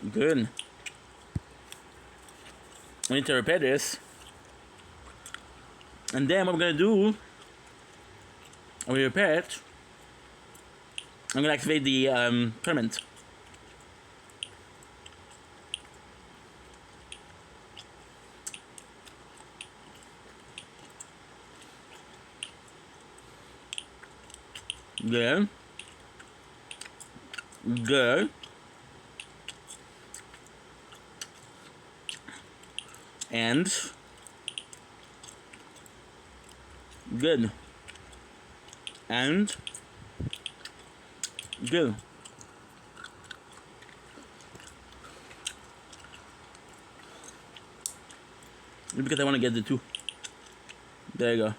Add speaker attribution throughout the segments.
Speaker 1: Good. We need to repair this. And then what we're gonna do, when we repair it, I'm gonna activate the tournament. Good. Good. And good. And good. Because I want to get the two. There you go.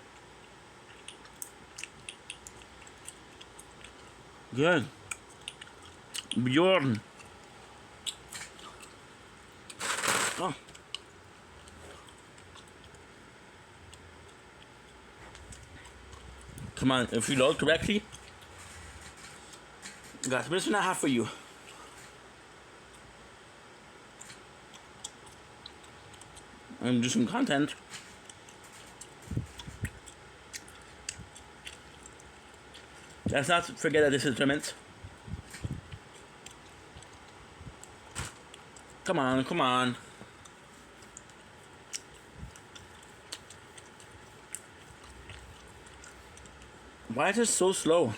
Speaker 1: Good. Bjorn. Oh. Come on, if you load correctly, got a minute and a half for you. And do some content. Let's not forget that this is a tournament. Come on, come on. Why is it so slow?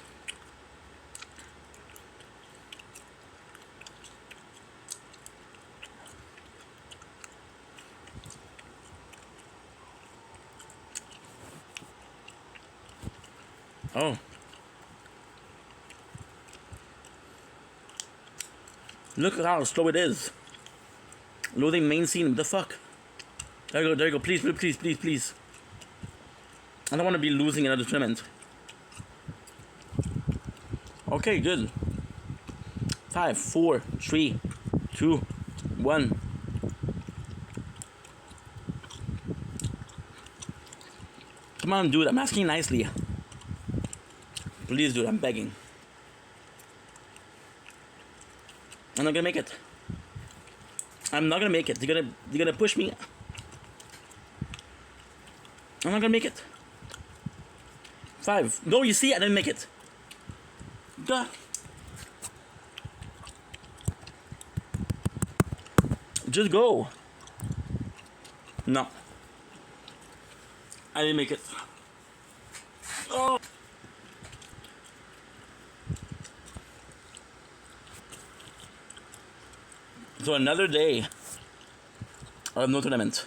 Speaker 1: Oh. Look at how slow it is. Loading main scene, what the fuck? There you go, please, please, please, please. I don't want to be losing another tournament. Okay, good. 5, 4, 3, 2, 1. Come on, dude, I'm asking nicely. Please, dude, I'm begging. I'm not gonna make it. I'm not gonna make it. You're gonna push me. I'm not gonna make it. 5. No, you see, I didn't make it. Duh. Just go. No. I didn't make it. Oh. So another day of no tournament.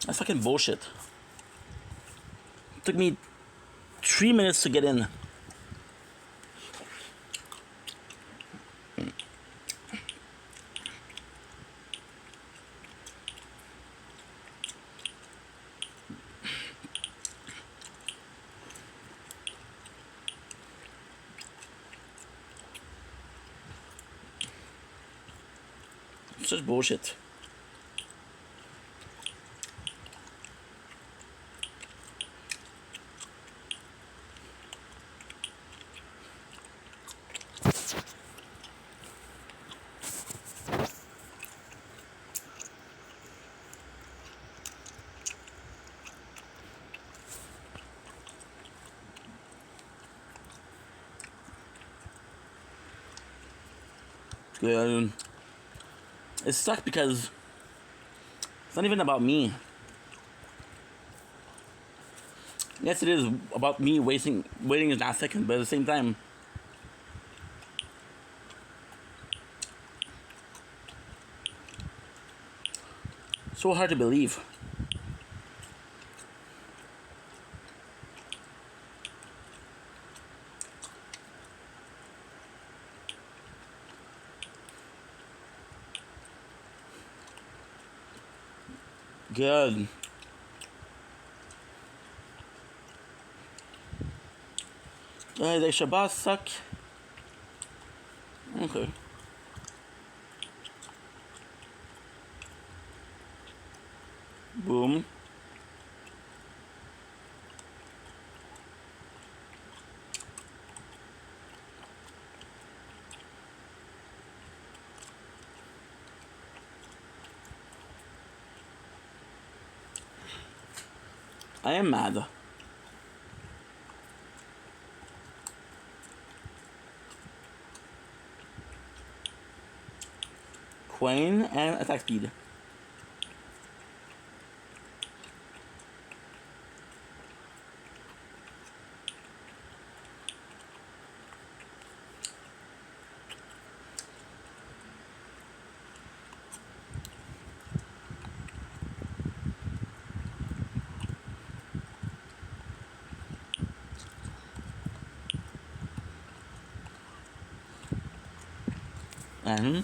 Speaker 1: That's fucking bullshit. It took me 3 minutes to get in. Such bullshit. Yeah, it sucked because it's not even about me. Yes, it is about me waiting is not second, but at the same time, so hard to believe. Good. The Shabbat suck. Okay. Boom. I am mad. Queen and attack speed. And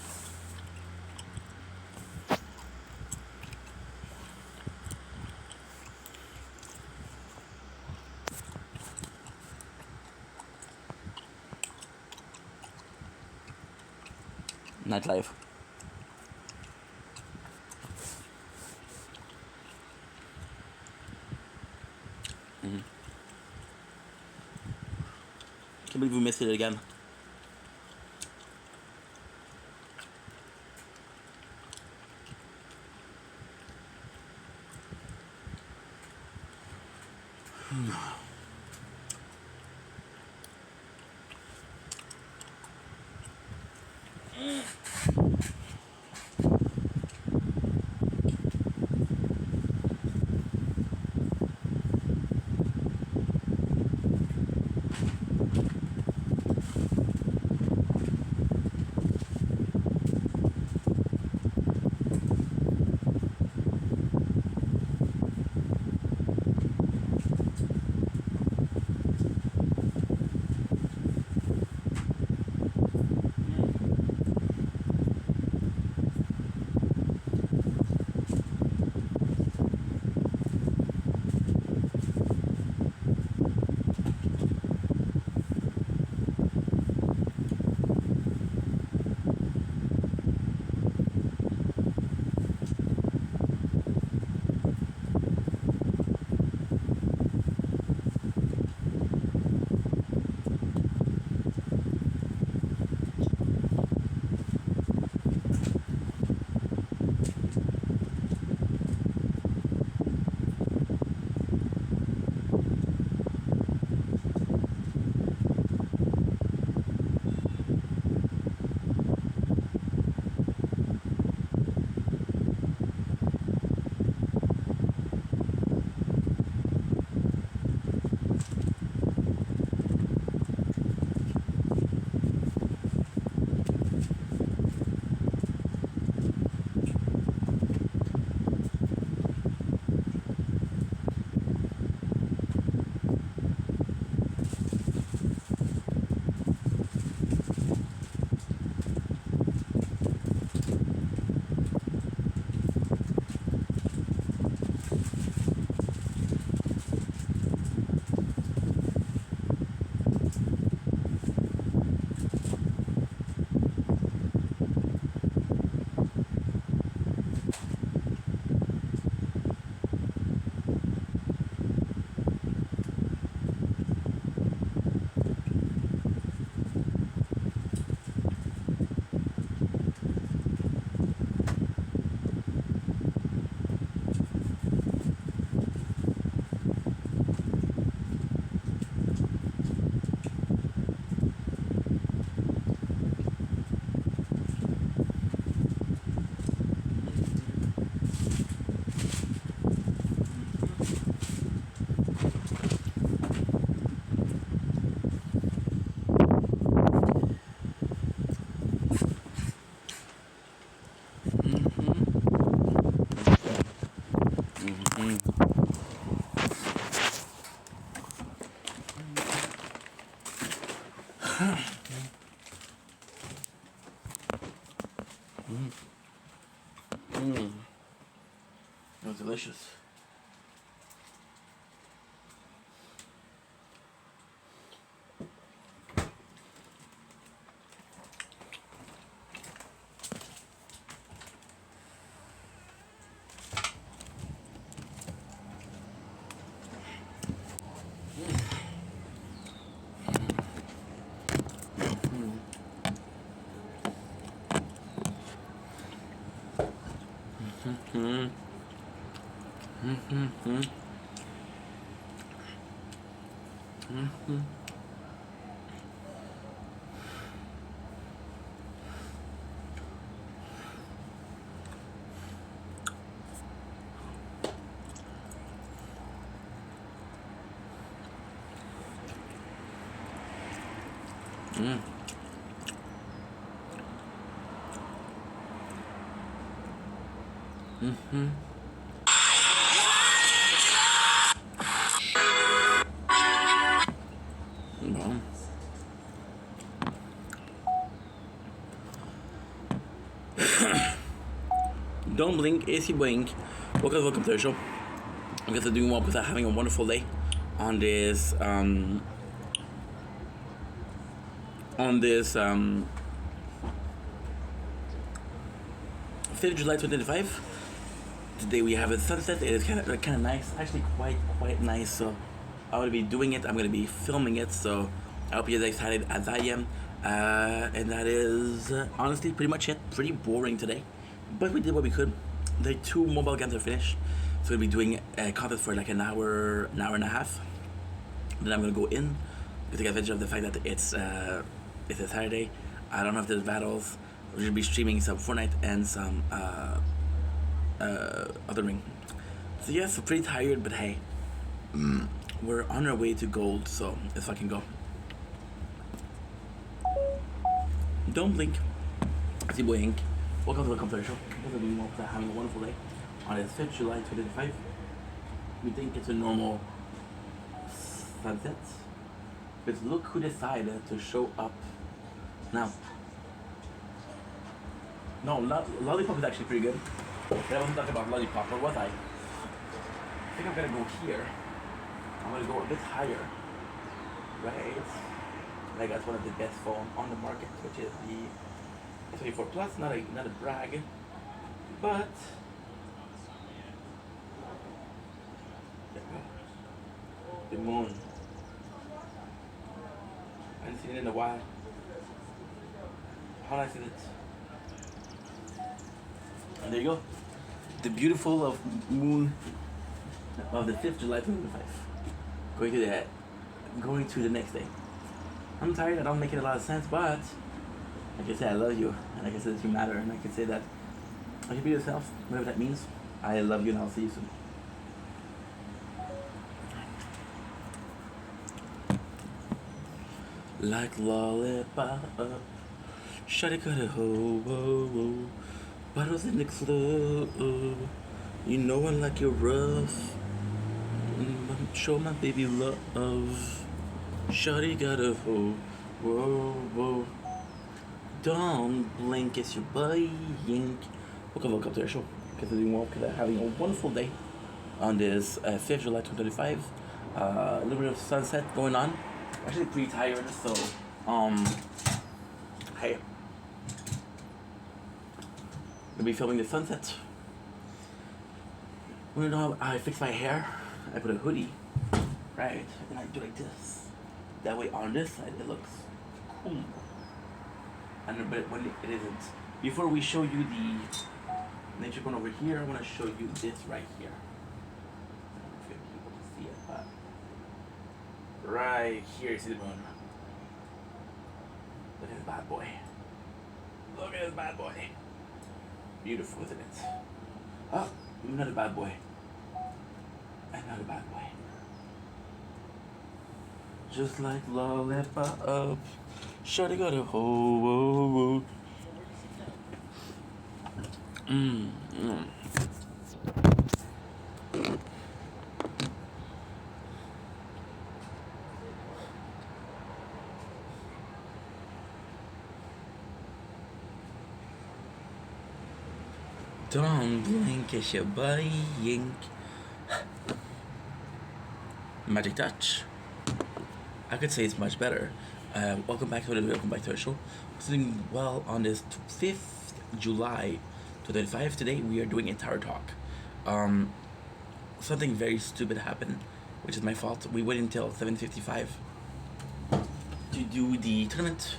Speaker 1: nightlife. Can't believe we missed it again. It was delicious. No. Don't blink, AC blink. Welcome to the show. I guess I'm doing well because I'm having a wonderful day on this 5th of July 2025. Today we have a sunset. It is kind of nice, actually quite nice. So I will be doing it. I'm gonna be filming it. So I hope you're as excited as I am. And that is honestly pretty much it. Pretty boring today, but we did what we could. The 2 mobile games are finished, so we'll be doing content for like an hour and a half. Then I'm gonna go in to take advantage of the fact that it's a Saturday. I don't know if there's battles. We'll be streaming some Fortnite and some other ring. So yes, we're pretty tired, but hey, we're on our way to gold, so let's fucking go. Don't blink. See boy Ink. Welcome to the Computer Show. We're doing well for having a wonderful day on this 5th July 2025. We think it's a normal sunset, but look who decided to show up now. No, Lollipop is actually pretty good. But I wasn't talking about Lollipop, or was I? I think I'm gonna go here. I'm gonna go a bit higher. Right? I got one of the best phones on the market, which is the 24 Plus. Not a brag, but the moon. I haven't seen it in a while. How nice is it? And there you go. The beautiful of moon of the 5th July 2025. Going to the next day. I'm tired, I don't make it a lot of sense, but like I said, I love you. And like I said, you matter. And I can say that I can be yourself, whatever that means. I love you and I'll see you soon. Like lollipop, shawty got a ho, bottles in the club. You know I like you rough. Show my baby love. Shawty got a whoa. Don't blink, it's your boy Ink. Welcome to the show. Because I'm doing well, because I'm having a wonderful day on this 5th July 2025. A little bit of sunset going on. Actually pretty tired, so hey, gonna be filming the sunset. You know how I fix my hair? I put a hoodie, right, and I do like this. That way on this side it looks cool. And but when it isn't. Before we show you the nature one over here, I want to show you this right here. I don't know if you'll be able to see it, but right here, see the moon. Look at this bad boy. Look at this bad boy. Beautiful, isn't it? Oh, another bad boy. Another bad boy. Just like lollipop, shawty got a whoa. Don't blink, it's your boy Ink. Magic touch. I could say it's much better. Welcome back to the show. Doing well on this 5th July 2025. Today we are doing a tower talk. Something very stupid happened, which is my fault. We waited until 7:55 to do the tournament,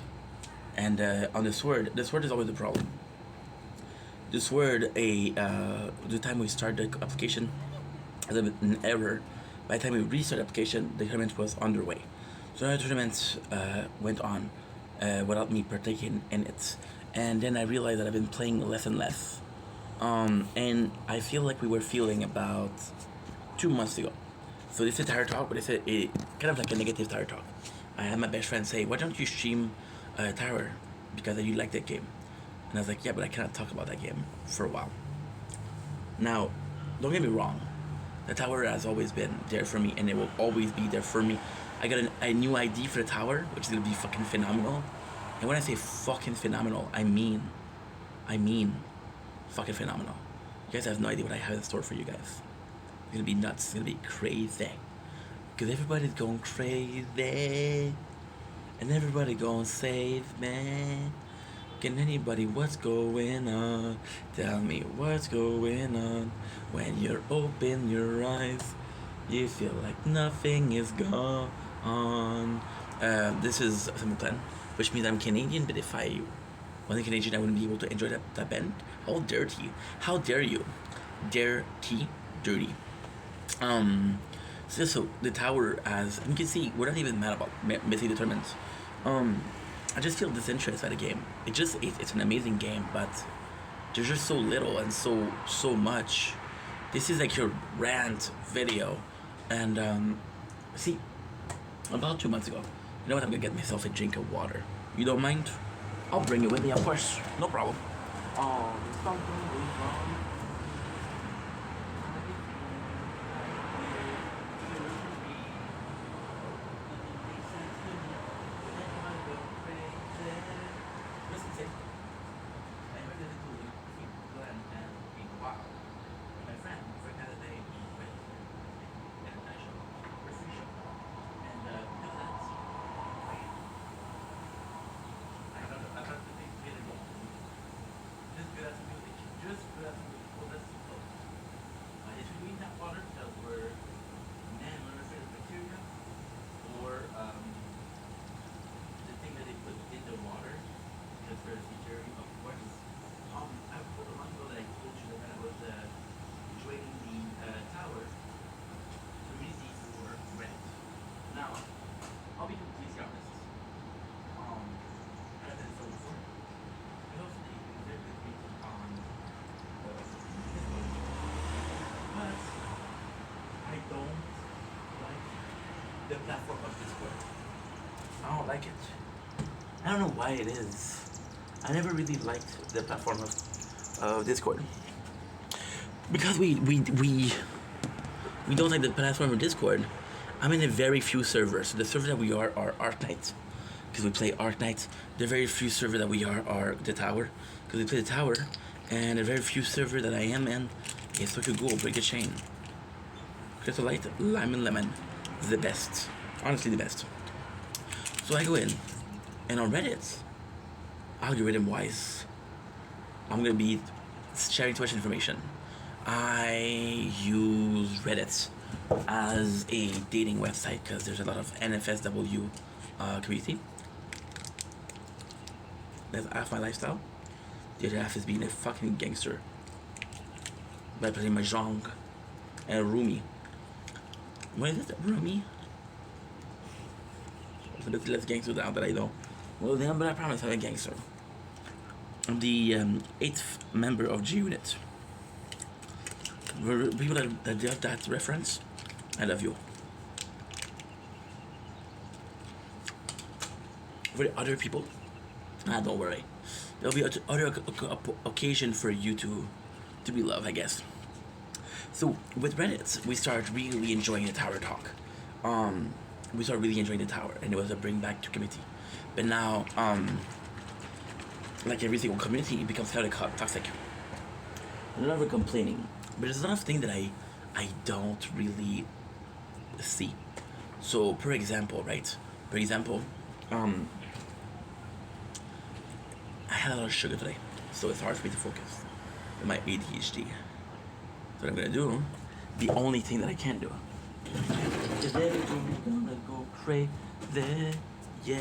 Speaker 1: and on the sword is always the problem. The sword, the time we start the application, as an error. By the time we restarted the application, the tournament was underway. So the tournament went on without me partaking in it. And then I realized that I've been playing less and less. And I feel like we were feeling about 2 months ago. So this is Tire Talk, but it's kind of like a negative Tire Talk. I had my best friend say, "Why don't you stream Tower? Because you like that game." And I was like, "Yeah, but I cannot talk about that game for a while." Now, don't get me wrong. The tower has always been there for me, and it will always be there for me. I got a new ID for the tower, which is gonna be fucking phenomenal. And when I say fucking phenomenal, I mean fucking phenomenal. You guys have no idea what I have in store for you guys. It's gonna be nuts. It's gonna be crazy. Cause everybody's going crazy, and everybody gonna save me. Can anybody what's going on? Tell me what's going on. When you open your eyes, you feel like nothing is gone. This is simultan, which means I'm Canadian, but if I wasn't Canadian, I wouldn't be able to enjoy that band. How dirty. How dare you? Dirty. Dirty. So the tower, as you can see, we're not even mad about missing the tournaments. I just feel disinterest at the game. It's an amazing game, but there's just so little and so much. This is like your rant video, and see, about 2 months ago, you know what? I'm gonna get myself a drink of water. You don't mind? I'll bring it with me, of course. No problem. The platform of Discord. I don't like it. I don't know why it is. I never really liked the platform of Discord because we don't like the platform of Discord. I'm in a very few servers. The server that we are Arknights because we play Arknights. The very few server that we are the Tower because we play the Tower, and the very few server that I am in is Tokyo Ghoul Break a Chain. Crystal Light, Lime and Lemon. The best. Honestly, the best. So I go in, and on Reddit, algorithm wise, I'm gonna be sharing too much information. I use Reddit as a dating website because there's a lot of NFSW community. That's half my lifestyle. The other half is being a fucking gangster by playing Mahjong and Rumi. What is it? Rumi? So there's less gangsters out that I know. Well, then, but I promise I'm a gangster. I'm the 8th member of G Unit. For people that have that reference, I love you. For the other people, don't worry. There'll be other occasion for you to be loved, I guess. So with Reddit, we started really enjoying the Tower Talk. We started really enjoying the Tower, and it was a bring back to community. But now, like every single community, it becomes kind of toxic. I'm never complaining, but there's a lot of things that I don't really see. So, for example, right? For example, I had a lot of sugar today, so it's hard for me to focus with my ADHD. What I'm gonna do, the only thing that I can do is everything's gonna go crazy, yeah.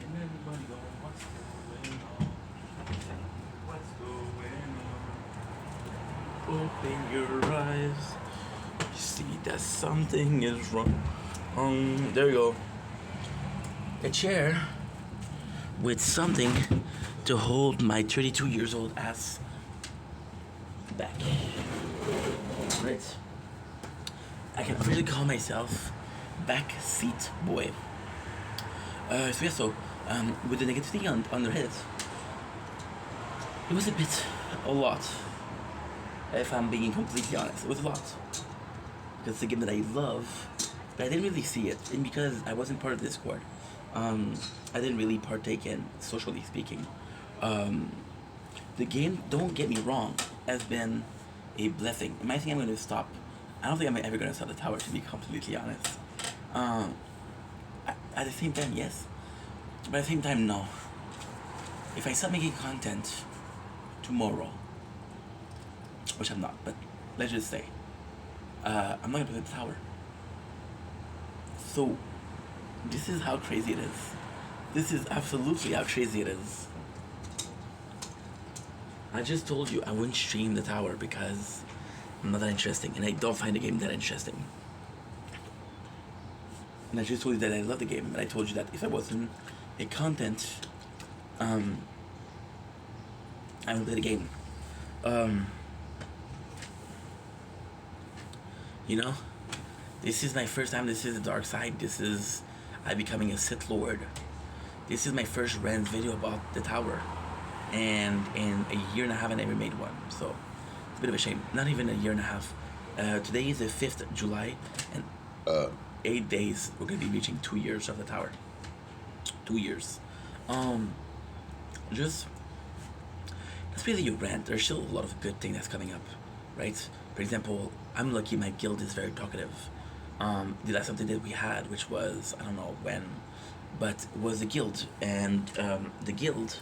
Speaker 1: And everybody go, what's going on? What's going on? open your eyes. You see that something is wrong. There you go. A chair with something to hold my 32 years old ass back. Right. I can really call myself back seat boy. With the negativity on their heads, it was a lot. If I'm being completely honest, it was a lot. Because it's a game that I love, but I didn't really see it, and because I wasn't part of Discord, I didn't really partake in, socially speaking. The game, don't get me wrong, has been a blessing. I think I'm going to stop. I don't think I'm ever going to stop the tower, to be completely honest. At the same time, yes, but at the same time, no. If I start making content tomorrow, which I'm not, but let's just say, I'm not gonna play the tower. So, this is how crazy it is. This is absolutely how crazy it is. I just told you I wouldn't stream the tower because I'm not that interesting, and I don't find the game that interesting. And I just told you that I love the game, and I told you that if I wasn't a content, I would play the game. You know, this is my first time. This is the dark side. This is I becoming a Sith Lord. This is my first rant video about the tower, and in a year and a half I never made one. So it's a bit of a shame. Not even a year and a half. Today is the 5th of July, and 8 days we're gonna be reaching 2 years of the tower. 2 years. Just that's really your rant. There's still a lot of good thing that's coming up, right? For example, I'm lucky my guild is very talkative. The last something that we had, which was, I don't know when, but was the guild. And the guild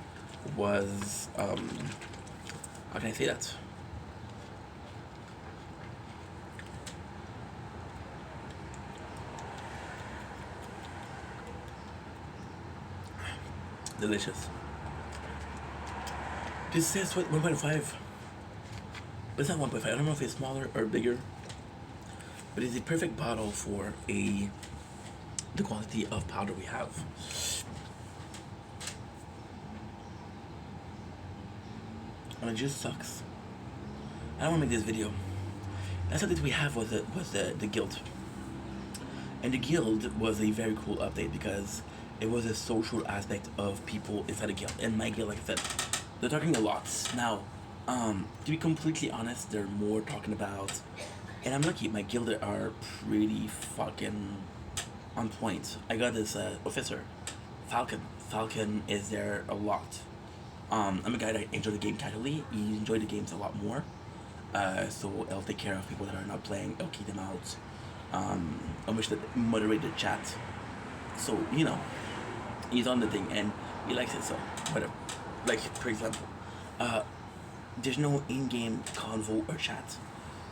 Speaker 1: was, how can I say that? Delicious. This says what, 1.5. But it's not 1.5. I don't know if it's smaller or bigger. But it's a perfect bottle for the quality of powder we have. And it just sucks. I don't want to make this video. That's what we have was the guild. And the guild was a very cool update because it was a social aspect of people inside the guild. And my guild, like I said, they're talking a lot. Now, to be completely honest, they're more talking about, and I'm lucky, my guild are pretty fucking on point. I got this officer, Falcon. Falcon is there a lot. I'm a guy that enjoy the game casually. He enjoy the games a lot more. So I'll take care of people that are not playing. I'll keep them out. I wish that moderate the chat. So, you know, he's on the thing and he likes it, so whatever. Like, for example, there's no in-game convo or chat,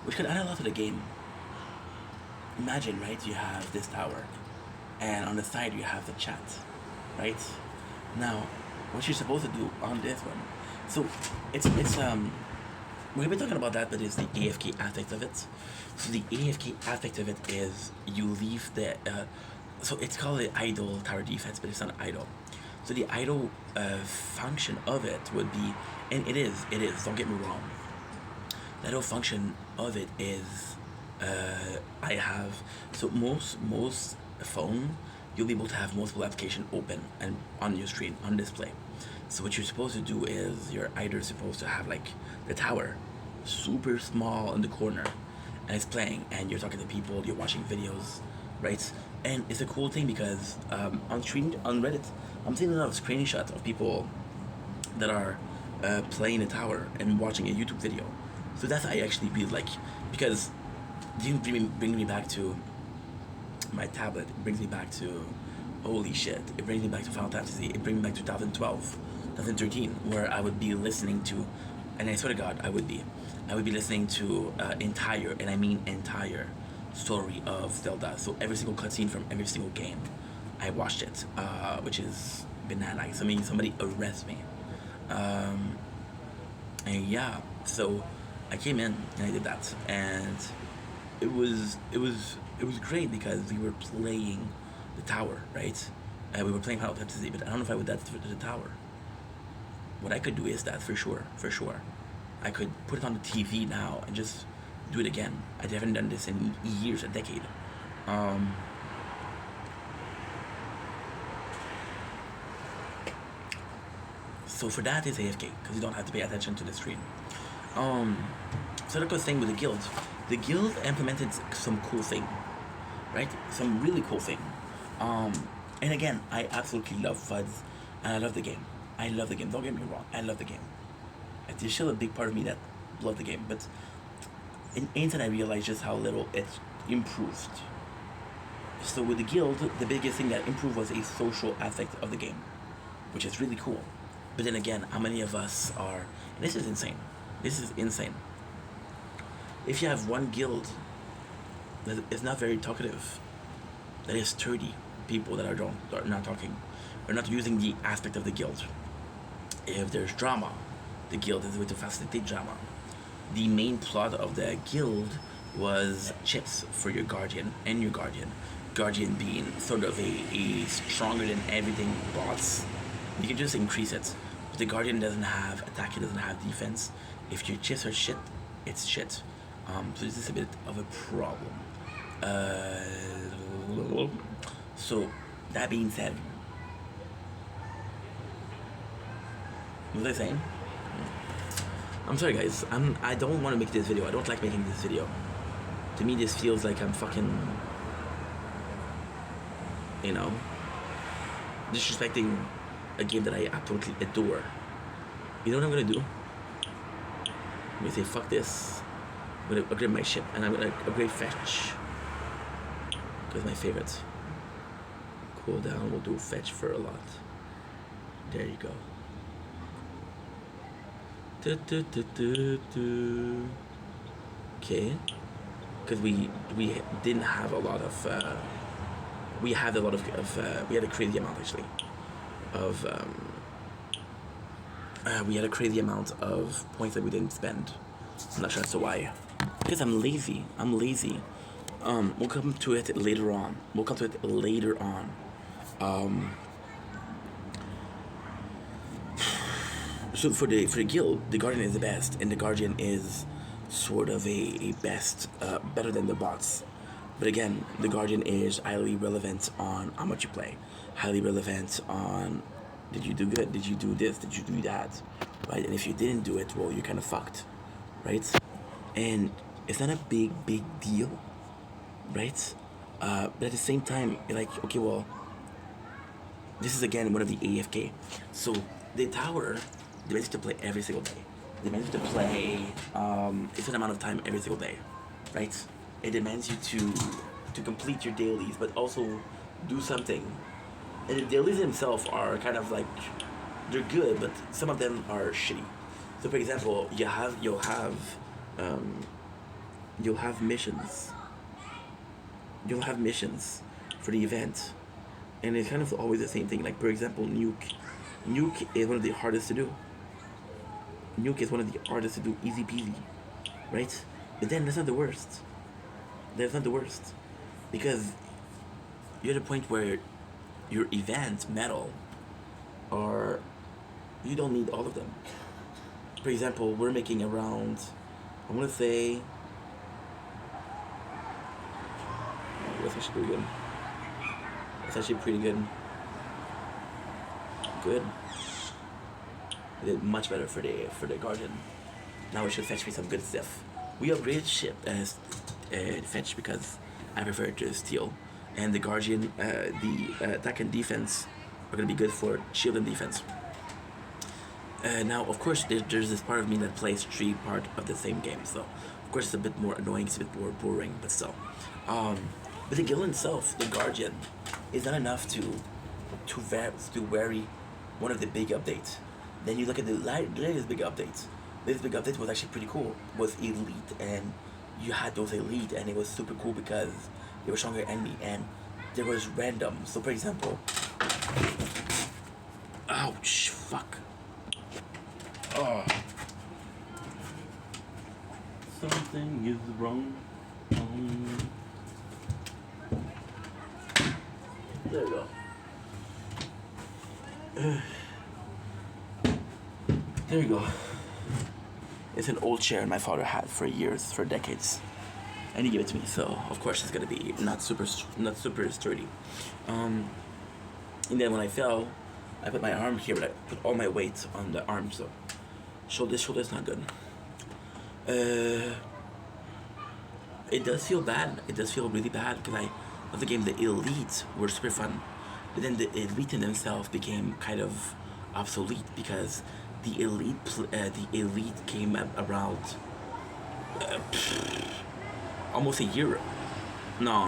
Speaker 1: which could add a lot to the game. Imagine, right, you have this tower, and on the side you have the chat, right? Now, what you're supposed to do on this one, so it's we've been talking about that, but it's the AFK aspect of it. So the AFK aspect of it is you leave the, so it's called the idle tower defense, but it's not idle. So the idle function of it would be, and it is, don't get me wrong. The idle function of it is, I have, so most phone, you'll be able to have multiple applications open and on your screen, on display. So what you're supposed to do is, you're either supposed to have like the tower, super small in the corner, and it's playing, and you're talking to people, you're watching videos, right? And it's a cool thing because on Reddit, I'm seeing a lot of screenshots of people that are playing the tower and watching a YouTube video. So that's I actually really like, because it bring me back to my tablet. It brings me back to, holy shit, it brings me back to Final Fantasy. It brings me back to 2012, 2013, where I would be listening to, and I swear to God, I would be listening to entire, and I mean entire, story of Zelda. So every single cutscene from every single game, I watched it, which is bananas. I mean, somebody arrest me. And yeah, so I came in and I did that, and it was great because we were playing the tower, right? We were playing Final Fantasy, but I don't know if I would that to the tower. What I could do is that for sure. I could put it on the TV now and just do it again. I haven't done this in years, a decade. Um, so for that, it's AFK because you don't have to pay attention to the screen. Um, so like I was saying with the guild implemented some cool thing, right? Some really cool thing. Um, and again, I absolutely love FUDs, and I love the game. I love the game. Don't get me wrong. I love the game. There's still a big part of me that loved the game, but in Ainton I realized just how little it improved. So with the guild, the biggest thing that improved was a social aspect of the game, which is really cool. But then again, how many of us are? And this is insane. This is insane. If you have one guild that is not very talkative, that is 30 people that are not talking, or not using the aspect of the guild. If there's drama, the guild is a way to facilitate drama. The main plot of the guild was chips for your guardian and your guardian. Guardian being sort of a stronger than everything boss. You can just increase it. But the guardian doesn't have attack, it doesn't have defense. If your chips are shit, it's shit. So this is a bit of a problem. So that being said, what was I saying? I'm sorry guys, I don't want to make this video. I don't like making this video. To me this feels like I'm fucking, you know, disrespecting a game that I absolutely adore. You know what I'm gonna do? I'm gonna say fuck this. I'm gonna upgrade my ship and I'm gonna upgrade fetch. Because my favorite. Cooldown will do fetch for a lot. There you go. Okay, because we didn't have a lot of we had a lot of we had a crazy amount actually of we had a crazy amount of points that we didn't spend. I'm not sure as to why. Because I'm lazy. We'll come to it later on. So for the guild, the guardian is the best, and the guardian is sort of a best, better than the bots. But again, the guardian is highly relevant on how much you play, highly relevant on did you do good, did you do this, did you do that, right? And if you didn't do it, well, you're kind of fucked, right? And it's not a big deal, right? But at the same time, you're like, okay, well, this is again one of the AFK. So the tower demands you to play every single day. It demands you to play a certain amount of time every single day, right? It demands you to complete your dailies, but also do something. And the dailies themselves are kind of like, they're good, but some of them are shitty. So for example, you'll have missions. You'll have missions for the event, and it's kind of always the same thing. Like for example, nuke. Nuke is one of the hardest to do. Nuke is one of the hardest to do, easy peasy, right? But then that's not the worst. That's not the worst, because you're at a point where your event medal, or you don't need all of them. For example, we're making around, I want to say, that's actually pretty good. That's actually pretty good. Good. I did much better for the guardian. Now it should fetch me some good stuff. We upgraded ship as fetch because I prefer to steal, and the guardian, the attack and defense are gonna be good for shield and defense. Now, of course, there's this part of me that plays three part of the same game, so of course it's a bit more annoying, it's a bit more boring, but still. But the guild itself, the guardian, is not enough to vary one of the big updates. Then you look at the latest big updates. This big update was actually pretty cool. It was elite, and you had those elite, and it was super cool because they were stronger enemy, and there was random. So for example, ouch, fuck. Oh. something is wrong. Um, there you go. There you go. It's an old chair my father had for years, for decades, and he gave it to me. So of course it's gonna be not super sturdy. Um, and then when I fell, I put my arm here, but I put all my weight on the arm. So shoulder's not good. It does feel bad. It does feel really bad because I love the game. The Elite were super fun, but then the Elite in themselves became kind of obsolete because the Elite came around almost a year. No.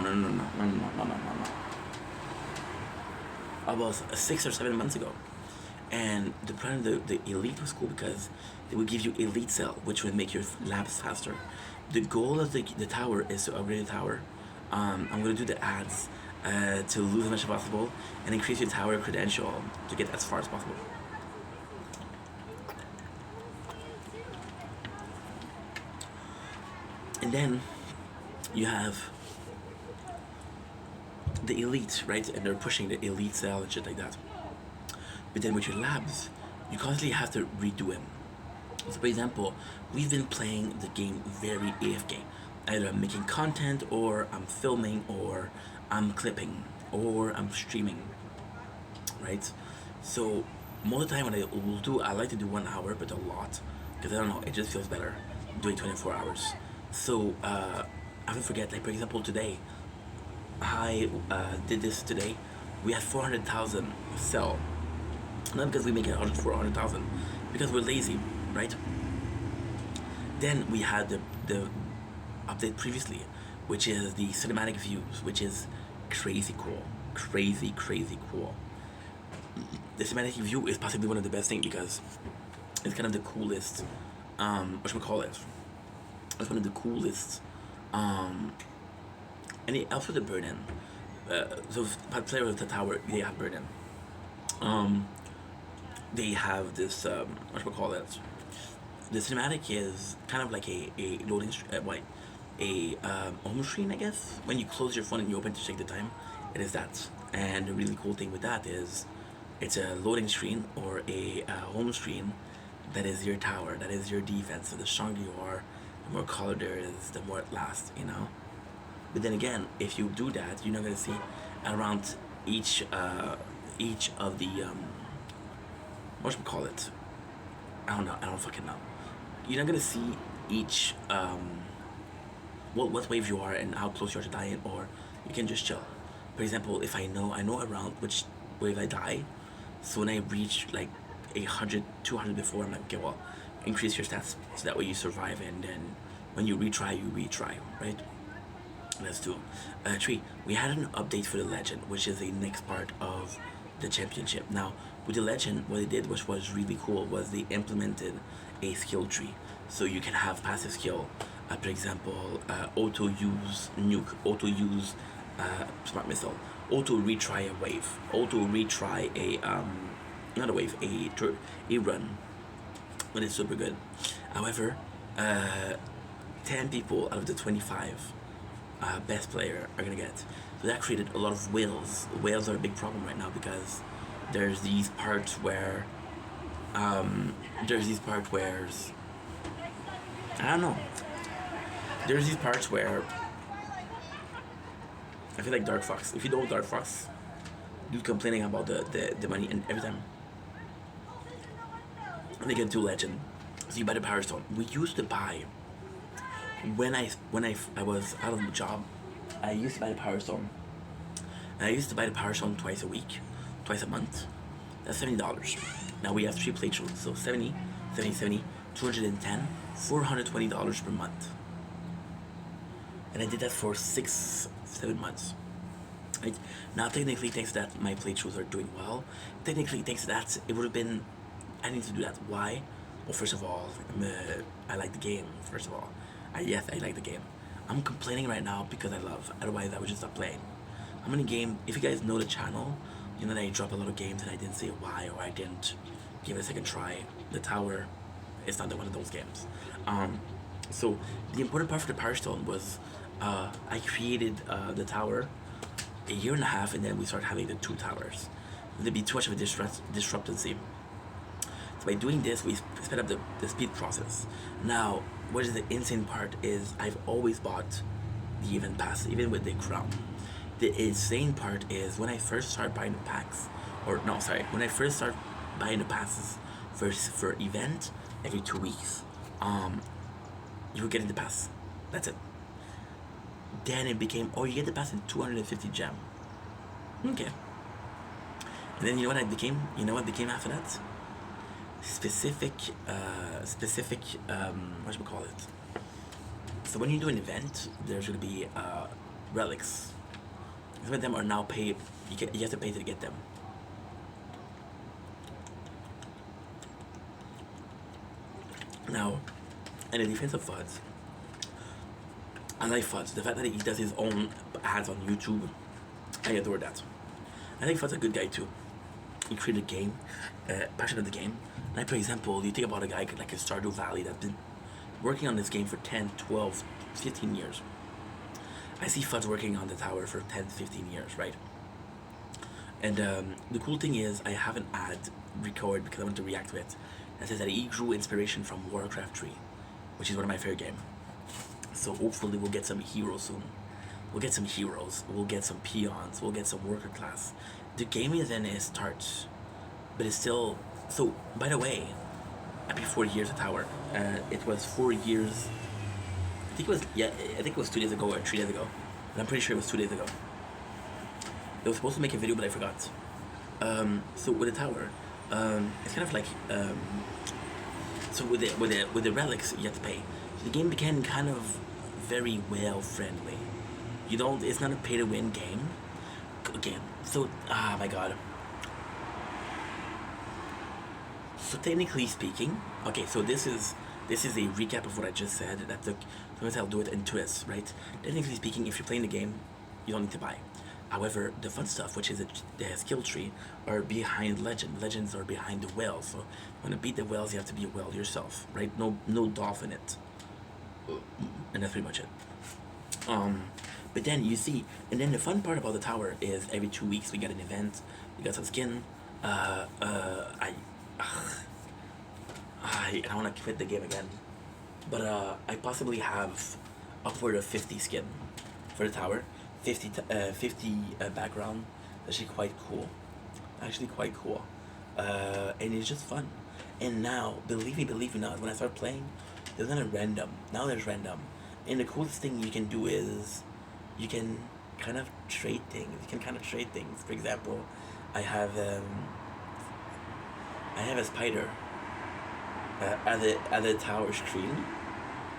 Speaker 1: About 6 or 7 months ago. And the plan of the Elite was cool because they would give you Elite Cell, which would make your labs faster. The goal of the tower is to upgrade the tower. I'm going to do the ads to lose as much as possible and increase your tower credential to get as far as possible. And then you have the Elite, right? And they're pushing the Elite Cell and shit like that. But then with your labs, you constantly have to redo them. So for example, we've been playing the game very AFK. Either I'm making content, or I'm filming, or I'm clipping, or I'm streaming, right? So most of the time when I like to do 1 hour, but a lot, because I don't know, it just feels better doing 24 hours. So I don't forget, like for example today, I did this today. We had 400,000 sell. Not because we make it 400,000, because we're lazy, right? Then we had the update previously, which is the cinematic views, which is crazy cool. Crazy cool. The cinematic view is possibly one of the best things because it's kind of the coolest, what should we call it? It's one of the coolest, and it helps with the burden. So players with the tower, they have burden. They have this, what should we call it? The cinematic is kind of like a loading, home screen, I guess. When you close your phone and you open to check the time, it is that. And the really cool thing with that is, it's a loading screen or a home screen that is your tower, that is your defense. So the stronger you are, the more color there is, the more it lasts, you know? But then again, if you do that, you're not gonna see around each of the, what should we call it? I don't fucking know. You're not gonna see each, what wave you are and how close you are to dying, or you can just chill. For example, if I know around which wave I die, so when I reach like 100, 200 before, I'm like, okay, well, increase your stats so that way you survive, and then when you retry, right? Let's do 3. We had an update for the legend, which is the next part of the championship. Now, with the legend, what they did, which was really cool, was they implemented a skill tree. So you can have passive skill, for example, auto use nuke, auto use smart missile, auto retry a wave, auto retry not a wave, a run. But it's super good. However, 10 people out of the 25 best player are gonna get. So that created a lot of whales. Whales are a big problem right now because there's these parts where I don't know. There's these parts where I feel like Dark Fox. If you know Dark Fox, dude complaining about the money, and every time they get to legend, so you buy the Power Stone. We used to buy when I was out of the job. I used to buy the Power Stone. And I used to buy the Power Stone twice a week, twice a month. That's $70. Now we have 3 playthroughs, so 70, 210, $420 per month. And I did that for 6-7 months. Right? Now technically, thanks to that, my playthroughs are doing well. Technically, thanks to that, it would have been, I need to do that. Why? Well, first of all, I like the game, first of all. Yes, I like the game. I'm complaining right now because I love, otherwise I would just stop playing. I'm in a game, if you guys know the channel, you know that I drop a lot of games and I didn't say why, or I didn't give it a second try. The tower, it's not one of those games. So the important part for the Power Stone was I created the tower a year and a half, and then we started having the two towers. There'd be too much of a disruptancy. So by doing this, we sped up the speed process. Now, what is the insane part is I've always bought the event pass, even with the crown. The insane part is when I first started buying the packs, or no, sorry, when I first started buying the passes for event every 2 weeks, you were getting the pass. That's it. Then it became, oh, you get the pass in 250 gem. Okay. And then you know what I became? You know what became after that? Specific, what should we call it? So when you do an event, there's gonna be relics. Some of them are now paid. You have to pay to get them. Now, in the defense of Fuds, I like Fuds. The fact that he does his own ads on YouTube, I adore that. I think Fuds a good guy too. He created a game, passion of the game. Like for example, you think about a guy like a Stardew Valley that's been working on this game for 10, 12, 15 years. I see Fuds working on the tower for 10, 15 years, right? And the cool thing is I have an ad record because I want to react to it that says that he drew inspiration from Warcraft 3, which is one of my favorite games. So hopefully we'll get some heroes soon. We'll get some heroes, we'll get some peons, we'll get some worker class. The game is in its start, but it's still... So, by the way, happy 4 years of Tower. It was 4 years... I think it was 2 days ago or 3 days ago. But I'm pretty sure it was 2 days ago. I was supposed to make a video, but I forgot. So with the tower, it's kind of like... so with the relics, you have to pay. So the game became kind of very well friendly. You don't... It's not a pay-to-win game. Okay, so... Ah, my god. So technically speaking... Okay, so this is a recap of what I just said. That took... Sometimes I'll do it in twists, right? Technically speaking, if you're playing the game, you don't need to buy. However, the fun stuff, which is the skill tree, are behind legend. Legends are behind the whales. So when you beat the whales, you have to be a whale yourself, right? No dolphin it. And that's pretty much it. But then you see, and then the fun part about the tower is every 2 weeks we get an event. We got some skin. I don't want to quit the game again, but I possibly have upward of 50 skin for the tower. 50 background. Actually quite cool. And it's just fun. And now, believe me not, when I start playing, there's not a random. Now there's random. And the coolest thing you can do is you can kind of trade things. For example, I have a spider at the tower screen,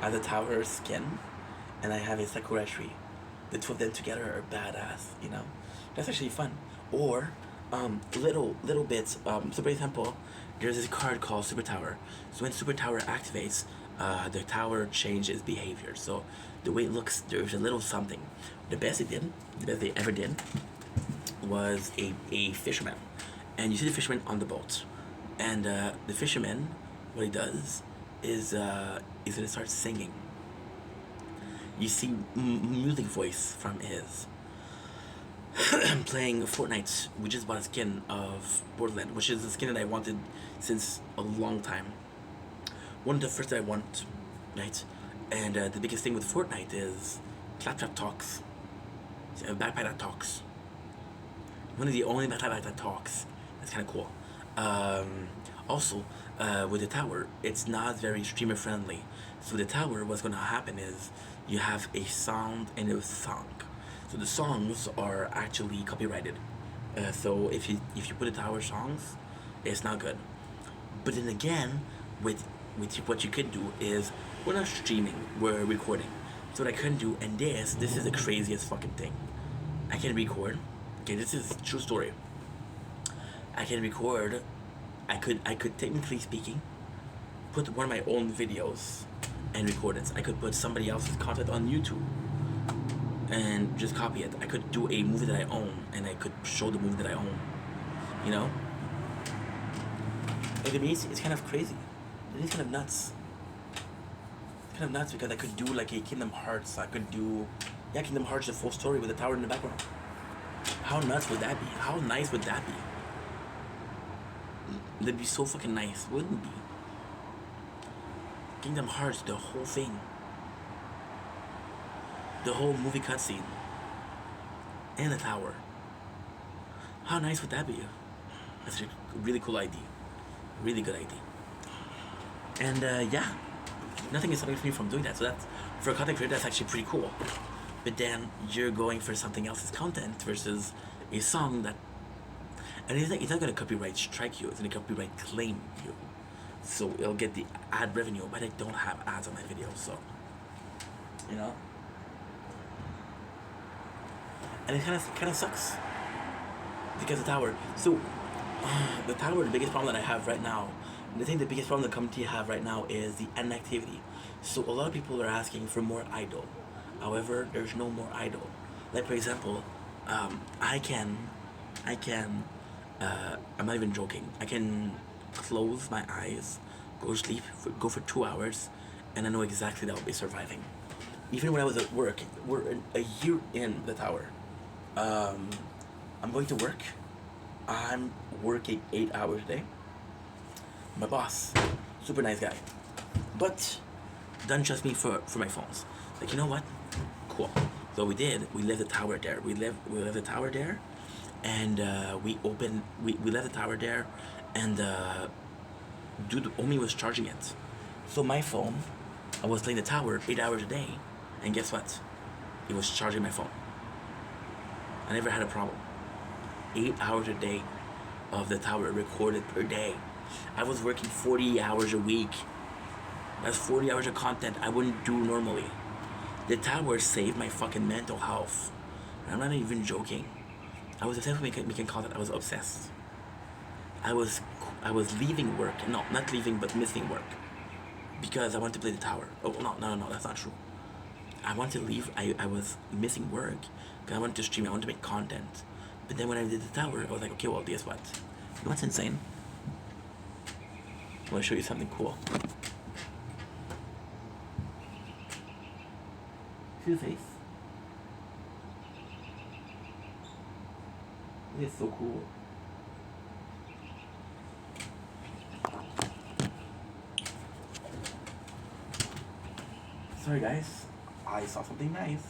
Speaker 1: at the tower skin, and I have a sakura tree. The two of them together are badass, you know? That's actually fun. Or, little bits, so for example, there's this card called Super Tower. So when Super Tower activates, the tower changes behavior. So the way it looks, there's a little something. The best they ever did, was a fisherman. And you see the fisherman on the boat. And the fisherman, what he does is gonna start singing. You see music voice from his playing Fortnite. We just bought a skin of Borderland, which is a skin that I wanted since a long time. One of the first that I want, right? And the biggest thing with Fortnite is Claptrap talks. So a backpack that talks. One of the only backpack that talks. That's kind of cool. Also, with the tower, it's not very streamer friendly. So the tower, what's gonna happen is you have a sound and a song. So the songs are actually copyrighted. So if you put the tower songs, it's not good. But then again, with what you could do is we're not streaming, we're recording. So what I couldn't do, and this is the craziest fucking thing. I can record. Okay, this is true story. I can record. I could technically speaking, put one of my own videos and record it. I could put somebody else's content on YouTube and just copy it. I could do a movie that I own and I could show the movie that I own. You know? Like, to me, it's kind of crazy. It is kind of nuts. kind of nuts because I could do like a Kingdom Hearts. I could do, yeah, Kingdom Hearts, the full story with the tower in the background. How nuts would that be? How nice would that be? That'd be so fucking nice, wouldn't it be? Kingdom Hearts, the whole thing. The whole movie cutscene. And the tower. How nice would that be? That's a really cool idea. Really good idea. And yeah, nothing is stopping me from doing that. So that's, for a content creator, that's actually pretty cool. But then you're going for something else's content versus a song that, and it's not gonna copyright strike you. It's gonna copyright claim you. So it'll get the ad revenue, but I don't have ads on my videos, so you know. And it kind of sucks because the tower. So the tower, the biggest problem that I have right now, the biggest problem the community have right now is the inactivity. So a lot of people are asking for more idle. However, there's no more idle. Like for example, I can, I'm not even joking. I can close my eyes, go to sleep, go for 2 hours, and I know exactly that I'll be surviving. Even when I was at work, we're a year in the tower. I'm going to work. I'm working 8 hours a day. My boss, super nice guy, but doesn't trust me for my phones. Like, you know what? Cool. So we did. We left the tower there. We left the tower there, and we left the tower there, and dude only was charging it. So my phone, I was playing the tower 8 hours a day, and guess what? It was charging my phone. I never had a problem. 8 hours a day of the tower recorded per day. I was working 40 hours a week. That's 40 hours of content I wouldn't do normally. The tower saved my fucking mental health. I'm not even joking. I was obsessed with making content. I was obsessed. I was leaving work. No, not leaving, but missing work. Because I wanted to play the tower. Oh, no, that's not true. I wanted to leave. I was missing work because I wanted to stream. I wanted to make content. But then when I did the tower, I was like, okay, well, guess what? You know what's insane? I want to show you something cool. See the face? It's so cool. Sorry guys, I saw something nice.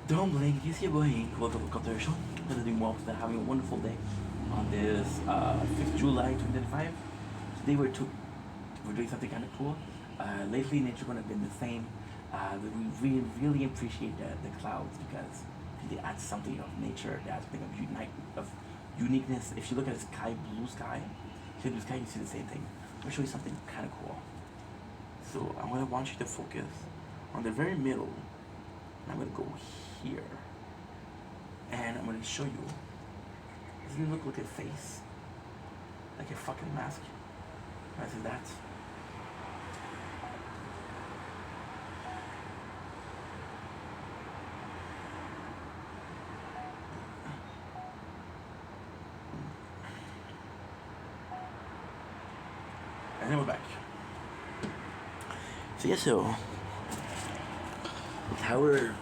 Speaker 1: Don't blink, you see going. Welcome to the show. I'm doing well today, having a wonderful day on this 5th July 2025. Today we're doing something kind of cool. Lately nature would have been the same. We really appreciate the clouds because they add something of nature, they add something of uniqueness. If you look at the sky, blue sky, you see the same thing. I'm gonna show you something kind of cool. So I'm gonna want you to focus on the very middle. I'm gonna go here, and I'm gonna show you. Doesn't it look like a face? Like a fucking mask? What is that? And then we're back. So yeah, so tower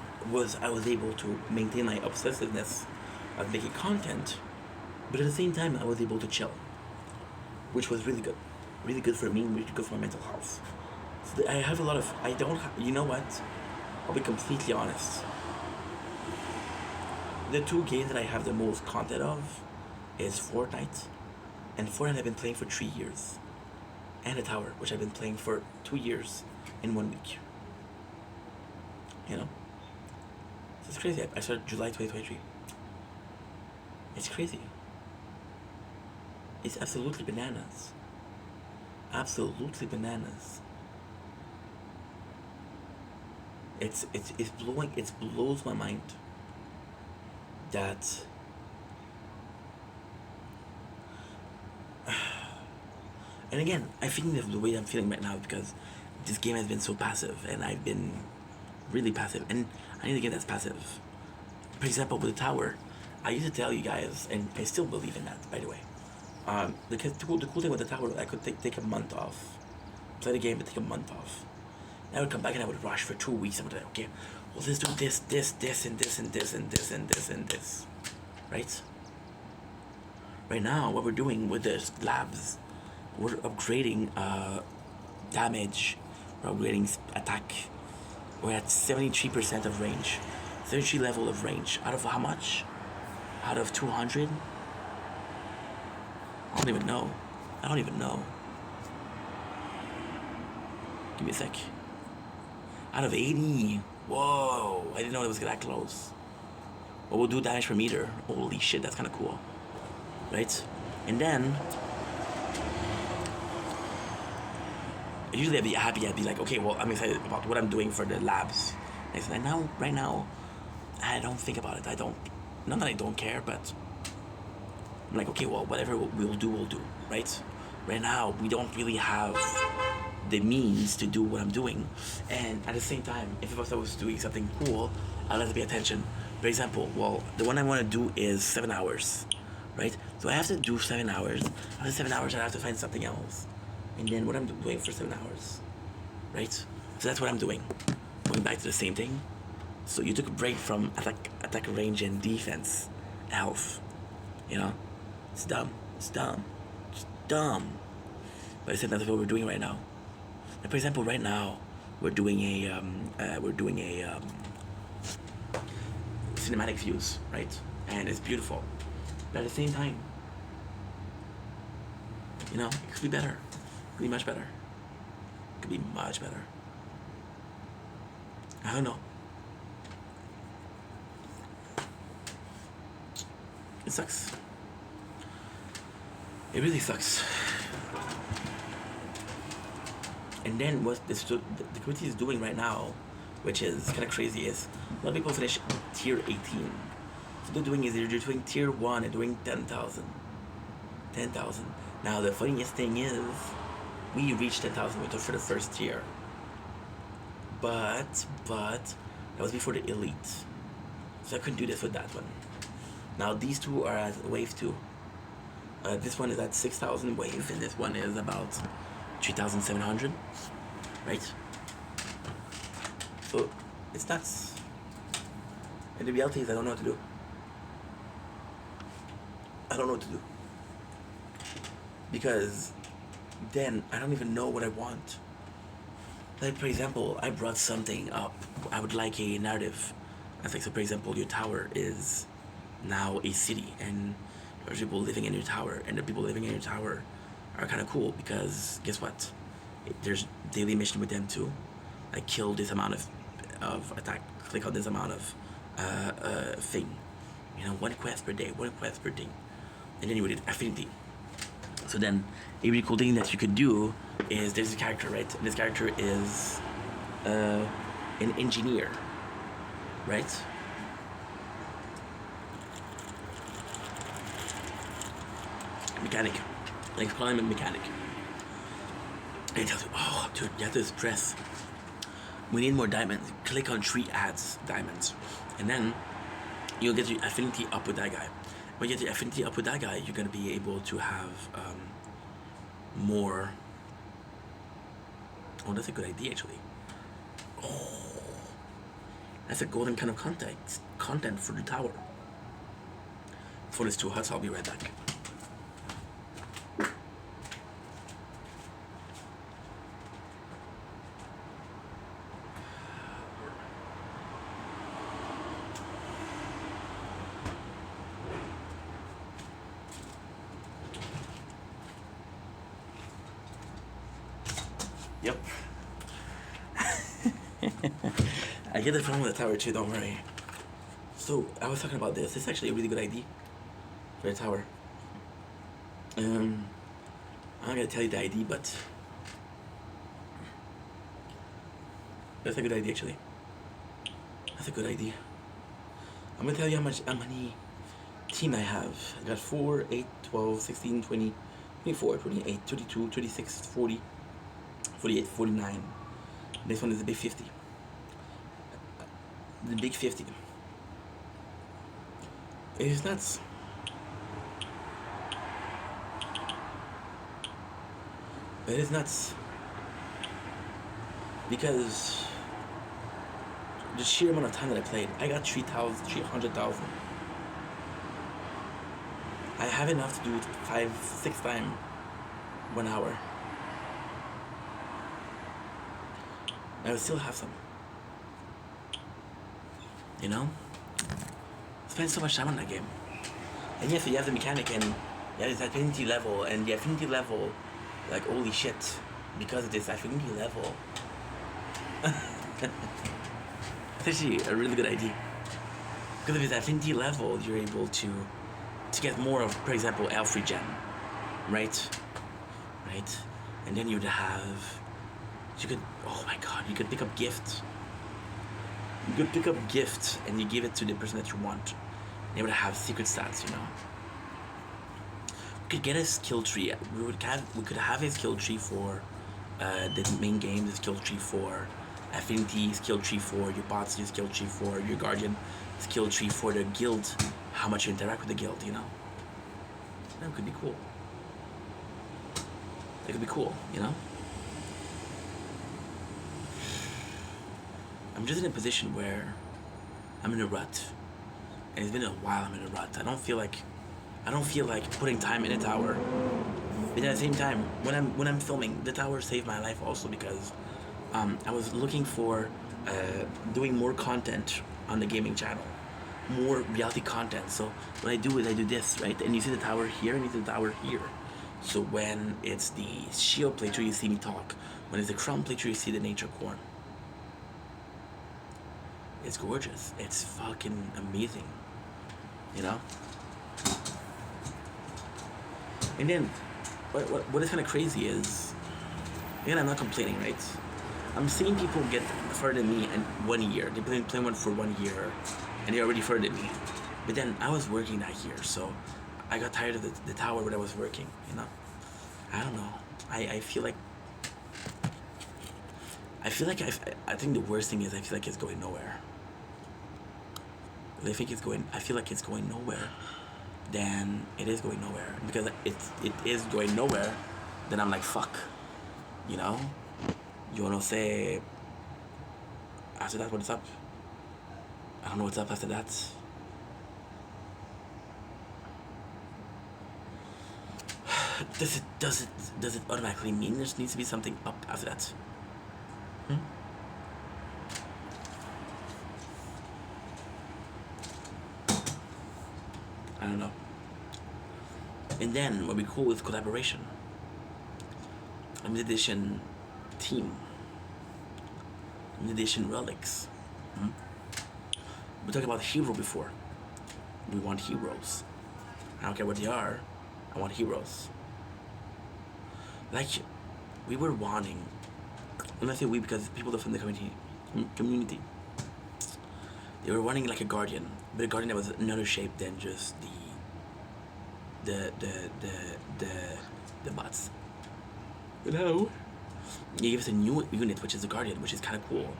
Speaker 1: I was able to maintain my obsessiveness of making content, but at the same time I was able to chill, which was really good for me, really good for my mental health. So I have a lot of, you know what, I'll be completely honest, the 2 games that I have the most content of is Fortnite, and Fortnite I've been playing for 3 years, and the tower, which I've been playing for 2 years in 1 week. You know? So it's crazy. I started July 2023. It's crazy. It's absolutely bananas. Absolutely bananas. It's blowing, it blows my mind that and again, I think the way I'm feeling right now is because this game has been so passive and I've been really passive, and I need a game that's passive. For example, with the tower, I used to tell you guys, and I still believe in that, by the way. The cool thing with the tower, I could take a month off, play the game, but take a month off. And I would come back and I would rush for 2 weeks. I would be like, okay, well, let's do this, this, this, and this, and this, and this, and this, and this, right? Right now, what we're doing with the labs, we're upgrading damage, we're upgrading attack. We're at 73% of range, 73 level of range. Out of how much? Out of 200? I don't even know. I don't even know. Give me a sec. Out of 80. Whoa, I didn't know it was that close. But we'll do damage per meter. Holy shit, that's kind of cool. Right? And then, usually I'd be happy. I'd be like, okay, well, I'm excited about what I'm doing for the labs. And now, right now, I don't think about it. Not that I don't care, but I'm like, okay, well, whatever we'll do, right? Right now, we don't really have the means to do what I'm doing. And at the same time, if I was doing something cool, I'd have to pay attention. For example, well, the one I want to do is 7 hours, right? So I have to do 7 hours. After 7 hours, I have to find something else. And then what I'm doing for 7 hours, right? So that's what I'm doing. Going back to the same thing. So you took a break from attack range and defense, health. You know, it's dumb. It's dumb. It's dumb. But I said that's what we're doing right now. Like, for example, right now we're doing a cinematic views, right? And it's beautiful. But at the same time, you know, it could be better. It could be much better. It could be much better. I don't know. It sucks. It really sucks. And then what the community is doing right now, which is kind of crazy, is a lot of people finish tier 18. So they're doing is they're doing tier 1 and doing 10,000. 10,000. Now the funniest thing is, we reached 10,000 for the first tier. But that was before the elite. So I couldn't do this with that one. Now these two are at wave 2. This one is at 6,000 wave, and this one is about 3,700, right? So it's nuts. And the reality is I don't know what to do. I don't know what to do. Because then I don't even know what I want. Like, for example, I brought something up. I would like a narrative. I think, so for example, your tower is now a city, and there's people living in your tower, and the people living in your tower are kind of cool because guess what? There's daily mission with them too. Like, kill this amount of attack, click on this amount of thing. You know, one quest per day, and then you would do affinity. So then, a really cool thing that you could do is there's a character, right? And this character is an engineer, right? Mechanic. Like, call him a mechanic. And it tells you, oh, dude, you have to press. We need more diamonds. Click on 3 ads diamonds. And then you'll get your affinity up with that guy. When you get your affinity up with that guy, you're going to be able to have more. Oh, that's a good idea, actually. Oh, that's a golden kind of content for the tower. Phone is too hot, so I'll be right back. Yep. I get the problem with the tower too, don't worry. So, I was talking about this. It's actually a really good idea for the tower. I'm not gonna tell you the ID, but that's a good idea, actually. That's a good idea. I'm gonna tell you how many team I have. I got 4, 8, 12, 16, 20, 24, 28, 32, 36, 40, 48, 49. This one is the big 50. The big 50. It is nuts. It is nuts. Because the sheer amount of time that I played, I got 300,000. I have enough to do it 5, 6 times 1 hour. I would still have some. You know? Spend so much time on that game. And yes, you have the mechanic and yeah, this affinity level, and the affinity level, like holy shit, because of this affinity level. It's actually a really good idea. Because of his affinity level, you're able to get more of, for example, elf regen, right? Right? And then you'd have, you could, oh my god, you could pick up gifts. You could pick up gifts and you give it to the person that you want. They would have secret stats, you know. We could get a skill tree. We could have a skill tree for the main game, the skill tree for affinity, skill tree for your bots, your skill tree for your guardian, skill tree for the guild, how much you interact with the guild, you know. That could be cool. That could be cool, you know. I'm just in a position where I'm in a rut, and it's been a while I'm in a rut. I don't feel like putting time in a tower. But at the same time, when I'm filming, the tower saved my life also because I was looking for doing more content on the gaming channel, more reality content. So what I do is I do this, right? And you see the tower here and you see the tower here. So when it's the shield playthrough, you see me talk. When it's the crown playthrough, you see the nature corn. It's gorgeous. It's fucking amazing. You know? And then, what is kind of crazy is, again, I'm not complaining, right? I'm seeing people get further than me in 1 year. They've been playing one for 1 year, and they're already further than me. But then I was working that year, so I got tired of the tower where I was working, you know? I don't know. I feel like I think the worst thing is I feel like it's going nowhere. I feel like it's going nowhere, then it is going nowhere. Because it is going nowhere, then I'm like, fuck. You know? You wanna say after that what's up? I don't know what's up after that. Does it automatically mean there needs to be something up after that? I don't know. And then what we call is collaboration. Limited edition team. Limited edition relics. We talked about hero before. We want heroes. I don't care what they are. I want heroes. Like we were wanting. I'm not saying we because people from the community. They were wanting like a guardian, but a guardian that was another shape than just the bots. You know? You give us a new unit, which is the guardian, which is kind of cool,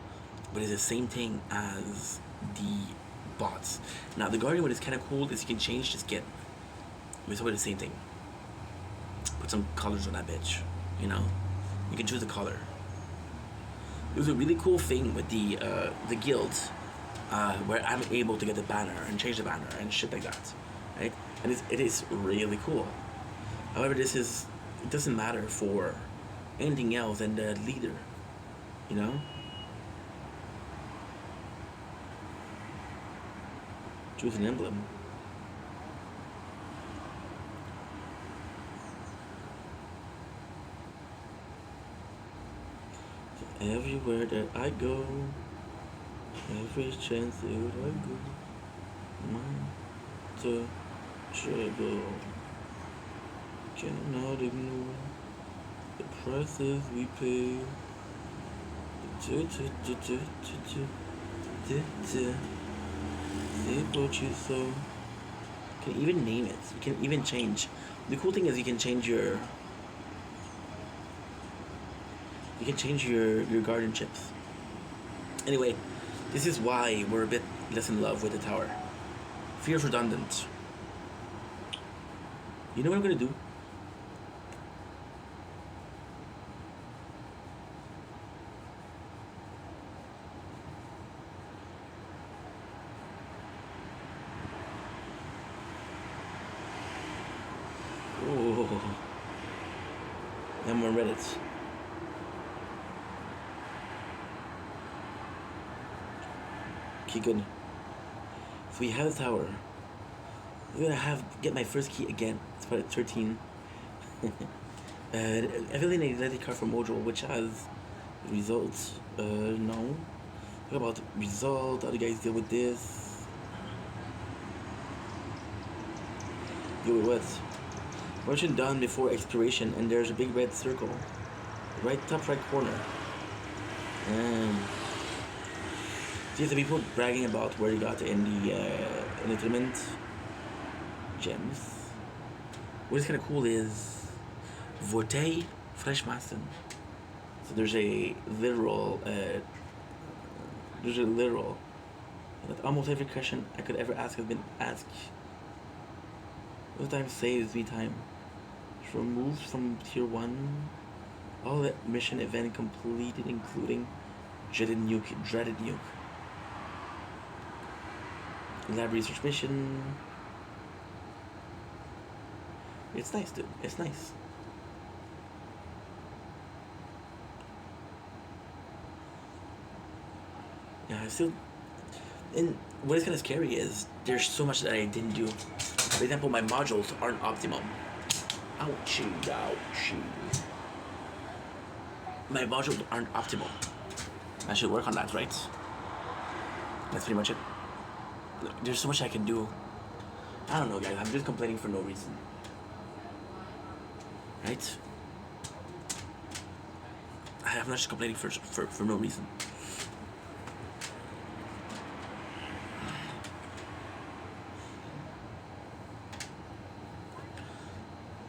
Speaker 1: but it's the same thing as the bots. Now the guardian, what is kind of cool is you can change the skin. It's always the same thing. Put some colors on that bitch, you know? You can choose the color. It was a really cool thing with the guild, where I'm able to get the banner and change the banner and shit like that, right? And it is really cool. However, it doesn't matter for anything else than the leader, you know? Choose an emblem. Everywhere that I go, every chance that I go, to trouble, cannot ignore the prices we pay. See what you saw. You can even name it. You can even change. The cool thing is you can change your garden chips. Anyway, this is why we're a bit less in love with the tower. Feels redundant. You know what I'm gonna do? Oh, I'm on Reddit. Okay, good. So we have the tower. I'm gonna get my first key again. It's about 13. I really need a card from Mojo, which has results. No. What about result? How do you guys deal with this? Deal with what? Merchant done before expiration, and there's a big red circle. Right top right corner. See the people bragging about where you got in the tournament gems. What is kind of cool is Vortei Freshmasten. So there's a literal that almost every question I could ever ask has been asked. What time saves me time? Removed from tier 1. All that mission event completed, including dreaded nuke. Lab research mission. It's nice, dude. It's nice. Yeah, I still. And what is kind of scary is there's so much that I didn't do. For example, my modules aren't optimum. Ouchie, ouchie. My modules aren't optimal. I should work on that, right? That's pretty much it. There's so much I can do. I don't know, guys. I'm just complaining for no reason. Right? I'm not just complaining for no reason.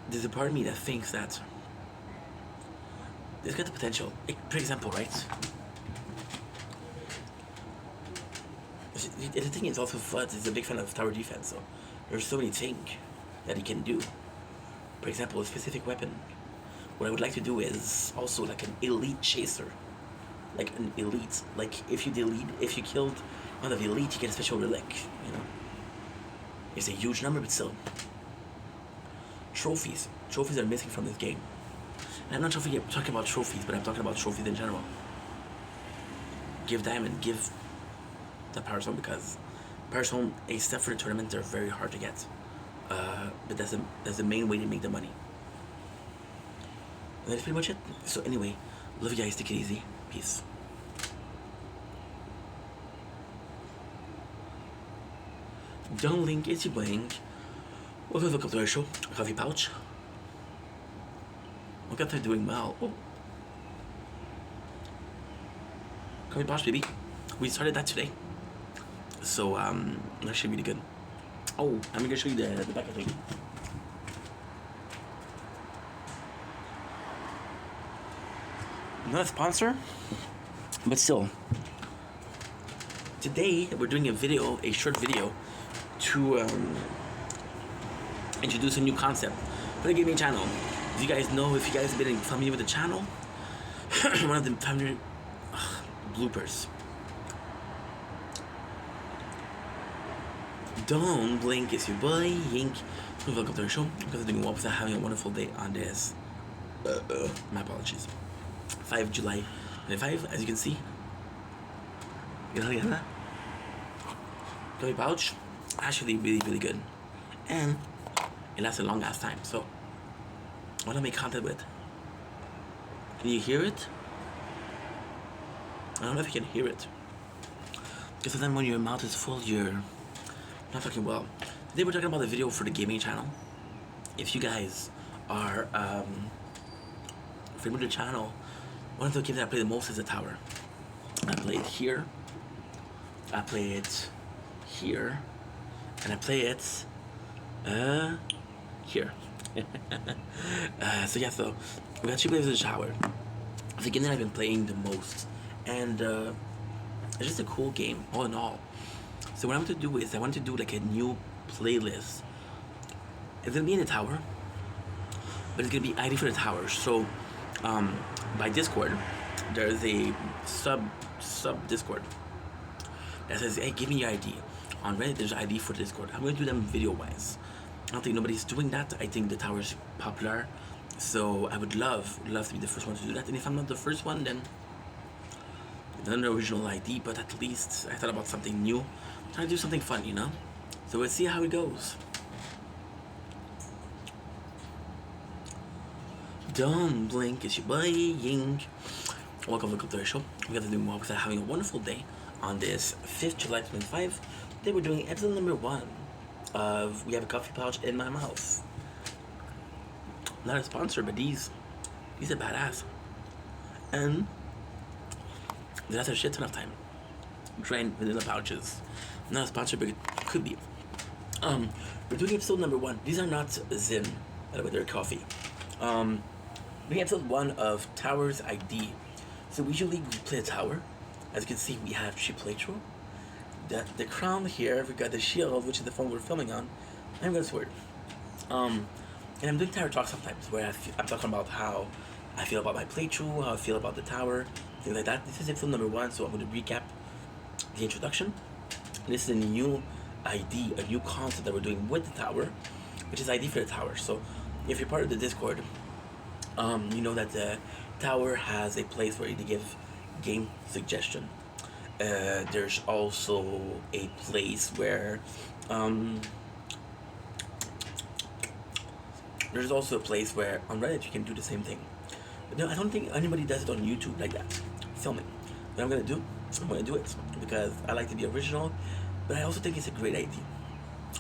Speaker 1: There's a part of me that thinks that it's got the potential. For example, right? The thing is also Floods is a big fan of tower defense, so there's so many things that he can do. For example, a specific weapon. What I would like to do is also like an elite chaser. Like an elite. Like if you killed one of the elite, you get a special relic, you know? It's a huge number, but still. Trophies. Trophies are missing from this game. And I'm not talking about trophies, but I'm talking about trophies in general. Give Diamond, give the Power Stone, because Power Stone, except for the tournament, they're very hard to get. But that's the main way to make the money. And that's pretty much it. So anyway, love you guys, take it easy. Peace. Don't link, it's your blank. Welcome to our show, Coffee Pouch. Look at they're doing well. Oh. Coffee Pouch, baby. We started that today. So, that should be really good. Oh, I'm gonna show you the back of the thing. Not a sponsor, but still. Today, we're doing a short video, to introduce a new concept for the gaming channel. If you guys have been familiar with the channel, one of the family bloopers. Don't blink, it's your boy Yink. Welcome to our show. Because I'm doing well without having a wonderful day on this. My apologies. 5 July 25, as you can see. Coffee Pouch, actually really, really good. And it lasts a long ass time, so what do I make content with? Can you hear it? I don't know if you can hear it. Because then when your mouth is full, you're not talking well. Today we're talking about the video for the gaming channel. If you guys are familiar with the channel, one of the games that I play the most is the tower. I play it here, I play it here, and I play it here. So we got 2 players in the tower. It's the game that I've been playing the most, and it's just a cool game all in all. So what I want to do is I want to do like a new playlist. It's gonna be in the tower, but it's gonna be ID for the tower. So by Discord, there's a sub Discord that says, "Hey, give me your ID." On Reddit, there's ID for Discord. I'm gonna do them video wise. I don't think nobody's doing that. I think the tower is popular, so I would love to be the first one to do that. And if I'm not the first one, then it's not an original ID, but at least I thought about something new. I'm trying to do something fun, you know. So we'll see how it goes. Don't blink, it's your boy Ying. Welcome to the show. We got to do more because I'm having a wonderful day on this 5th July 2025. Today we're doing episode number 1 of We Have a Coffee Pouch in My Mouth. Not a sponsor, but these are badass. And that's a shit ton of time. Trying vanilla pouches. Not a sponsor, but it could be. We're doing episode number 1. These are not Zin, by the way, they're coffee. Doing episode 1 of Tower's ID. So usually we play a tower. As you can see, we have 3 playthrough. The crown here, we got the shield, which is the phone we're filming on. I'm gonna sword. And I'm doing tower talk sometimes, where I'm talking about how I feel about my playthrough, how I feel about the tower, things like that. This is episode number 1, so I'm going to recap the introduction. This is a new ID, a new concept that we're doing with the tower, which is ID for the tower. So if you're part of the Discord, you know that the tower has a place where you give game suggestion. There's also a place where there's also a place where on Reddit you can do the same thing. But no, I don't think anybody does it on YouTube like that, filming. What I'm gonna do it because I like to be original, but I also think it's a great idea.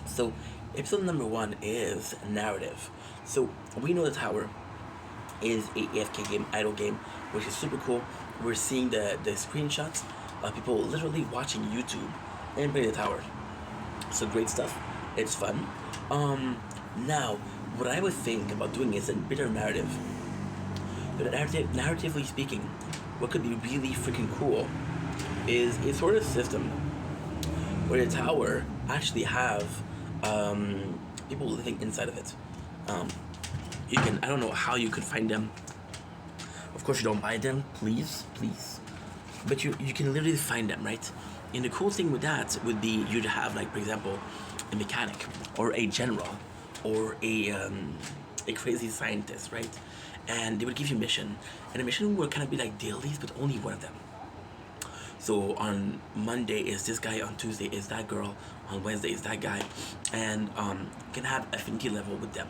Speaker 1: So episode number 1 is narrative. So we know the tower is a AFK game, idle game, which is super cool. We're seeing the screenshots of people literally watching YouTube and playing the tower. So great stuff. It's fun. Now, what I would think about doing is a bit of narrative. But narratively speaking, what could be really freaking cool is a sort of system where the tower actually have people living inside of it. You can, I don't know how you could find them. Of course you don't buy them, please. But you can literally find them, right? And the cool thing with that would be you'd have, like, for example, a mechanic or a general or a crazy scientist, right? And they would give you a mission, and the mission would kind of be like dailies, but only one of them. So on Monday is this guy, on Tuesday is that girl, on Wednesday is that guy, and you can have affinity level with them.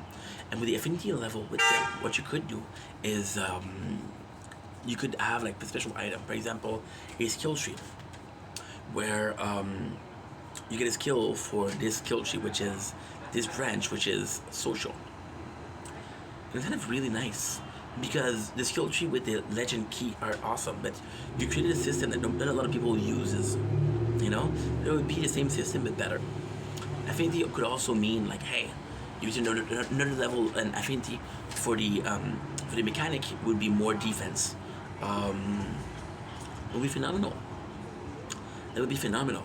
Speaker 1: And with the affinity level with them, what you could do is you could have like a special item, for example, a skill tree, where you get a skill for this skill tree, which is this branch, which is social. And it's kind of really nice because the skill tree with the legend key are awesome, but you created a system that not a lot of people uses. You know, it would be the same system but better. Affinity could also mean like, hey, use another level, and affinity for the mechanic would be more defense. Would be phenomenal. That would be phenomenal,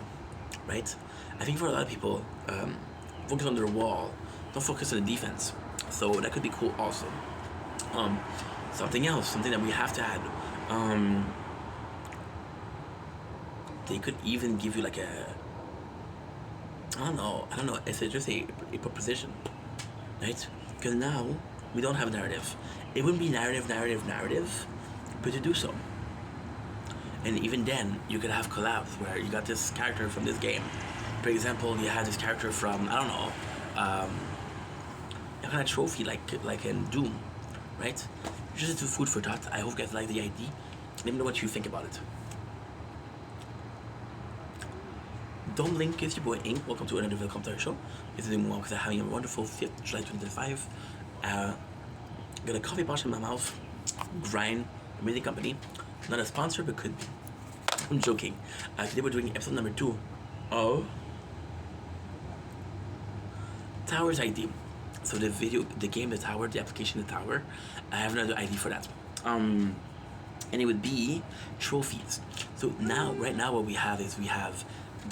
Speaker 1: right? I think for a lot of people, focus on their wall, don't focus on the defense. So that could be cool also. Something else, something that we have to add. They could even give you like a, I don't know, it's just a proposition, right? Because now we don't have narrative. It wouldn't be narrative, but to do so. And even then, you could have collabs where you got this character from this game. For example, you had this character from, I don't know, a kind of trophy like in Doom, right? Just to food for thought. I hope you guys like the idea. Let me know what you think about it. Don't blink, it's your boy Ink. Welcome to another Welcome to our show. It's doing well because I'm having a wonderful 5th July 2025. Got a coffee pouch in my mouth. Grind, amazing company. Not a sponsor, but could be. I'm joking. Today we're doing episode number 2 of Tower's ID. So the game, the tower, the application, the tower. I have another ID for that. And it would be trophies. So now, right now, what we have is we have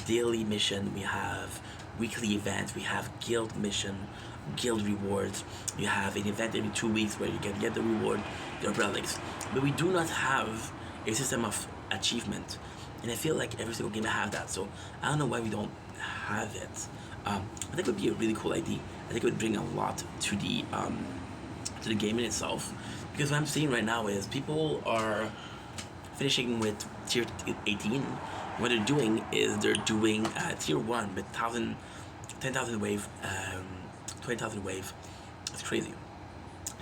Speaker 1: daily mission, we have weekly events, we have guild mission, guild rewards. You have an event every 2 weeks where you can get the reward, the relics. But we do not have a system of achievement, and I feel like every single game have that. So I don't know why we don't have it. I think it would be a really cool idea. I think it would bring a lot to the game in itself, because what I'm seeing right now is people are finishing with tier 18. What they're doing is they're doing tier 1 with 10,000 wave, 20,000 wave. It's crazy.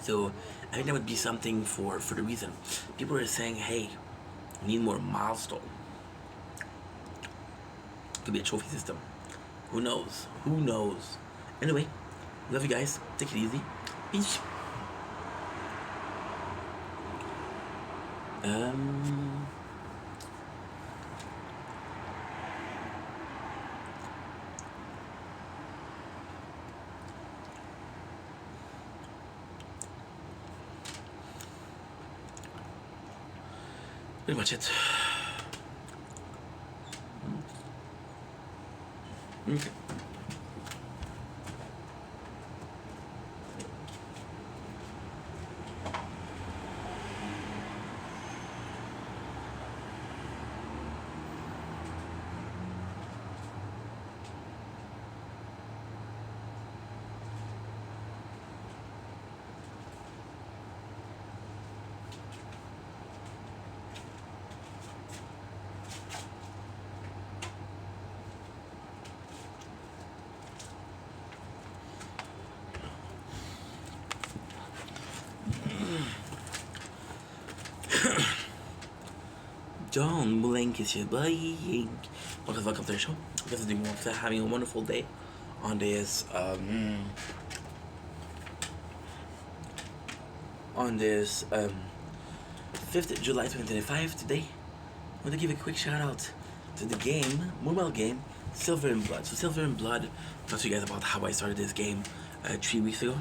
Speaker 1: So I think that would be something for the reason. People are saying, hey, we need more milestone. Could be a trophy system. Who knows? Who knows? Anyway, love you guys. Take it easy. Peace. Pretty much it. Okay. Don't blink, it's your blink. Welcome to the show. This is doing having a wonderful day on this 5th July 2025. Today, I want to give a quick shout out to the game, mobile game, Silver and Blood. So Silver and Blood, I'll talk to you guys about how I started this game 3 weeks ago.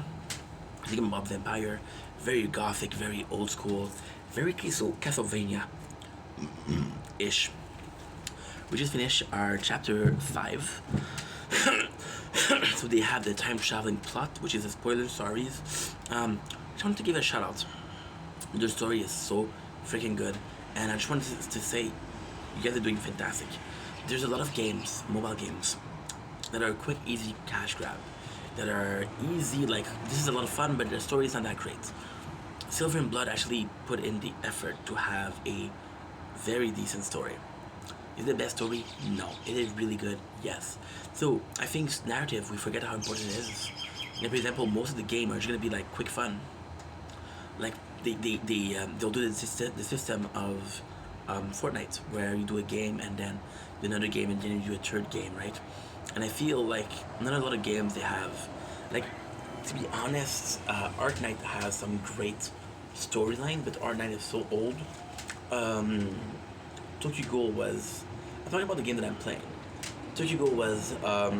Speaker 1: I think I'm about Vampire, very gothic, very old school, very Castlevania ish. We just finished our chapter 5. So they have the time traveling plot, which is a spoiler, sorry. I just wanted to give a shout out. The story is so freaking good, and I just wanted to say, you guys are doing fantastic. There's a lot of games, mobile games, that are quick, easy cash grab, that are easy, like this is a lot of fun, but the story is not that great. Silver and Blood actually put in the effort to have a very decent story. Is it the best story? No. It is really good? Yes. So I think narrative, we forget how important it is. And for example, most of the game are just gonna be like quick fun. Like they'll do the system of Fortnite, where you do a game and then do another game and then you do a third game, right? And I feel like not a lot of games they have, like, to be honest, Arknight has some great storyline, but Arknight is so old. Tokyo Ghoul was, I'm talking about the game that I'm playing. Tokyo Ghoul was part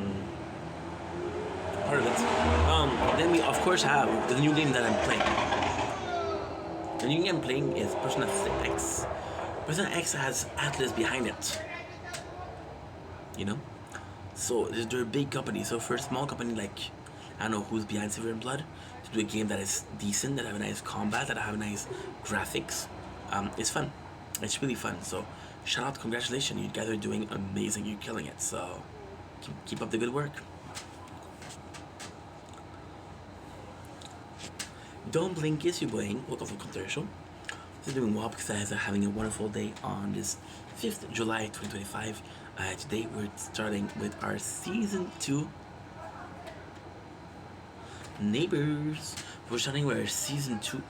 Speaker 1: of it. Then we of course have the new game that I'm playing. The new game I'm playing is Persona X. Persona X has Atlas behind it. You know? So they're a big company. So for a small company like, I don't know who's behind Silver and Blood, to do a game that is decent, that have a nice combat, that have nice graphics, it's fun. It's really fun. So shout out, congratulations, you guys are doing amazing, you're killing it. So keep up the good work. Don't blink, yes you blink. Welcome to the show. This is doing well because you guys are having a wonderful day on this 5th July 2025. Today we're starting with our season 2 Neighbors. We're starting with our season 2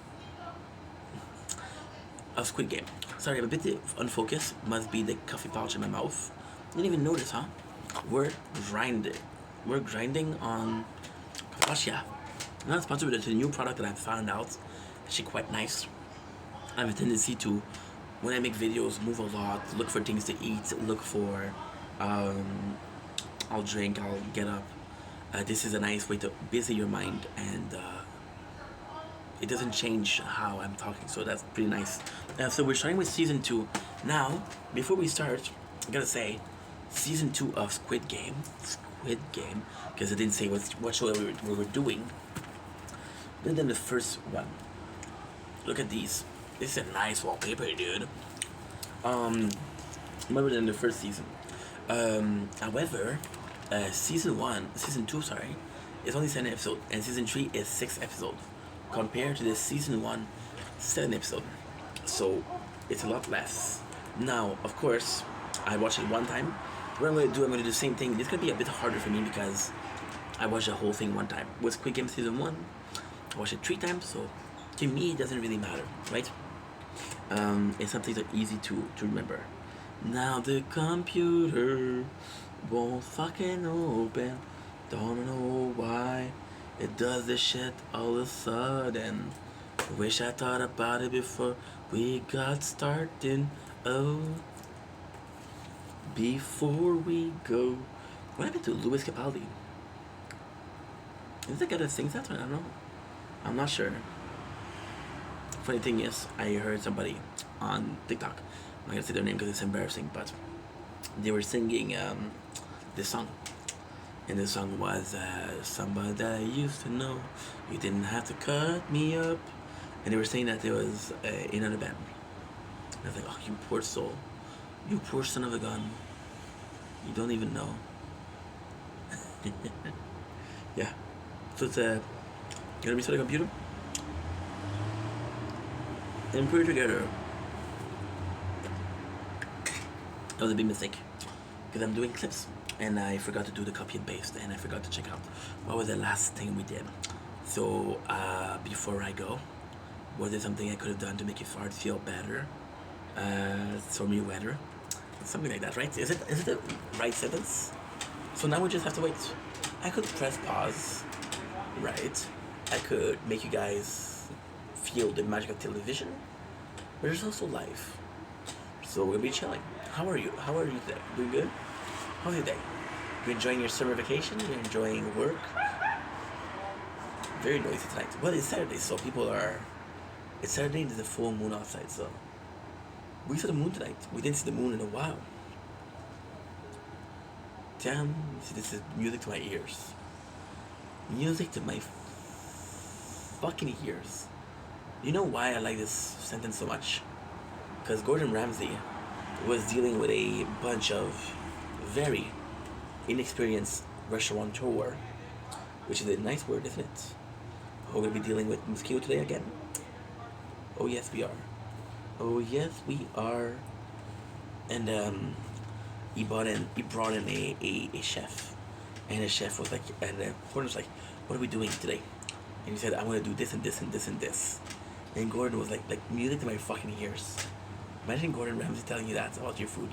Speaker 1: of Squid Game. Sorry, I'm a bit unfocused. Must be the coffee pouch in my mouth. Didn't even notice, huh? We're grinding. We're grinding on Russia. I'm not sponsored, but it's a new product that I found out. Actually quite nice. I have a tendency to, when I make videos, move a lot, look for things to eat, look for, I'll drink, I'll get up. This is a nice way to busy your mind, and it doesn't change how I'm talking, so that's pretty nice. So we're starting with season 2. Now, before we start, I gotta say, season 2 of Squid Game. Squid Game, because I didn't say what show we were doing. And then the first one. Look at these. This is a nice wallpaper, dude. Remember than the first season. However, season 2, sorry, is only 7 episodes, and season 3 is 6 episodes, compared to the season 1, 7 episodes. So it's a lot less. Now, of course, I watched it one time. What I'm gonna do the same thing. It's gonna be a bit harder for me because I watched the whole thing one time. With Squid Game season 1, I watched it 3 times, so to me it doesn't really matter, right? And some things are easy to remember. Now the computer won't fucking open. Don't know why it does this shit all of a sudden. Wish I thought about it before we got started. Oh, before we go. What happened to Louis Capaldi? Is that guy that sings that one? I don't know. I'm not sure. Funny thing is, I heard somebody on TikTok. I'm not gonna say their name because it's embarrassing, but they were singing this song, and the song was "Somebody that I used to know. You didn't have to cut me up," and they were saying that it was in another band. And I was like, "Oh, you poor soul, you poor son of a gun. You don't even know." Yeah. So it's gonna restart the computer and put it together. That was a big mistake because I'm doing clips and I forgot to do the copy and paste, and I forgot to check out what was the last thing we did. So before I go, was there something I could have done to make your fart feel better? Stormy weather, something like that, right? Is it the right sentence? So now we just have to wait. I could press pause, right? I could make you guys feel the magic of television, but there's also life. So we'll be chilling. How are you? How are you today? Doing good? How's your day? You enjoying your summer vacation? You enjoying work? Very noisy tonight. Well, it's Saturday, so people are. It's Saturday. There's a full moon outside, so we saw the moon tonight. We didn't see the moon in a while. Damn! See, this is music to my ears. Music to my fucking ears. You know why I like this sentence so much? Because Gordon Ramsay was dealing with a bunch of very inexperienced restaurateur, which is a nice word, isn't it? We're going to be dealing with mosquito today again. Oh yes, we are. Oh yes, we are. And he brought in a chef, and the chef was like, and Gordon was like, "What are we doing today?" And he said, "I'm gonna do this and this and this and this." And Gordon was like music to my fucking ears. Imagine Gordon Ramsay telling you that about your food.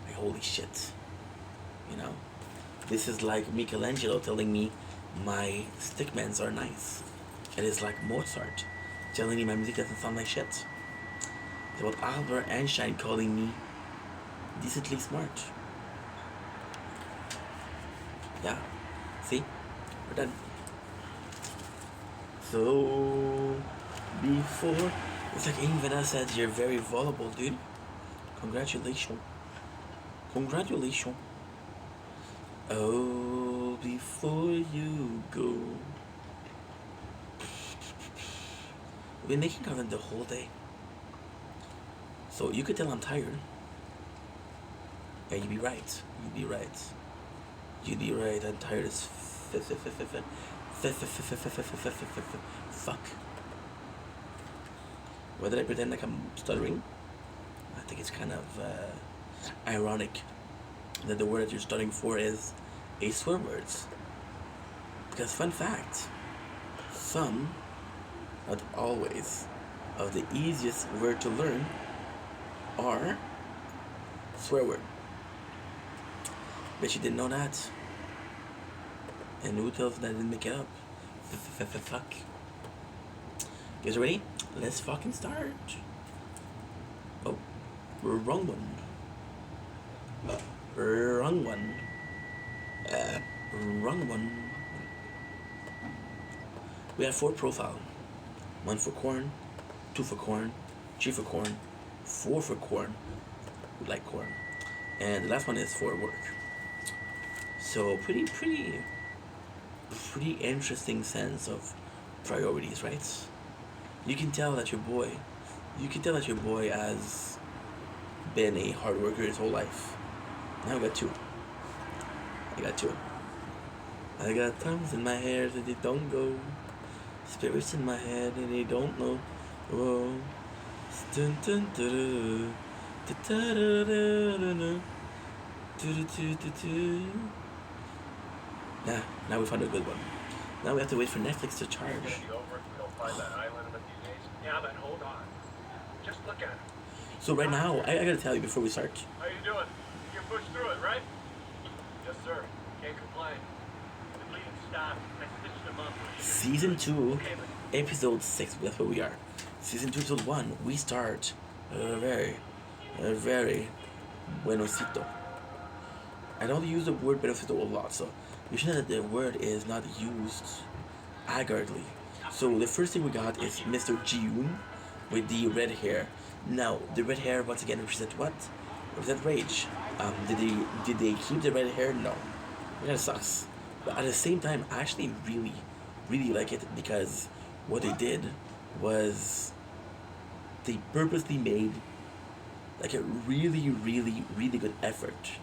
Speaker 1: Like, holy shit. You know? This is like Michelangelo telling me my stickmans are nice. It is like Mozart telling me my music doesn't sound like shit. It's about Albert Einstein calling me decently smart. Yeah. See? We're done. So, before... It's like Amy Vanessa said, you're very vulnerable, dude. Congratulations. Congratulations. Oh, before you go. We've been making content the whole day. So you could tell I'm tired. Yeah, you'd be right. You'd be right. You'd be right. I'm tired as fuck. Whether I pretend like I'm stuttering, I think it's kind of ironic that the word that you're studying for is a swear words. Because fun fact, some, not always, of the easiest word to learn are swear word. Bet you didn't know that. And who tells that I didn't make it up? Fuck. You guys ready? Let's fucking start. Oh, wrong one. Wrong one. Wrong one. We have 4 profiles. 1 for corn, 2 for corn, 3 for corn, 4 for corn. We like corn. and the last one is for work. So pretty interesting sense of priorities, right? You can tell that your boy, you can tell that your boy has been a hard worker his whole life. Now I got two. I got two. I got tongues in my hair that they don't go. Spirits in my head and they don't know. Whoa. Dun, dun, dun, dun, dun, dun, dun, dun, dun, dun, dun, dun. Now we found a good one. Now we have to wait for Netflix to charge.
Speaker 2: It's gonna be over if we don't find that island in a few days. Yeah, but hold on. Just look at it.
Speaker 1: So right now, I gotta tell you before we start.
Speaker 2: How you doing? You can push through it, right? Yes, sir. Can't complain. The bleeding stopped. I stitched him up.
Speaker 1: Season 2,
Speaker 2: Okay, but
Speaker 1: episode 6, that's where we are. Season 2, episode 1, we start very buenosito. I don't use the word buenosito a lot, so you should know that the word is not used haggardly. So the first thing we got is Mr. Ji-yoon with the red hair. Now, the red hair once again represent what? Represent rage. Did they keep the red hair? No. It kind of sucks. But at the same time, I actually really like it because what they did was they purposely made like a really good effort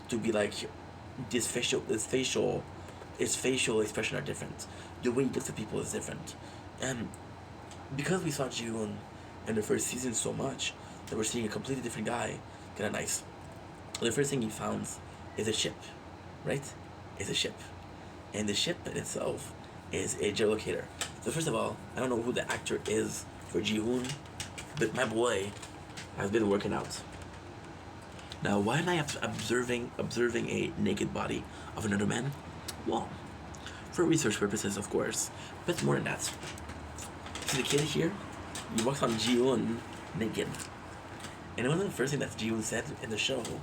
Speaker 1: to be like his facial expression are different. The way he looks at people is different. And because we saw Ji-hoon in the first season so much, that we're seeing a completely different guy, kinda nice. The first thing he found is a ship, right? It's a ship. And the ship itself is a geolocator. So first of all, I don't know who the actor is for Ji-hoon, but my boy has been working out. Now, why am I observing a naked body of another man? Well, for research purposes, of course, but more than that. See the kid here? He walks on Ji-hoon naked. And one of the first things that Ji-hoon said in the show was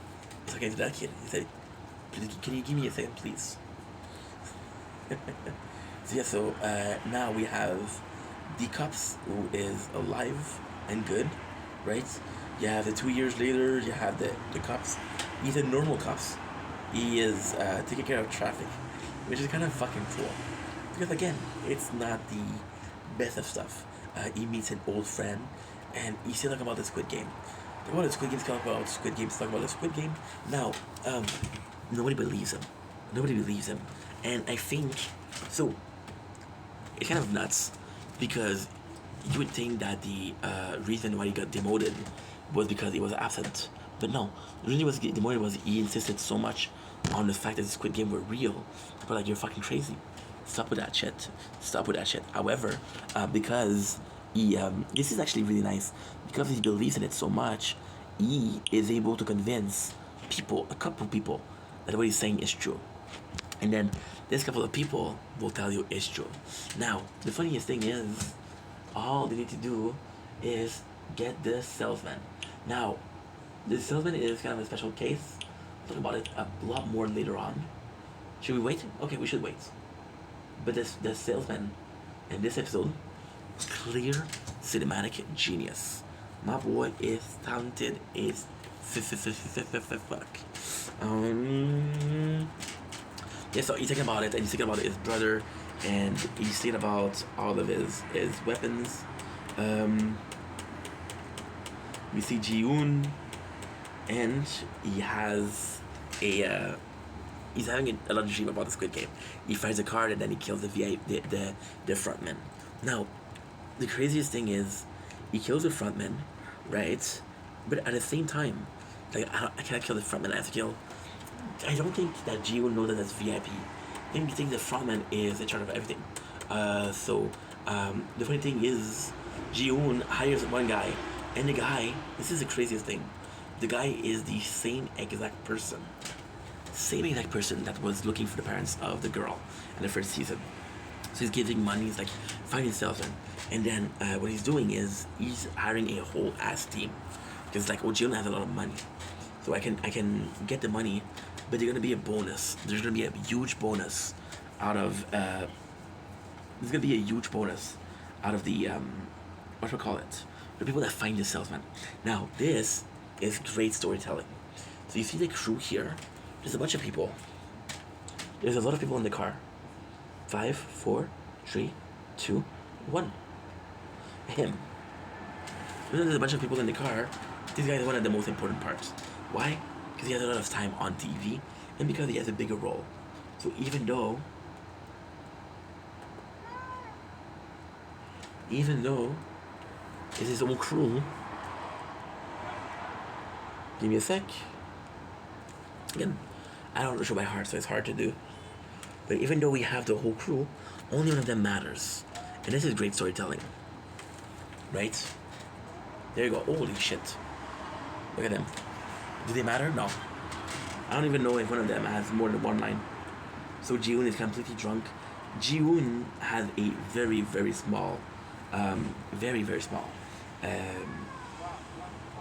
Speaker 1: talking to that kid. He said, "Can you give me a second, please?" So now we have the cops who is alive and good, right? You have the 2 years later, you have the cops. He's a normal cops. He is taking care of traffic, which is kind of fucking cool. Because again, it's not the best of stuff. He meets an old friend, and he's still talking about the Squid Game. Talk about the Squid Game, talk about Squid Game, talk about the Squid Game. Now, nobody believes him. Nobody believes him. And I think, so, it's kind of nuts, because you would think that the reason why he got demoted was because he was absent. But no, the reason he was demoted was he insisted so much on the fact that the Squid Game were real. But like, you're fucking crazy. Stop with that shit. Stop with that shit. However, because he, this is actually really nice. Because he believes in it so much, he is able to convince people, a couple of people, that what he's saying is true. And then this couple of people will tell you it's true. Now, the funniest thing is, all they need to do is get the salesman. Now, the salesman is kind of a special case. We'll talk about it a lot more later on. Should we wait? Okay, we should wait. But the salesman in this episode, clear cinematic genius. My boy is talented as fuck. Yeah, so he's thinking about it, and he's thinking about his brother, and he's thinking about all of his weapons. We see Ji-hoon, and he has a he's having a lot of dream about the Squid Game. He finds a card and then he kills the frontman. Now, the craziest thing is, he kills the frontman, right? But at the same time, like I can't kill the frontman. I have to kill. I don't think that Ji-hoon knows that that's VIP. I think he thinks the frontman is in charge of everything. The funny thing is, Ji-hoon hires one guy, and the guy, this is the craziest thing, the guy is the same exact person that was looking for the parents of the girl in the first season. So he's giving money, he's like finding salesman, and then what he's doing is he's hiring a whole ass team, because like, oh, Ji-hoon has a lot of money, so I can get the money, but there's gonna be a bonus. There's gonna be a huge bonus out of there's gonna be a huge bonus out of the the people that find the salesman. Now this is great storytelling. So you see the crew here. There's a bunch of people. There's a lot of people in the car. 5, 4, 3, 2, 1. Him. There's a bunch of people in the car. This guy is one of the most important parts. Why? Because he has a lot of time on TV, and because he has a bigger role. So even though it's his own crew, give me a sec. Again, I don't show by heart, so it's hard to do. But even though we have the whole crew, only one of them matters. And this is great storytelling. Right? There you go. Holy shit. Look at them. Do they matter? No. I don't even know if one of them has more than one line. So Ji-woon is completely drunk. Ji-woon has a very, very small, very small,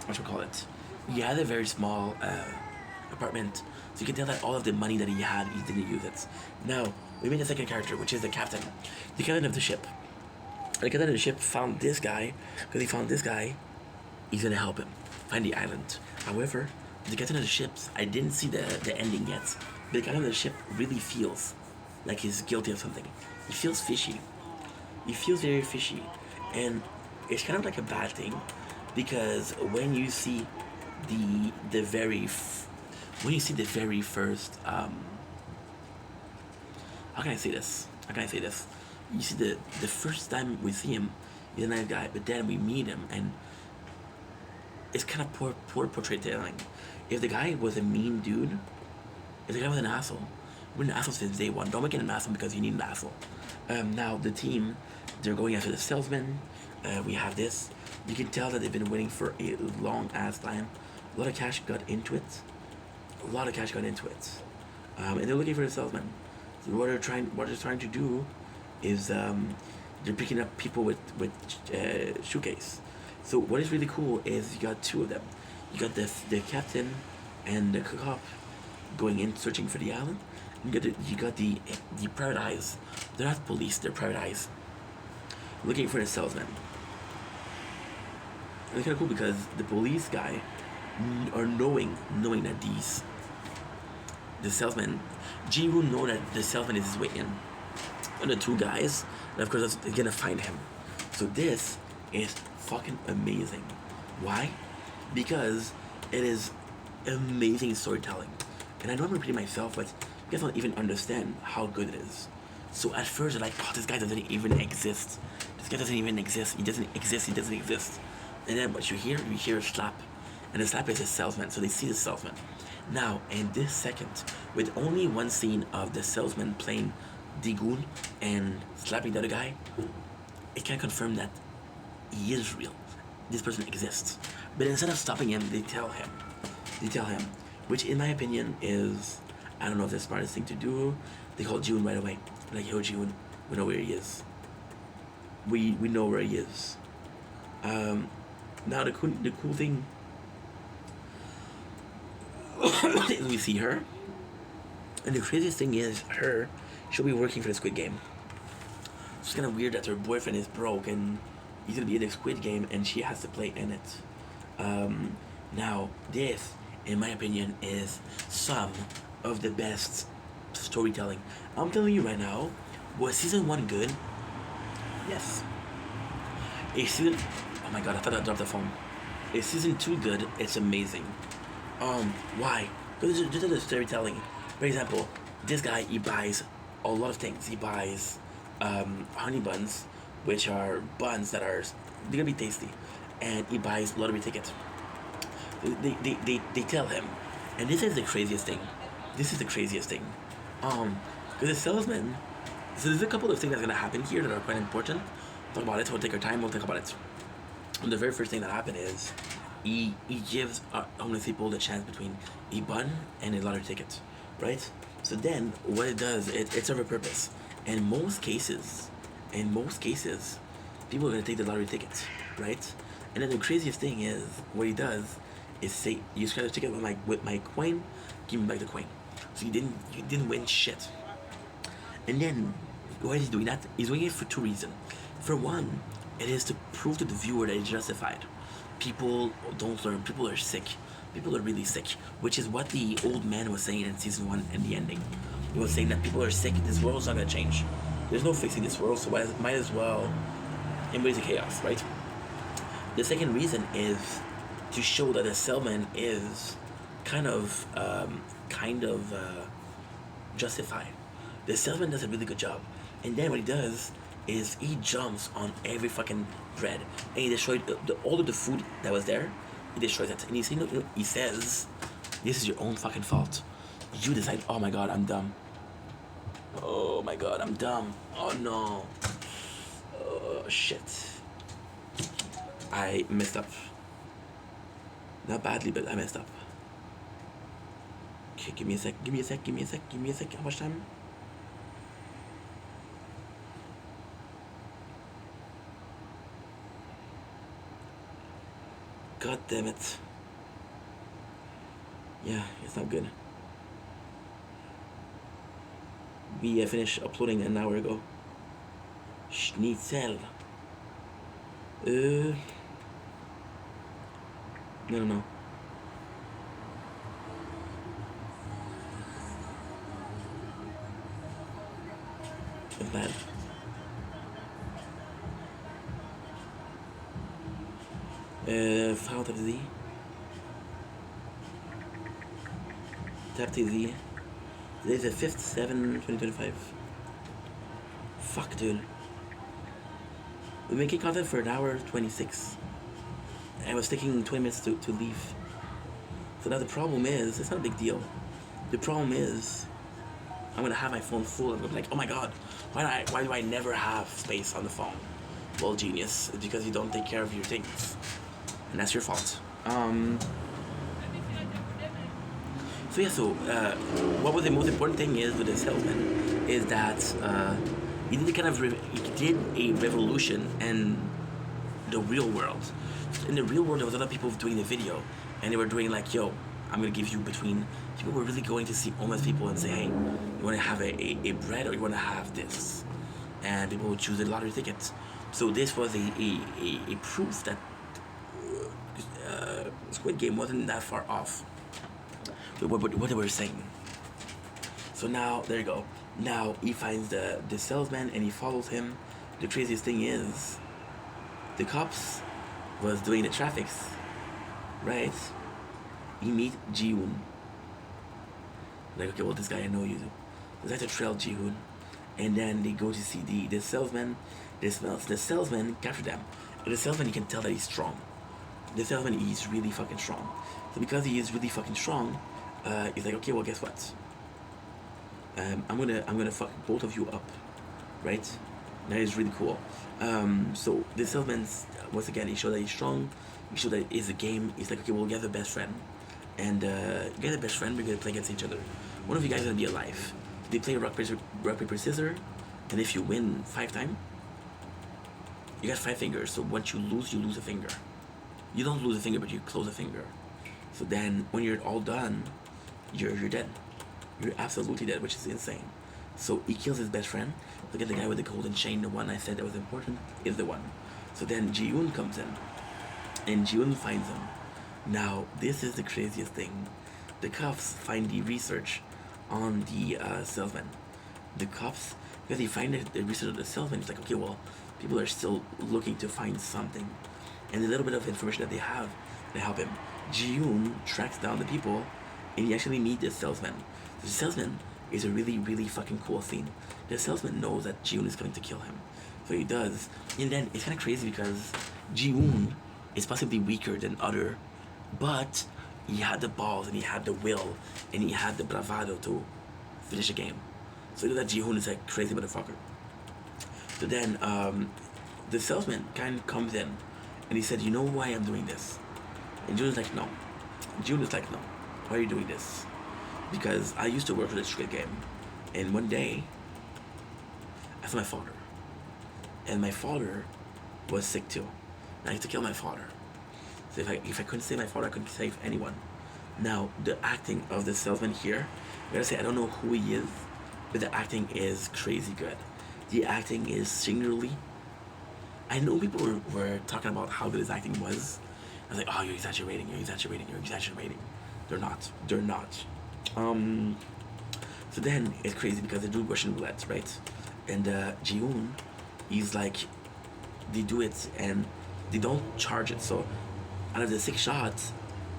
Speaker 1: what should we call it? He had a very small apartment. So you can tell that all of the money that he had, he didn't use it. Now, we made a second character, which is the captain. The captain of the ship. The captain of the ship found this guy, because he found this guy, he's gonna help him find the island. However, the captain of the ship, I didn't see the ending yet, but the captain of the ship really feels like he's guilty of something. He feels fishy. He feels very fishy. And it's kind of like a bad thing, because when you see the very first how can I say this? You see the first time we see him, he's a nice guy, but then we meet him and it's kind of poor portraying. If the guy was a mean dude, if the guy was an asshole, we're an asshole since day one. Don't make it an asshole because you need an asshole. Now the team, they're going after the salesman. We have this. You can tell that they've been waiting for a long ass time. A lot of cash got into it. And they're looking for the salesman. So what they're trying to do is they're picking up people with shoecase. So what is really cool is you got two of them. You got the captain and the cop going in searching for the island. You got the private eyes. They're not police. They're private eyes looking for the salesman. And it's kind of cool because the police guy are knowing that the salesman, Ji-woon know that the salesman is his way in. And the two guys, and of course, they're gonna find him. So this is fucking amazing. Why? Because it is amazing storytelling. And I know I'm repeating myself, but you guys don't even understand how good it is. So at first, you're like, oh, this guy doesn't even exist. He doesn't exist. And then what you hear a slap. And the slap is a salesman, so they see the salesman. Now, in this second, with only one scene of the salesman playing Dae-gun and slapping the other guy, it can confirm that he is real. This person exists. But instead of stopping him, they tell him, which in my opinion is, I don't know if the smartest thing to do. They call Ji-woon right away. Like, yo, Ji-woon, we know where he is. We know where he is. Now the cool thing is we see her, and the craziest thing is she'll be working for the Squid Game. It's kind of weird that her boyfriend is broke and he's gonna be in the Squid Game and she has to play in it. Now this, in my opinion, is some of the best storytelling. I'm telling you right now, was season 1 good? Yes. Oh my god, I thought I dropped the phone. Is season 2 good? It's amazing. Why? Because this is the storytelling. For example, this guy, he buys a lot of things. He buys honey buns, which are buns that are, they're gonna be tasty. And he buys lottery tickets. They tell him. And this is the craziest thing. Because the salesman, so there's a couple of things that's gonna happen here that are quite important. Talk about it, we'll take our time, we'll think about it. And the very first thing that happened is he gives homeless people the chance between a bun and a lottery ticket, right? So then what it does, it serves a purpose. In most cases, people are gonna take the lottery tickets, right? And then the craziest thing is what he does is say, you scratch the ticket with my coin, give me back the coin. So you didn't win shit. And then why is he doing that? He's doing it for 2 reasons. For one, it is to prove to the viewer that it's justified. People don't learn. People are sick. People are really sick, which is what the old man was saying in season 1 and the ending. He was saying that people are sick. This world's not gonna change. There's no fixing this world, so might as well embrace the chaos, right? The second reason is to show that the Cellman is kind of justified. The salesman does a really good job, and then what he does is he jumps on every fucking bread and he destroyed all of the food that was there. He destroys it, and he says, "This is your own fucking fault. You decide." Oh my god, I'm dumb. Oh my god, I'm dumb. Oh no. Oh shit. I messed up. Not badly, but I messed up. Okay, give me a sec. How much time? God damn it. Yeah, it's not good. We finished uploading an hour ago. Schnitzel. No. It's bad. File tap Z. Tap Z. Today's the 5th, 7, 2025. Fuck, dude. We're making content for an hour 26. I was taking 20 minutes to leave. So now the problem is, it's not a big deal. The problem is, I'm gonna have my phone full and I'm like, oh my god, why do I never have space on the phone? Well, genius, it's because you don't take care of your things. And that's your fault. What was the most important thing is with the salesman is that he did a revolution in the real world. In the real world, there was a lot of people doing the video, and they were doing like, yo, I'm gonna give you between. People were really going to see homeless people and say, hey, you wanna have a bread or you wanna have this? And people would choose a lottery ticket. So this was a proof that Squid Game wasn't that far off with what they were saying. So now, there you go. Now he finds the salesman and he follows him. The craziest thing is, the cops was doing the traffics, right? He meet Ji-hoon. Like, okay, well, this guy I know you do. So they have to trail Ji-hoon. And then they go to see the salesman. The salesman capture them. And the salesman, you can tell that he's strong. The salesman, he's really fucking strong. So because he is really fucking strong, he's like, okay, well, guess what? I'm gonna fuck both of you up, right? That is really cool. So the salesman, once again, he showed that he's strong. He showed that it's a game. He's like, okay, we'll get the best friend, and get the best friend. We're gonna play against each other. One of you guys is gonna be alive. They play rock paper scissors, and if you win 5 times, you got 5 fingers. So once you lose a finger. You don't lose a finger, but you close a finger. So then, when you're all done, you're dead. You're absolutely dead, which is insane. So he kills his best friend. Look at the guy with the golden chain, the one I said that was important, is the one. So then Ji-hoon comes in, and Ji-hoon finds him. Now, this is the craziest thing. The cops find the research on the salesman. The cops, because they find the research of the salesman, it's like, okay, well, people are still looking to find something. And the little bit of information that they have, they help him. Ji-hoon tracks down the people, and he actually meets the salesman. The salesman is a really, really fucking cool scene. The salesman knows that Ji-hoon is going to kill him. So he does. And then it's kind of crazy because Ji-hoon is possibly weaker than other, but he had the balls, and he had the will, and he had the bravado to finish the game. So you know that Ji-hoon is a crazy motherfucker. So then the salesman kind of comes in, and he said, you know why I'm doing this? And Ji-hoon's like, no. Ji-hoon is like, no. Why are you doing this? Because I used to work for the Squid Game. And one day, I saw my father. And my father was sick too. And I had to kill my father. So if I couldn't save my father, I couldn't save anyone. Now, the acting of the salesman here, I gotta say, I don't know who he is, but the acting is crazy good. The acting is singularly. I know people were talking about how good his acting was. I was like, oh, you're exaggerating, you're exaggerating, you're exaggerating. They're not. They're not. Um, so then it's crazy because they do Russian roulette, right? And Ji-hoon, he's like, they do it and they don't charge it. So out of the 6 shots,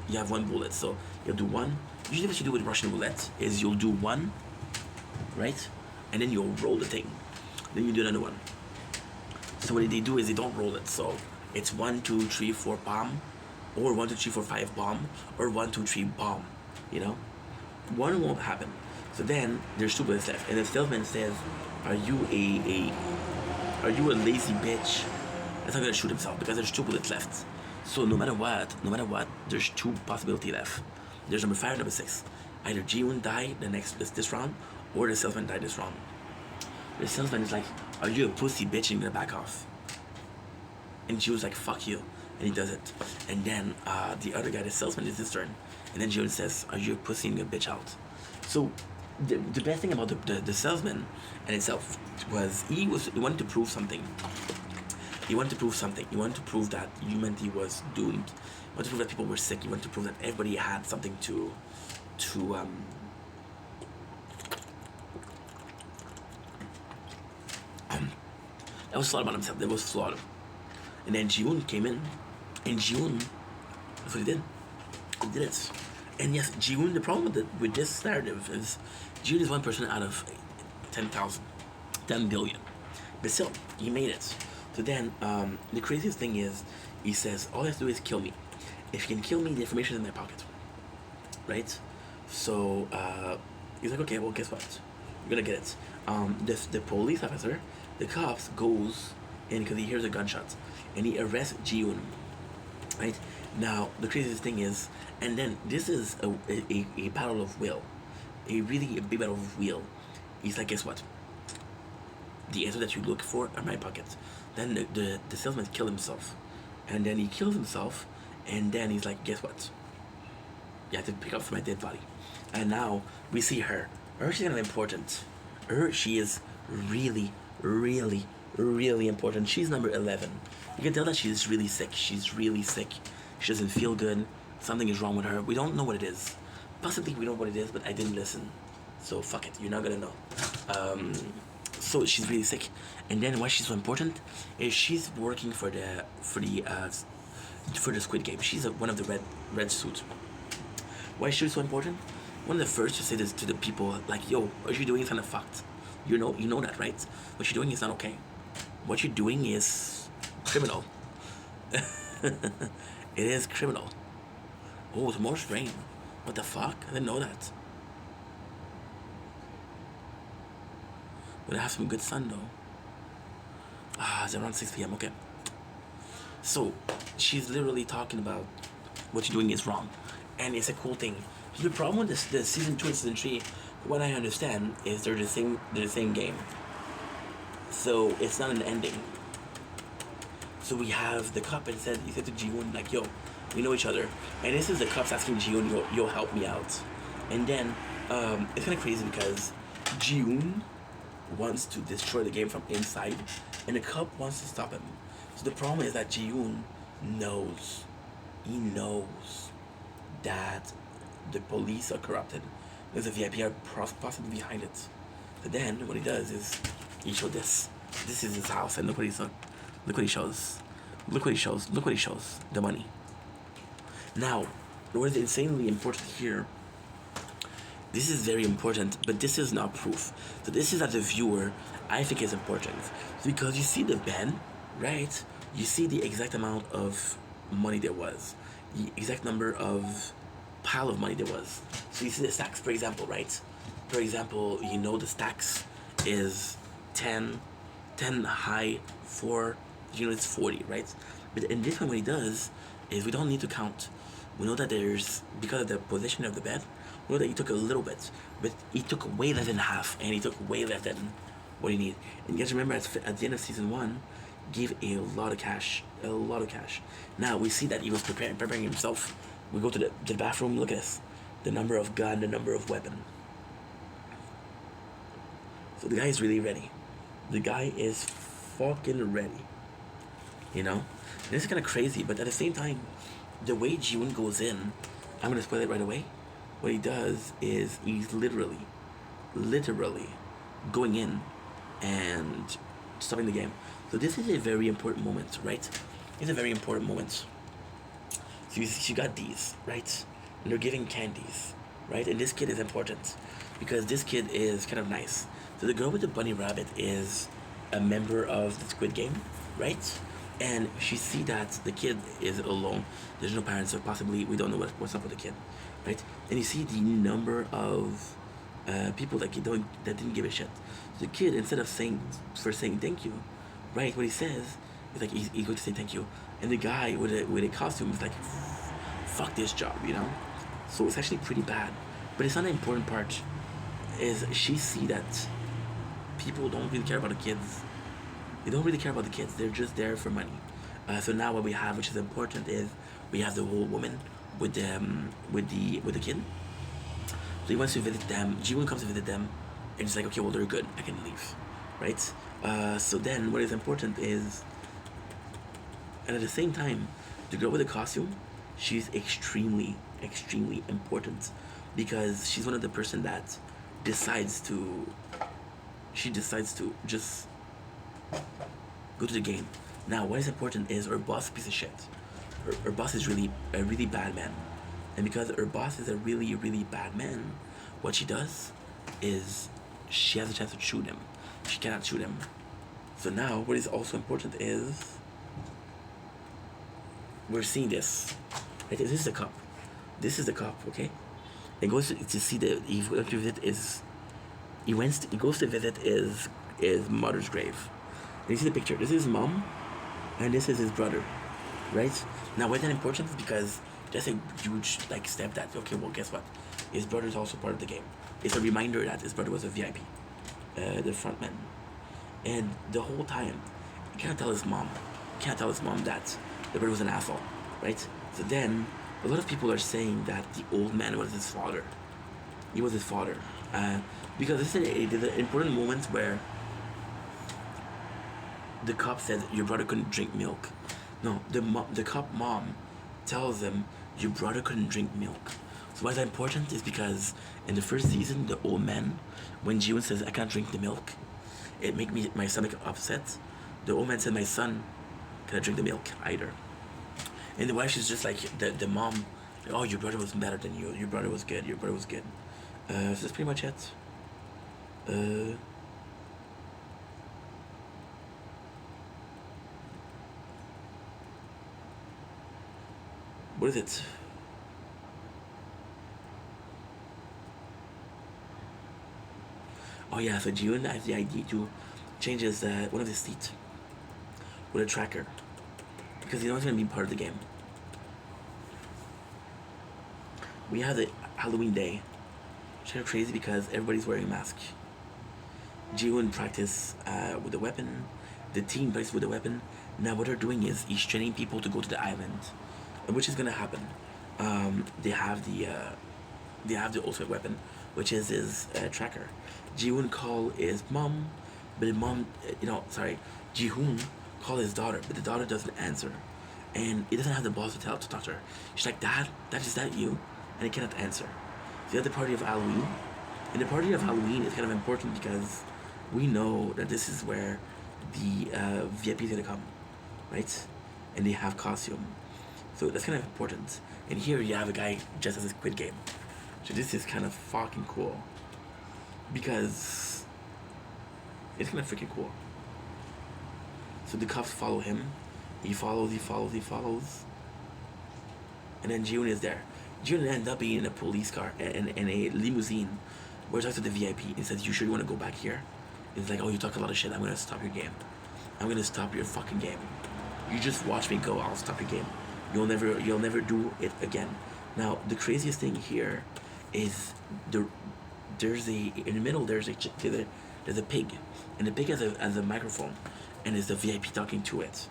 Speaker 1: you have 1 bullet. So you'll do one. Usually what you do with Russian roulette is you'll do one, right? And then you'll roll the thing. Then you do another one. So what they do is they don't roll it. So it's 1, 2, 3, 4 bomb, or 1, 2, 3, 4, 5 bomb, or 1, 2, 3 bomb. You know, one won't happen. So then there's 2 bullets left, and the salesman says, "Are you are you a lazy bitch?" That's not gonna shoot himself because there's 2 bullets left. So no matter what, there's 2 possibility left. There's number 5, number 6. Either Ji-hoon died this round, or the salesman died this round. The salesman is like, "Are you a pussy bitch?" And you're gonna back off. And Ji-hoon's like, "Fuck you," and he does it. And then the other guy, the salesman, is his turn. And then Ji-hoon says, "Are you a pussy?" And you're gonna bitch out. So the best thing about the salesman and itself was he wanted to prove something. He wanted to prove something. He wanted to prove that humanity was doomed. He wanted to prove that people were sick. He wanted to prove that everybody had something to that was flawed about himself. That was flawed. And then Ji-hoon came in, and Ji-hoon, that's what he did. He did it. And yes, Ji-hoon, the problem with this narrative is Ji-hoon is 1% out of 10,000, 10 billion. But still, he made it. So then, the craziest thing is, he says, all he has to do is kill me. If you can kill me, the information is in my pocket. Right? So, he's like, okay, well, guess what? You're gonna get it. The police officer, the cops, goes in because he hears a gunshot. And he arrests Ji-hoon. Right? Now, the craziest thing is, and then this is a battle of will. A big battle of will. He's like, guess what? The answer that you look for are my pockets. Then the salesman killed himself. And then he kills himself. And then he's like, guess what? You have to pick up my dead body. And now we see her. She's kind of important. She is really, really, really important. She's number 11. You can tell that she's really sick. She's really sick. She doesn't feel good. Something is wrong with her. We don't know what it is. Possibly we know what it is, but I didn't listen. So fuck it. You're not gonna know. So she's really sick. And then why she's so important is she's working for the Squid Game. She's one of the red suits. Why is she so important? One of the first to say this to the people, like, yo, what you're doing is kind of fucked. You know that, right? What you're doing is not okay. What you're doing is criminal. It is criminal. Oh, it's more rain. What the fuck? I didn't know that. We're gonna have some good sun though. It's around 6 p.m. Okay. So she's literally talking about what you're doing is wrong, and it's a cool thing. The problem with the season 2 and season 3, what I understand, is they're the same game. So it's not an ending. So we have the cop and he said to Ji-hoon, like, yo, we know each other. And this is the cops asking Ji-hoon, yo, help me out. And then it's kind of crazy because Ji-hoon wants to destroy the game from inside, and the cop wants to stop him. So the problem is that Ji-hoon knows. He knows that the police are corrupted. There's a VIP are possibly behind it. But then what he does is he showed this. This is his house, and look what he shows. Look what he shows. The money. Now, what is insanely important here? This is very important, but this is not proof. So this is, as a viewer, I think is important. Because you see the bed, right? You see the exact amount of money there was. The exact number of pile of money there was. So you see the stacks, for example, right? For example, you know the stacks is 10 high, 4, it's 40, right? But in this one, what he does is we don't need to count. We know that because of the position of the bed, we know that he took a little bit, but he took way less than half, and he took way less than what he needed. And you guys remember at the end of season 1, gave a lot of cash. Now we see that he was preparing himself. We go to the bathroom, look at this. The number of gun, the number of weapon. So the guy is really ready. The guy is fucking ready. This is kind of crazy, but at the same time, the way Jiwoon goes in, I'm gonna spoil it right away. What he does is he's literally going in and stopping the game. So this is a very important moment, right? It's a very important moment. So you got these, right? And they're giving candies, right? And this kid is important because this kid is kind of nice. So the girl with the bunny rabbit is a member of the Squid Game, right? And she see that the kid is alone. There's no parents, so possibly we don't know what's up with the kid, right? And you see the number of people that didn't give a shit. So the kid, instead of saying thank you, right? What he says is like he's going to say thank you, and the guy with a costume is like, fuck this job, you know. So it's actually pretty bad, but it's not an important part. Is she see that people don't really care about the kids. They don't really care about the kids. They're just there for money. So now what we have, which is important, is we have the old woman with the kid. So he wants to visit them. Jiwoon comes to visit them, and it's like, okay, well they're good. I can leave, right? So then what is important is, and at the same time, the girl with the costume, she's extremely important because she's one of the person that decides to just go to the game. Now, what is important is her boss is a piece of shit. Her boss is really a really bad man, and because her boss is a really bad man, what she does is she has a chance to shoot him. She cannot shoot him. So now, what is also important is we're seeing this. Right? This is the cup. This is the cup. Okay. It goes to see the he goes to visit his mother's grave. And you see the picture. This is his mom, and this is his brother, right? Now, why is that important? Is because that's a huge like step that, okay, well, guess what? His brother is also part of the game. It's a reminder that his brother was a VIP, the front man, and the whole time, he can't tell his mom that the brother was an asshole, right? So then, a lot of people are saying that the old man was his father. He was his father, because this is an important moment where the cop said your brother couldn't drink milk. No, the cop mom tells them your brother couldn't drink milk. So why is that important? Is because in the first season, the old man, when Jiwoon says I can't drink the milk, it make my stomach upset. The old man said my son cannot drink the milk either. And the wife is just like the mom. Oh, your brother was better than you. Your brother was good. Your brother was good. So that's pretty much it. What is it? Oh yeah, so Jiwoon has the idea to change one of his seats with a tracker because he knows he's gonna be part of the game. We have the Halloween day. It's kind of crazy because everybody's wearing a mask. Jiwoon practice with the weapon. The team practice with the weapon. Now what they're doing is he's training people to go to the island, which is gonna happen. They have the ultimate weapon, which is his tracker. Jiwoon call his mom, but the mom, Jihoon call his daughter, but the daughter doesn't answer, and he doesn't have the balls to talk to her. She's like, Dad, is that you? And he cannot answer. So at the party of Halloween, and the party of Halloween is kind of important because we know that this is where the VIP is gonna come, right? And they have costume, so that's kind of important. And here you have a guy just as a Squid Game, so this is kind of fucking cool because it's kind of freaking cool. So the cops follow him. He follows, and then Jiwoon is there. Jiwoon ends up being in a police car, in a limousine, where he talks to the VIP and says, "You sure you want to go back here?" It's like, "Oh, you talk a lot of shit. I'm gonna stop your game. I'm gonna stop your fucking game. You just watch me go. I'll stop your game. You'll never do it again." Now the craziest thing here is in the middle there's a pig, and the pig has a microphone, and is the VIP talking to it,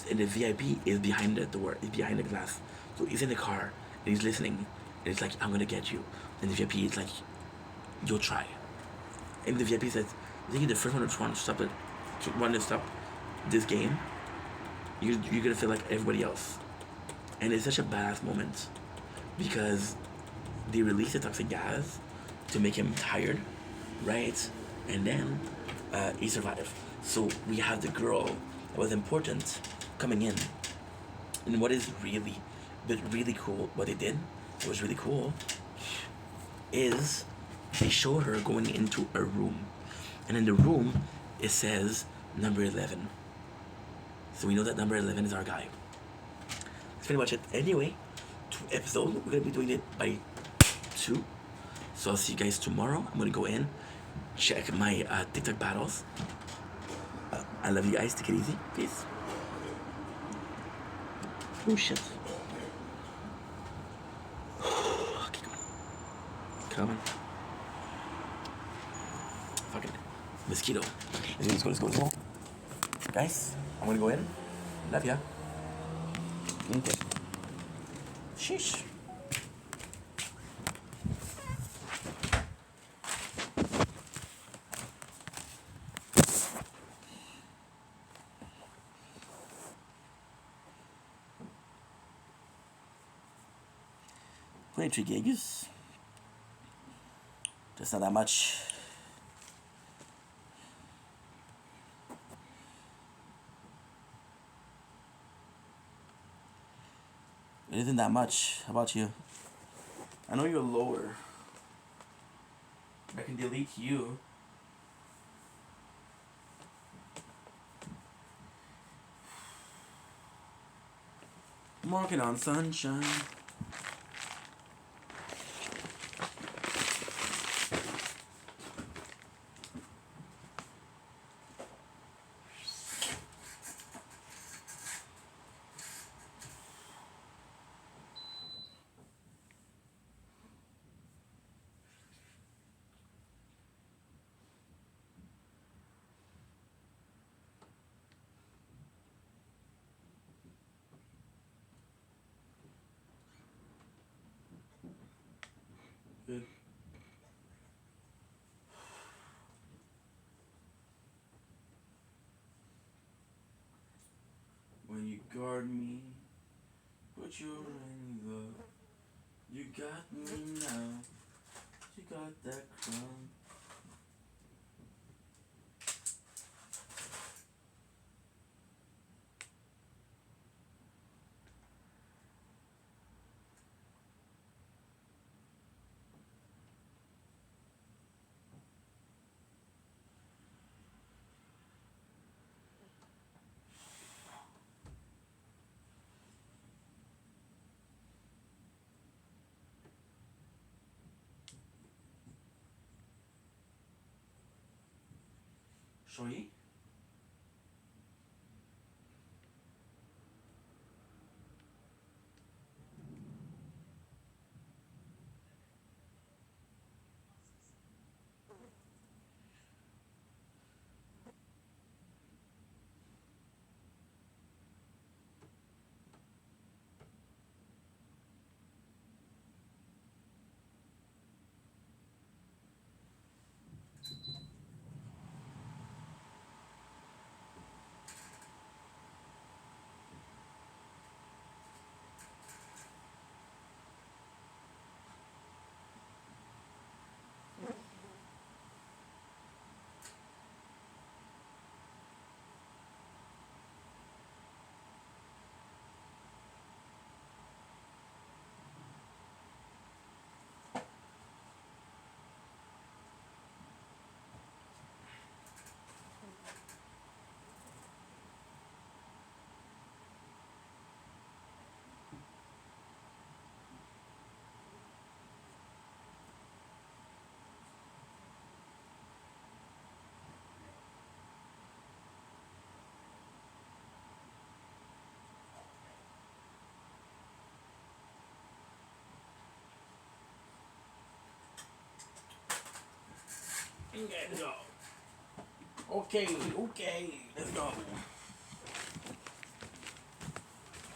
Speaker 1: and the VIP is behind the door, is behind the glass, so he's in the car and he's listening, and it's like, "I'm gonna get you," and the VIP is like, "You'll try," and the VIP says, "I think you're the first one to stop this game. You're gonna feel like everybody else." And it's such a badass moment because they release the toxic gas to make him tired, right? And then he survived. So we have the girl that was important coming in. And what is really cool, what they did, what was really cool, is they show her going into a room. And in the room, it says number 11. So we know that number 11 is our guy. That's pretty much it. Anyway, 2 episodes. We're going to be doing it by 2. So I'll see you guys tomorrow. I'm going to go in, check my TikTok battles. I love you guys. Take it easy. Peace. Oh, shit. Okay, come on. Fucking mosquito. Let's go. Guys, I'm gonna go in. Love ya. Okay. Sheesh. Play 3 gigs. Just not that much. It isn't that much. How about you? I know you're lower. I can delete you. I'm working on sunshine. Good. When you guard me, put your ring up. You got me now. You got that crown. Shoyi? Let's go. Okay, let's go.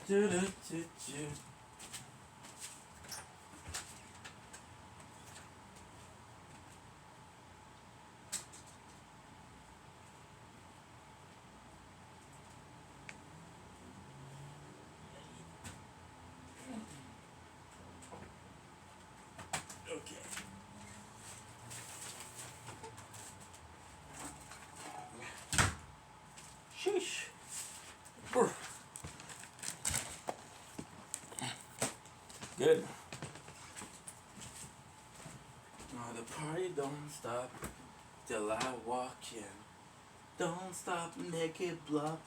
Speaker 1: Do. good. Oh, the party don't stop till I walk in. Don't stop, make it block.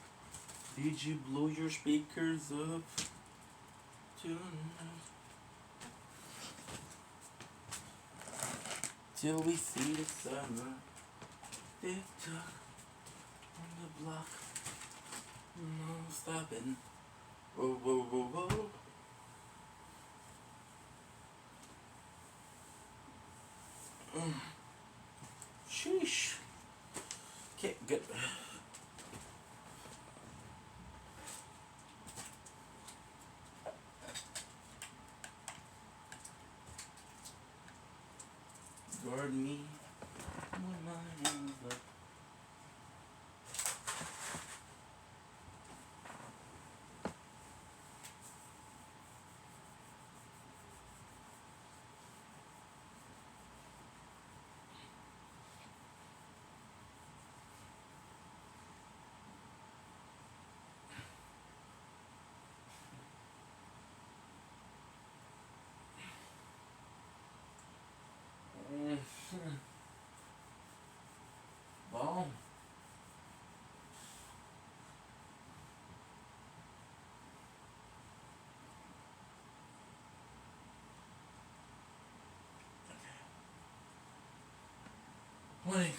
Speaker 1: Did you blow your speakers up tonight? Till we see the summer. Tick tock on the block. No stopping. Whoa, whoa, whoa, whoa. Sheesh. Okay, good. Guard me with my hands up. Bom.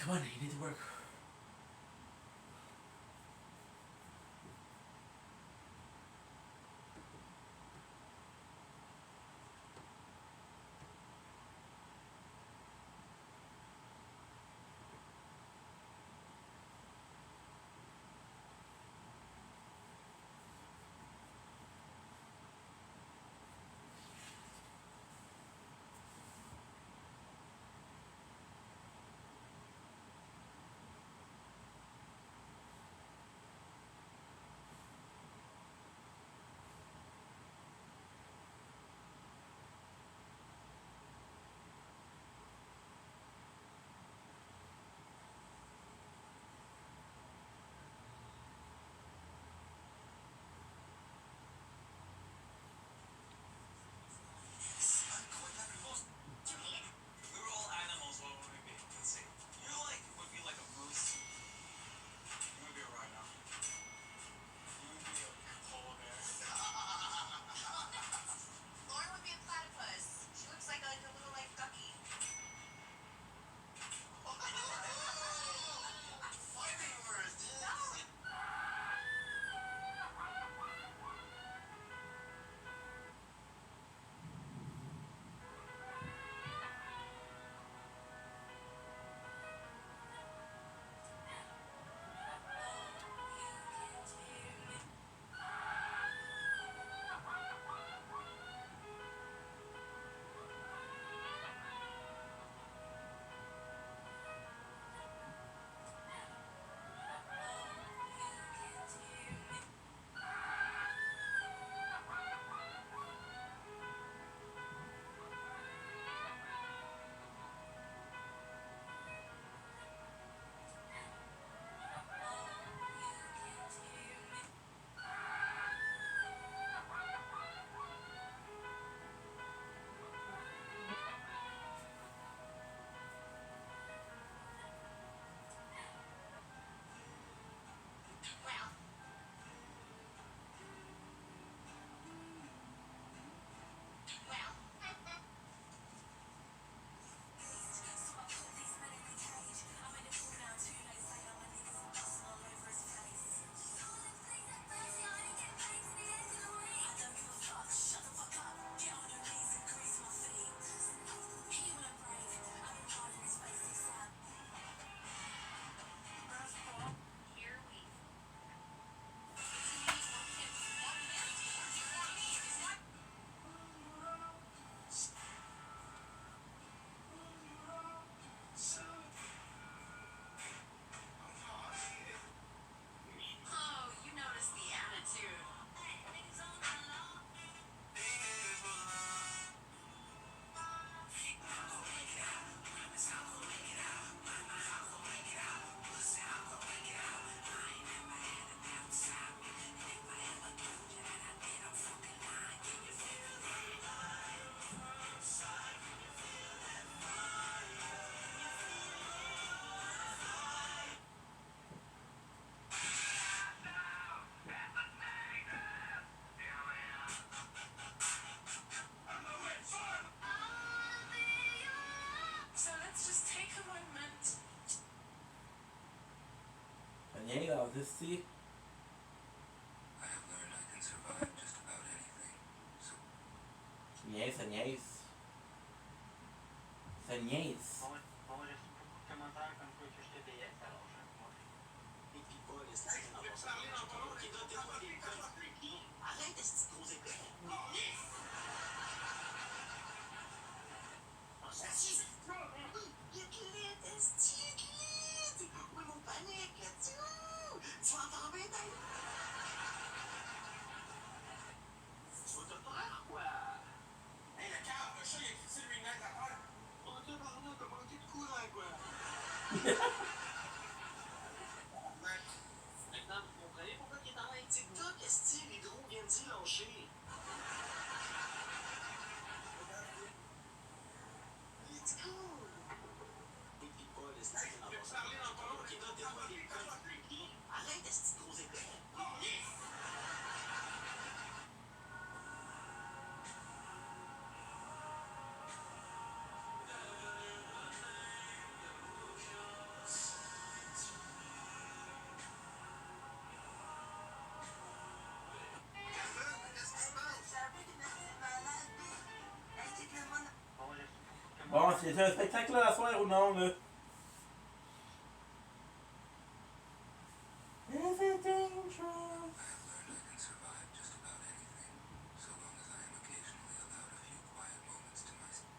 Speaker 1: Come on, you need to work. niaise, esti.
Speaker 3: I have learned I can survive just about anything. So
Speaker 1: Niaise, ça niaise. Ça niaise.
Speaker 4: On va laisser beaucoup de commentaires comme quoi que je te BS, alors moi.
Speaker 5: Et puis pas le style en passant qui donne des fois des codes. Arrête de se gros épais. Assise. Le clit, esti, clit. Oui, mon panique là-dessus. Tu vas tomber dans le... Tu vas te faire quoi? Hey, le cœur, le chat, il a critiqué le remake d'affaires. Oh, tabarnak, t'as manqué de courant, quoi. Maintenant, vous comprenez pourquoi il est en ligne TikTok? Esti, les gros viennent d'y lâcher. It's cool. Et puis pas le style en passant qui donne des fois des codes. Arrête, esti, gros épais.
Speaker 1: Bon, c'est un spectacle à soir ou non, là? Is it dangerous?
Speaker 3: I have learned I can survive just about anything, so long as I am occasionally allowed a few quiet moments to myself.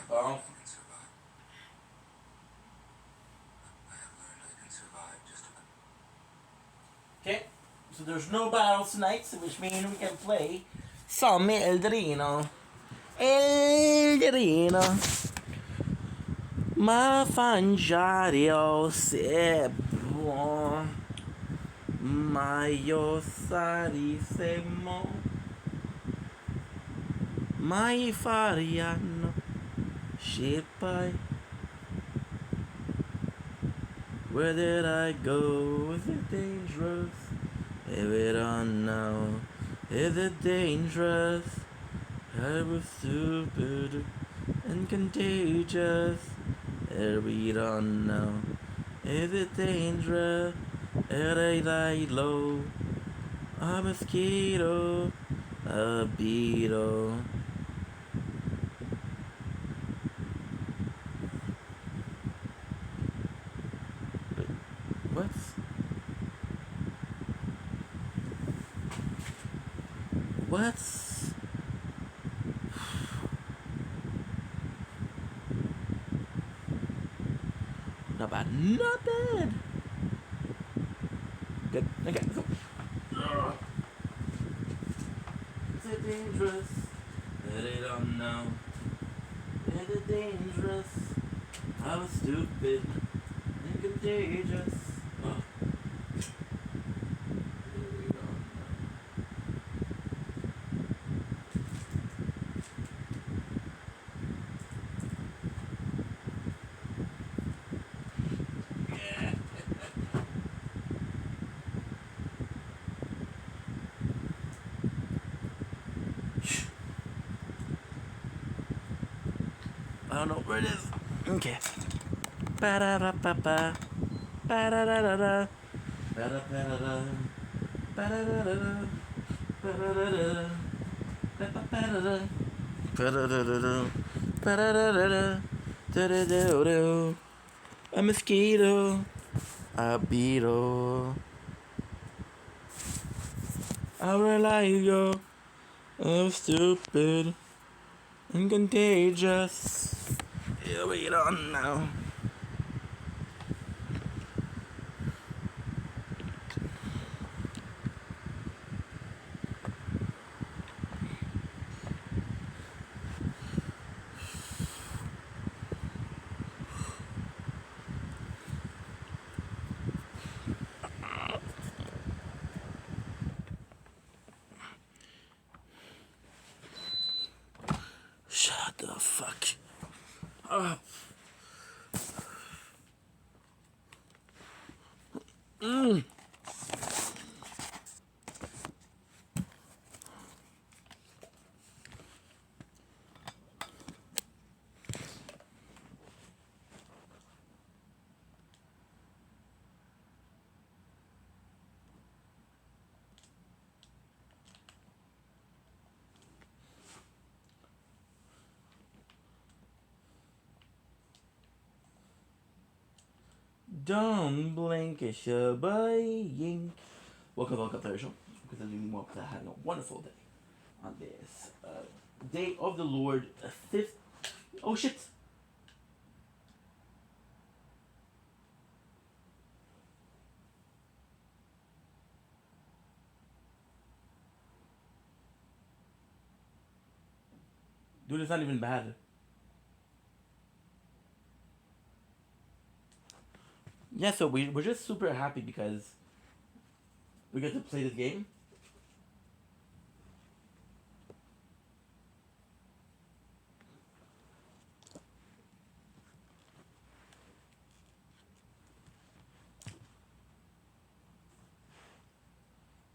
Speaker 1: Bon. Okay, so there's no battles tonight, so which means we can play some Eldorino. Eldorino. Ma mangiare se buon, ma io sarissimo, mai faranno scipai. Where did I go? Is it dangerous? If we don't know, is it dangerous? I was stupid and contagious. If we don't know, is it dangerous? If I lie low, a mosquito, a beetle. What's not bad, not bad. Good. Okay, go. Is it dangerous? That I don't know. Is it dangerous? I was stupid and contagious. Oh. don't know where it is. Okay. Ba-da-da-ba-ba. Ba-da-da-da-da. Ba-da-da-da-da. Ba-da-da-da-da. Ba-da-da-da-da. Ba-ba-ba-da-da. Ba-da-da-da-da. Ba-da-da-da-da. Da-da-da-da. A mosquito. A beetle. Aurelio. Oh, stupid and contagious. Here we get on now. Shut the fuck up. Don't blink, it's your boy. Welcome to the show. Because I'm doing more because I had a wonderful day on this day of the Lord, fifth. Oh shit! Dude, it's not even bad. Yeah, so we're just super happy because we get to play this game.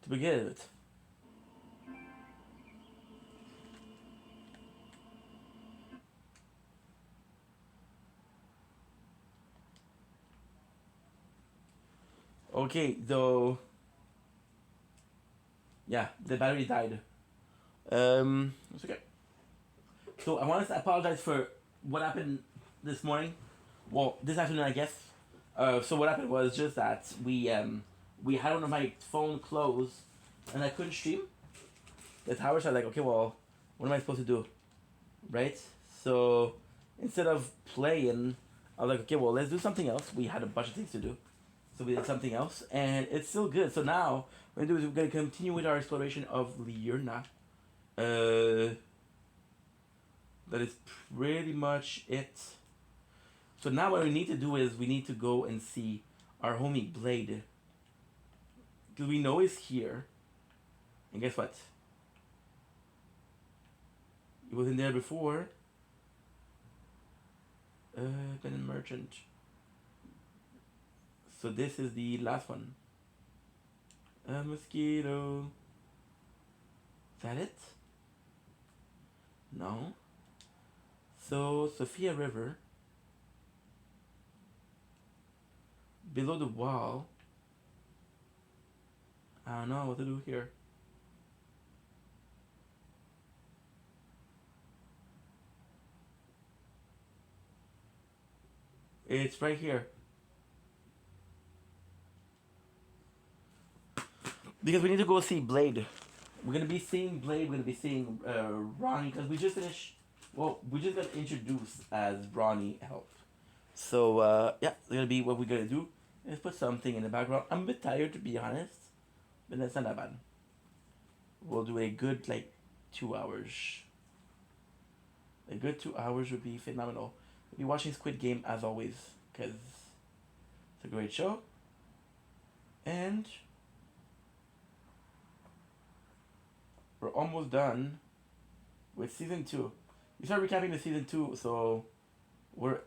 Speaker 1: To begin with. Okay, though. Yeah, the battery died. It's okay. So I want to apologize for what happened this morning. Well, this afternoon, I guess. So what happened was just that we had one of my phone closed, and I couldn't stream. The towers are like, okay, well, what am I supposed to do, right? So instead of playing, I was like, okay, well, let's do something else. We had a bunch of things to do, so we did something else, and it's still good. So now what we're gonna do is we're gonna continue with our exploration of Liurna. That is pretty much it. So now what we need to do is we need to go and see our homie Blade. Because we know he's here. And guess what? He was in there before. Been a merchant. So this is the last one. A mosquito. Is that it? No. So Sophia River. Below the wall. I don't know what to do here. It's right here. Because we need to go see Blade. We're gonna be seeing Blade. We're gonna be seeing Ronnie because we just finished. Well, we just got introduced as Ronnie Help. So yeah, it's gonna be what we're gonna do. Let's put something in the background. I'm a bit tired to be honest, but that's not that bad. We'll do a good like 2 hours. A good 2 hours would be phenomenal. We'll be watching Squid Game as always because it's a great show. And we're almost done with season 2. We start recapping the season 2, so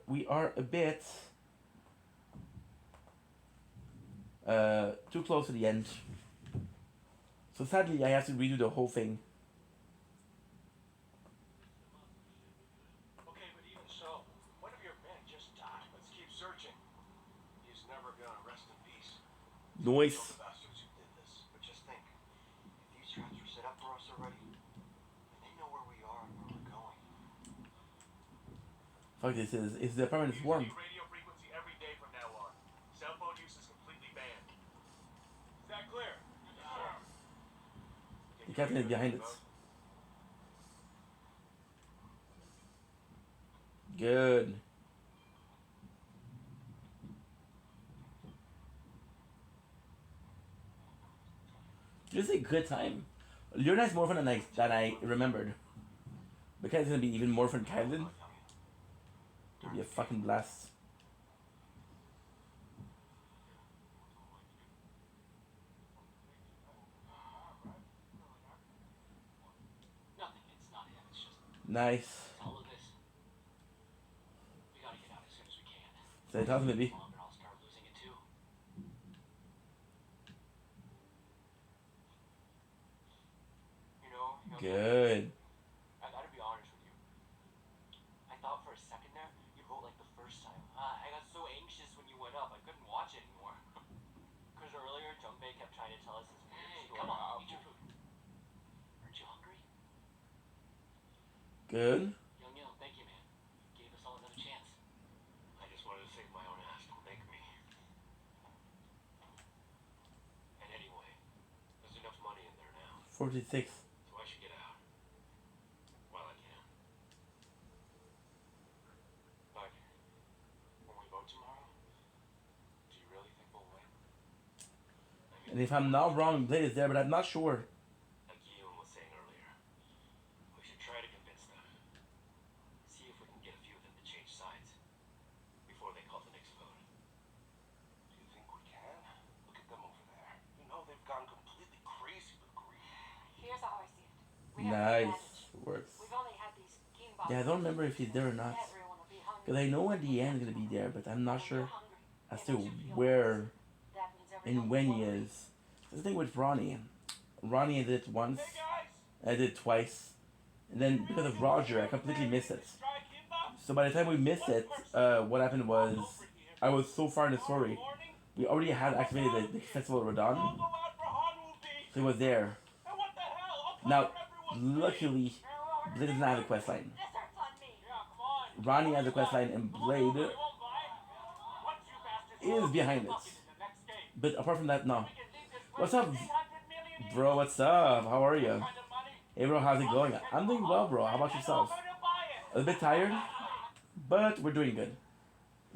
Speaker 1: we are a bit too close to the end. So sadly, I have to redo the whole thing.
Speaker 2: Okay, but even so,
Speaker 1: Noise.
Speaker 2: Kill the bastards who did this. But just think, if these traps were set up for us already, and they know where we are and where we're going.
Speaker 1: Fuck this is the apartment is
Speaker 2: Use
Speaker 1: warm.
Speaker 2: the radio frequency every day from now on. Cell phone use is completely banned. Is that clear? Yes, sir.
Speaker 1: The captain is behind it. Good. This is a good time. Your night's more fun than I remembered. Because it's gonna be even more fun, Kylan. It'll be a fucking blast.
Speaker 5: Nothing, it's not him, it's just
Speaker 1: Nice.
Speaker 5: all of this. We gotta get out as soon as we can.
Speaker 1: So it tells maybe.
Speaker 5: Longer, I'll start losing it too.
Speaker 2: You know,
Speaker 1: Good.
Speaker 2: I gotta be honest with you. I thought for a second there you wrote like the first time.
Speaker 5: I got so anxious when you went up, I couldn't watch it anymore. Because earlier, Junpei kept trying to tell us his fears. Come on, eat your food. Aren't you hungry?
Speaker 1: Good.
Speaker 5: Young Young, thank you, man. You gave us all another chance.
Speaker 2: I just wanted to save my own ass. Don't thank me. And anyway, there's enough money in there now,
Speaker 1: 46.
Speaker 2: so I should get out while I can. But when we vote tomorrow, do you really think we'll win?
Speaker 1: And if I'm not wrong, Blade is there, but I'm not sure.
Speaker 2: Like Guillaume was saying earlier, we should try to convince them. See if we can get a few of them to change sides before they call the next vote. Do you think we can? Look at them over there. You know they've gone completely crazy with greed.
Speaker 6: Here's how I see it. We have an
Speaker 1: Nice.
Speaker 6: advantage.
Speaker 1: Works.
Speaker 6: We've only had these king boxes.
Speaker 1: Yeah, I don't remember if he's there or not.
Speaker 6: Everyone will be hungry.
Speaker 1: Because I know at the end he's gonna be there, but I'm not
Speaker 6: When
Speaker 1: sure
Speaker 6: you're hungry,
Speaker 1: as
Speaker 6: it
Speaker 1: to
Speaker 6: makes you feel
Speaker 1: where
Speaker 6: worse. That means everyone
Speaker 1: and when
Speaker 6: will
Speaker 1: he
Speaker 6: worry.
Speaker 1: is. That's the thing with Ronnie. Ronnie I did it once. I did it twice. And then because of Roger, I completely missed it. So by the time we missed it, what happened was I was so far in the story. We already had activated the Festival of Radon. So he was there. Now, luckily, Blade doesn't have a quest line.
Speaker 6: This hurts on me.
Speaker 1: Ronnie has a quest line and Blade is behind it. But apart from that, no. What's up, bro? What's up? How are you? Hey, bro, how's it going? I'm doing well, bro. How about yourself? A bit tired, but we're doing good.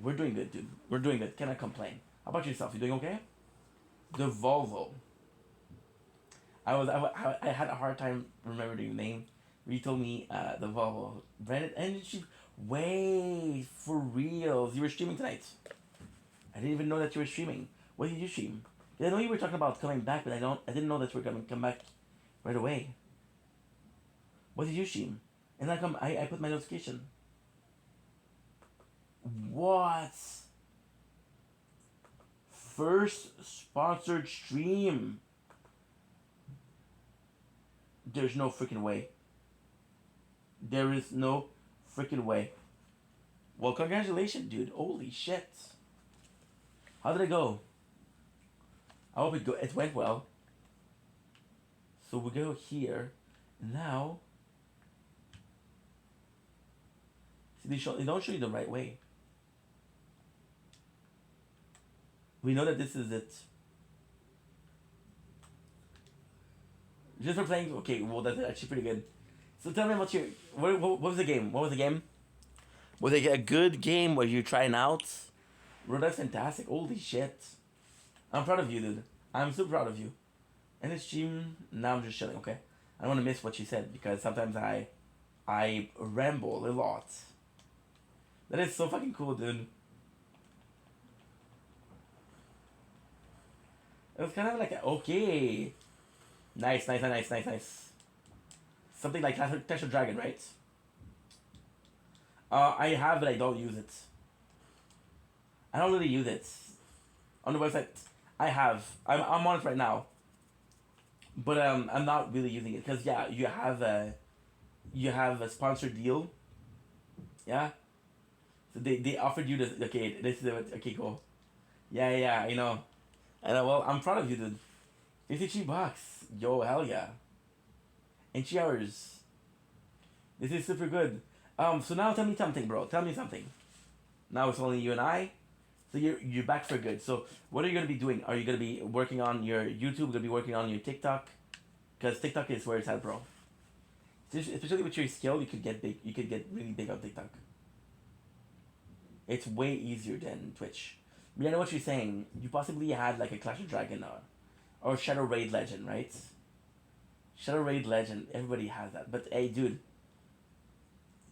Speaker 1: We're doing good, dude. We're doing good. Cannot complain. How about yourself? You doing okay? The Volvo. I had a hard time remembering the name. You told me the Volvo. Brandon, and she wait for reals. You were streaming tonight. I didn't even know that you were streaming. What did you stream? 'Cause I know you were talking about coming back, but I didn't know that you were gonna come back right away. What did you stream? And I put my notification. What? First sponsored stream. There's no freaking way. There is no freaking way. Well, congratulations, dude. Holy shit. How did it go? I hope it went well. So we go here. Now. See, they don't show you the right way. We know that this is it. Just for playing, okay, well that's actually pretty good. So tell me about your, what was the game? What was the game? Was it a good game? Were you trying out? Bro, that's fantastic. Holy shit. I'm proud of you, dude. I'm super proud of you. And this stream, now I'm just chilling, okay? I don't want to miss what you said because sometimes I ramble a lot. That is so fucking cool, dude. It was kind of like, okay. Nice. Something like Clash of Dragon, right? I have, but I don't use it. I don't really use it. On the website, I have. I'm on it right now. But I'm not really using it because yeah, you have a sponsored deal. Yeah. So they offered you this. Okay, this is okay, cool. Yeah, I know. And well, I'm proud of you, dude. $53. Yo, hell yeah. In 3 hours. This is super good. So now tell me something, bro. Tell me something. Now it's only you and I. So you're back for good. So what are you gonna be doing? Are you gonna be working on your YouTube? Gonna be working on your TikTok? Because TikTok is where it's at, bro. Especially with your skill, you could get big. You could get really big on TikTok. It's way easier than Twitch. But I know what you're saying. You possibly had like a Clash of Dragon or Shadow Raid Legend, right? Shadow Raid Legend. Everybody has that. But hey, dude.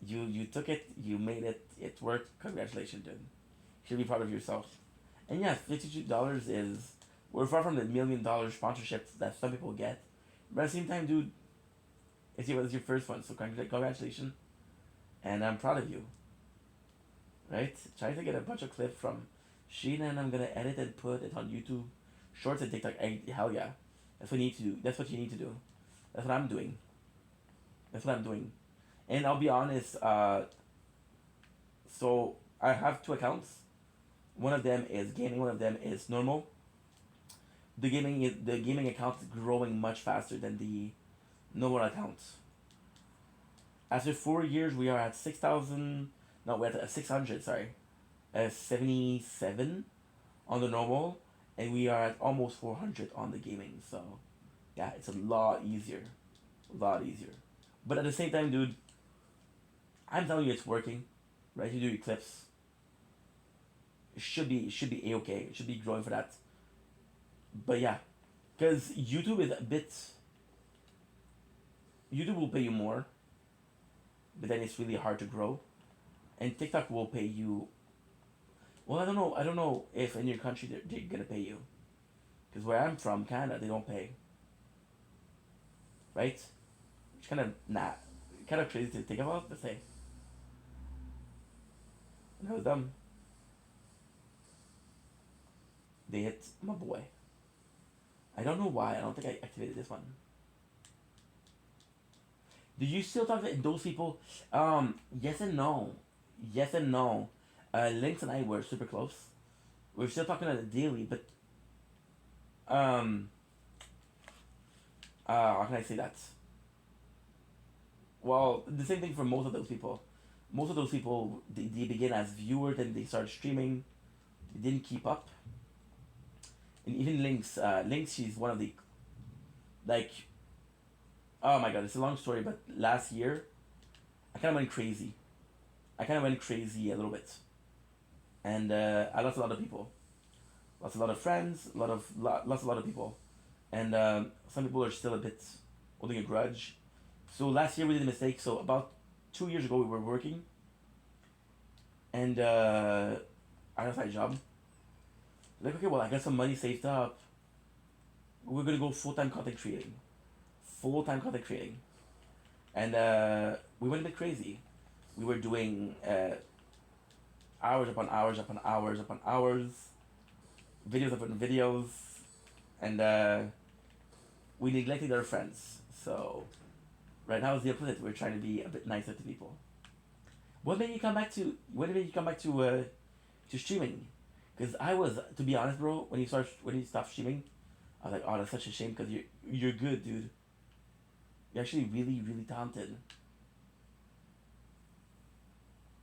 Speaker 1: You took it. You made it. It worked. Congratulations, dude. You should be proud of yourself. And yeah, $52 is we're far from the $1 million sponsorships that some people get. But at the same time, dude, it was your first one, so congratulations. And I'm proud of you. Right? Try to get a bunch of clips from Sheena, and I'm gonna edit and put it on YouTube, Shorts, and TikTok. Hell yeah, that's what you need to do. That's what you need to do. That's what I'm doing. That's what I'm doing. And I'll be honest. So I have 2 accounts. One of them is gaming. One of them is normal. The gaming account is growing much faster than the normal account. After 4 years, we are at 6,000. No, we're at 600. Sorry, 77 on the normal, and we are at almost 400 on the gaming. So, yeah, it's a lot easier, But at the same time, dude, I'm telling you, it's working. Right? You do your clips. It should be a-okay. It should be growing for that. But yeah, because YouTube is a bit. YouTube will pay you more, but then it's really hard to grow, and TikTok will pay you. Well, I don't know. I don't know if in your country they're gonna pay you, because where I'm from, Canada, they don't pay. Right? It's kind of crazy to think about, but say. And that was dumb. They hit my boy. I don't know why. I don't think I activated this one. Do you still talk to those people? Yes and no. Yes and no. Lynx and I were super close. We're still talking on a daily, but how can I say that? Well, the same thing for most of those people. Most of those people, they begin as viewers, then they start streaming. They didn't keep up. And even Lynx, she's one of the, like, oh my god, it's a long story, but last year, I kind of went crazy. A little bit. And I lost a lot of people. Lost a lot of friends, lost a lot of people. And some people are still a bit holding a grudge. So last year we did a mistake. So about 2 years ago we were working. And I lost my job. Like, okay, well, I got some money saved up. We're gonna go full-time content creating. And we went a bit crazy. We were doing hours upon hours, videos upon videos, and we neglected our friends. So right now it's the opposite. We're trying to be a bit nicer to people. When did you come back to streaming? Because I was, to be honest, bro, when you stopped streaming, I was like, oh, that's such a shame, because you're good, dude. You're actually really, really talented.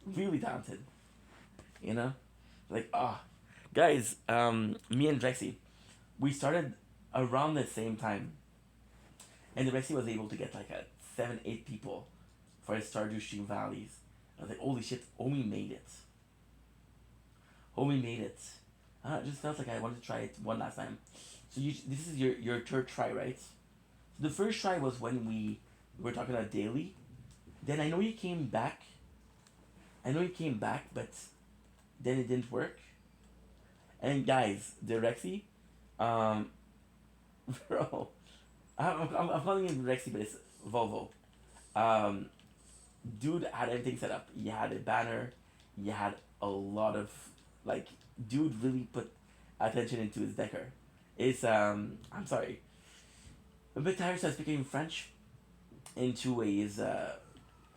Speaker 1: Really talented. You know? Like, guys, me and Drexy, we started around the same time. And Drexy was able to get like 7-8 people for his Stardew Stream Valleys. I was like, holy shit, Omi made it. It just felt like I wanted to try it one last time. So this is your third try, right? So the first try was when we were talking about daily. Then I know you came back, but then it didn't work. And guys, the Rexy, bro, I'm calling him Rexy, but it's Volvo. Dude had everything set up. He had a banner. He had a lot of, like, dude really put attention into his decor. It's I'm sorry, a bit tired, so I was speaking French into his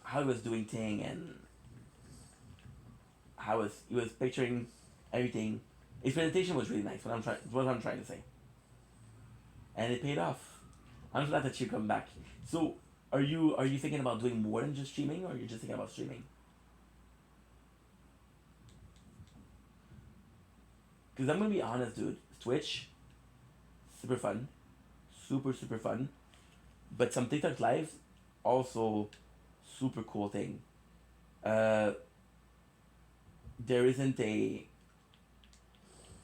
Speaker 1: how he was doing thing, and how he was picturing everything. His presentation was really nice. What I'm trying to say, and it paid off. I'm glad that you come back. So, are you thinking about doing more than just streaming, or you're just thinking about streaming? Because I'm gonna be honest, dude. Twitch, super fun, super fun. But some TikTok lives, also super cool thing. Uh, there isn't a.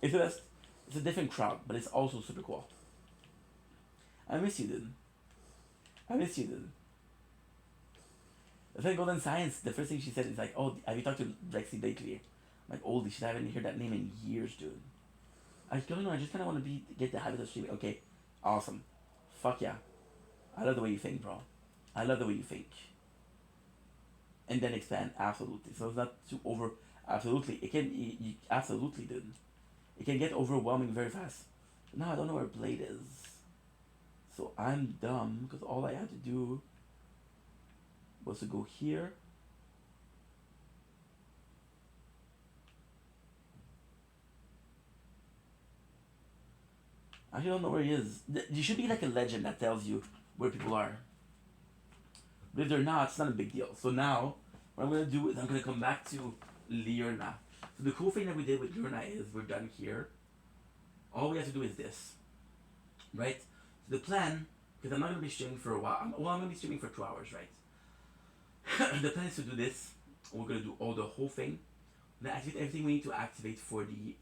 Speaker 1: It's a it's a different crowd, but it's also super cool. I miss you, dude. I miss you, dude. The thing Golden Science, the first thing she said is like, "Oh, have you talked to Rexy lately?" I'm like, holy shit, I haven't heard that name in years, dude. I don't know. I just kind of want to get the habit of streaming. Okay, awesome. Fuck yeah. I love the way you think, bro. I love the way you think. And then expand, absolutely. So it's not too over. Absolutely, it can. You absolutely, dude. It can get overwhelming very fast. Now I don't know where Blade is. So I'm dumb because all I had to do was to go here. I actually don't know where he is. You should be like a legend that tells you where people are. But if they're not, it's not a big deal. So now, what I'm gonna do is I'm gonna come back to Liurna. So the cool thing that we did with Liurna is we're done here. All we have to do is this, right? So the plan, because I'm not gonna be streaming for a while. I'm gonna be streaming for 2 hours, right? The plan is to do this. We're gonna do all the whole thing. Then activate everything we need to activate for the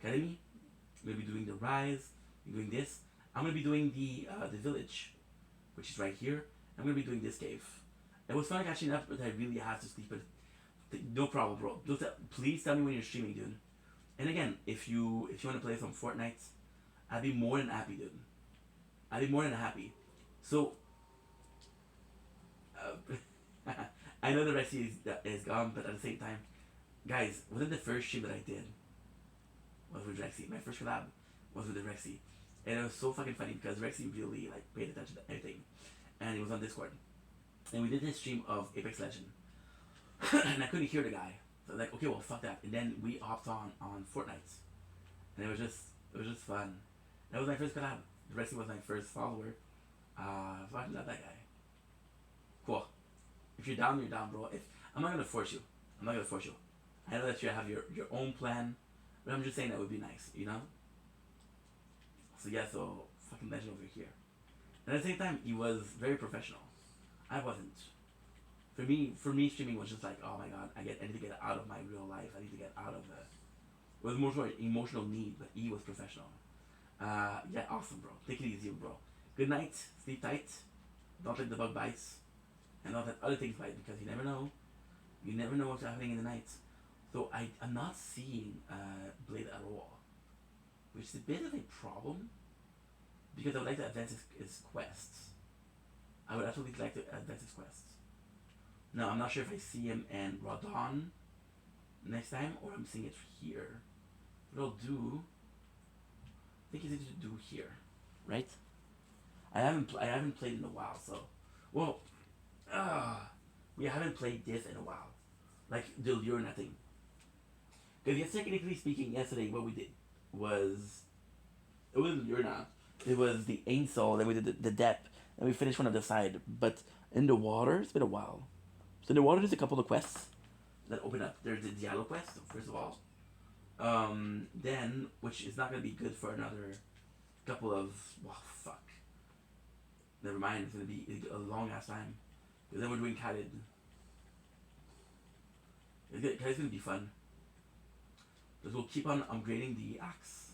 Speaker 1: academy. We're gonna be doing the rise. We're doing this. I'm gonna be doing the village, which is right here. I'm gonna be doing this cave. It was fun catching up, but I really have to sleep. But no problem, bro. Please tell me when you're streaming, dude. And again, if you want to play some Fortnite, I'd be more than happy, dude. I'd be more than happy. So, I know the rest is gone, but at the same time, guys, wasn't the first stream that I did was with Rexy. My first collab was with Rexy, and it was so fucking funny because Rexy really like paid attention to everything, and it was on Discord, and we did this stream of Apex Legend, and I couldn't hear the guy. So I was like, okay, well, fuck that. And then we hopped on Fortnite, and it was just fun. That was my first collab. Rexy was my first follower. Fucking love that guy. Cool. If you're down, bro. If I'm not gonna force you. I'm not gonna force you. I know that you have your own plan, but I'm just saying that would be nice, you know? So yeah, so fucking legend over here. And at the same time, he was very professional. I wasn't. For me, streaming was just like, oh my god, I need to get out of my real life. I need to get out of it. It was more for emotional need, but he was professional. Yeah, awesome, bro. Take it easy, bro. Good night. Sleep tight. Don't let the bug bites. And don't let other things bite because you never know. You never know what's happening in the night. So I'm not seeing Blade at all, which is a bit of a problem because I would like to advance his quests. I would absolutely like to advance his quests. Now I'm not sure if I see him in Radon next time or I'm seeing it here. What I'll do, I think it's easy to do here, right? I haven't played in a while, so we haven't played this in a while, like the Liurna thing. Because technically speaking, yesterday what we did was, it wasn't Liurna, it was the Ainsol, then we did the depth, and we finished one on the side. But in the water, it's been a while. So in the water, there's a couple of quests that open up. There's the Diallo quest, first of all. Then, which is not going to be good for another couple of, fuck. Never mind, it's going to be a long ass time. Because then we're doing Khalid. Khalid's going to be fun. Because we'll keep on upgrading the axe.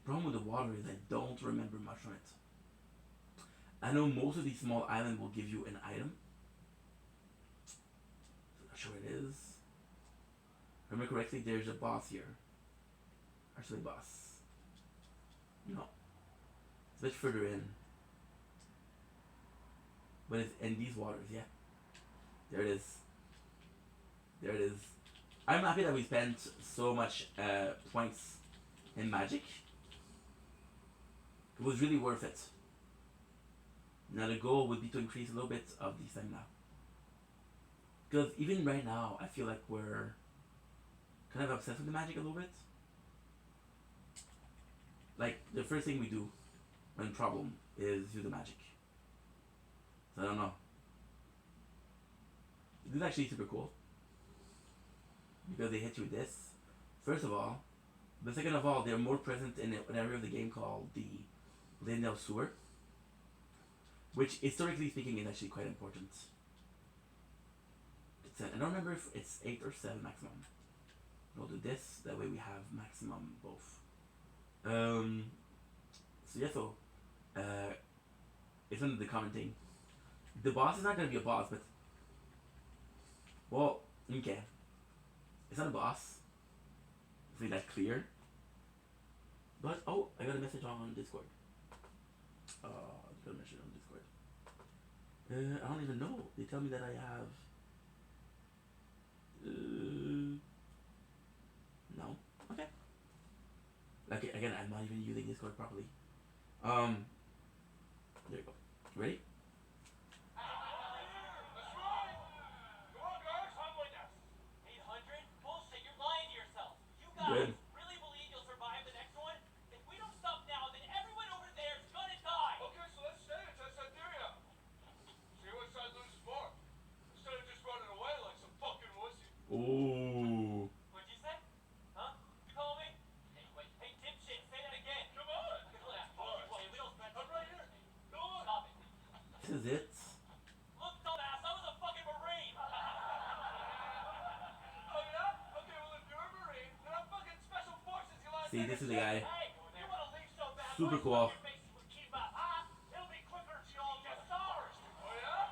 Speaker 1: Problem with the water is I don't remember much on it. I know most of these small islands will give you an item. I'm not sure what it is. If I remember correctly, there's a boss here. Actually, boss. No. It's a bit further in. But it's in these waters, yeah. There it is. There it is. I'm happy that we spent so much points in Magic. It was really worth it. Now the goal would be to increase a little bit of the stamina. Because even right now, I feel like we're kind of obsessed with the magic a little bit. Like the first thing we do when problem is use the magic. So I don't know. This is actually super cool because they hit you with this. First of all, but second of all, they're more present in an area of the game called the Lindell Sewer, which historically speaking is actually quite important. I don't remember if it's 8 or 7 maximum. We'll do this, that way we have maximum both. So yeah, so it's under the commenting. The boss is not gonna be a boss, but well, okay. It's not a boss. Let's make that clear. But oh, I got a message on Discord. I got a message on Discord. I don't even know. They tell me that I have. No. Okay. Okay. Again, I'm not even using Discord properly. There you go. Ready? Good.
Speaker 5: Really believe you'll survive the next one? If we don't stop now, then everyone over there is gonna die!
Speaker 2: Okay, so let's stay and test that theory out. See what side loses more. Instead of just running away like some fucking wussy.
Speaker 1: Ooh.
Speaker 5: What'd you say? Huh? You call me? Hey, dipshit, say that again!
Speaker 2: Come on! I'm right here. Go on!
Speaker 5: Stop it.
Speaker 1: This is it.
Speaker 5: Look, dumbass, I was a fucking Marine!
Speaker 2: Oh yeah? Okay, well if you're a Marine, then I'm fucking Special Forces, you like
Speaker 1: See, this is the guy.
Speaker 5: Hey, you wanna leave so bad?
Speaker 1: Super
Speaker 5: why
Speaker 1: cool.
Speaker 5: your faces would keep up, huh? It'll be quicker if you all get stars!
Speaker 2: Oh yeah?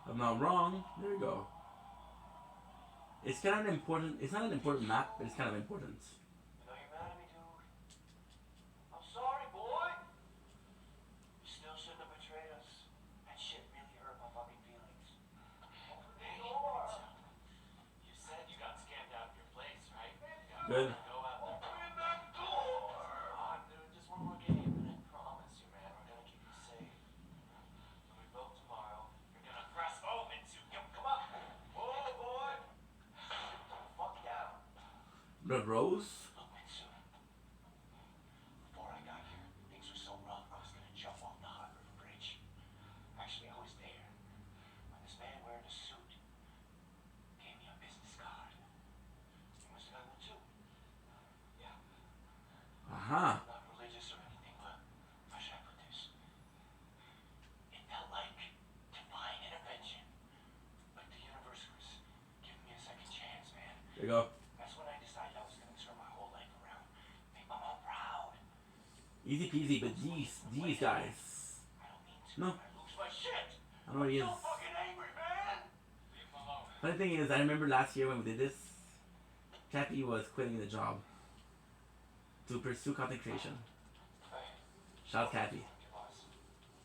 Speaker 1: I'm not wrong. There you go. It's kind of an important. It's not an important map, but it's kind of important.
Speaker 2: You know you're mad at me, dude. I'm sorry, boy. You still shouldn't have betrayed us. That shit really hurt my fucking feelings.
Speaker 5: Hey, you said you got scammed out of your place, right?
Speaker 1: Good.
Speaker 5: Go out there.
Speaker 2: Open that door!
Speaker 5: Come on, dude, just one more game, and I promise you, man, we're gonna keep you safe. When we vote tomorrow, you're gonna press O into. Come on.
Speaker 2: Whoa, boy! Sit the fuck down.
Speaker 1: Blood Rose.
Speaker 2: Look, Mitsu. Before I got here, things were so rough I was gonna jump off the Hot River Bridge. Actually, I was there when this man wearing a suit gave me a business card. You must have got one too.
Speaker 5: Yeah.
Speaker 1: Aha.
Speaker 2: I'm not religious or anything, but how should I put this? It felt like divine intervention. Like the universe was giving me a second chance, man.
Speaker 1: There you go.
Speaker 2: That's when I decided I was gonna turn my whole life around. Make my mom proud.
Speaker 1: Easy peasy, but these guys.
Speaker 2: I don't mean to.
Speaker 1: No.
Speaker 2: I lose my shit.
Speaker 1: I don't know what he is.
Speaker 2: So fucking angry, man.
Speaker 5: Leave him alone.
Speaker 1: Funny thing is, I remember last year when we did this, Cappy was quitting the job to pursue content creation.
Speaker 2: Hey,
Speaker 1: Shout out Cappy.
Speaker 2: you boss.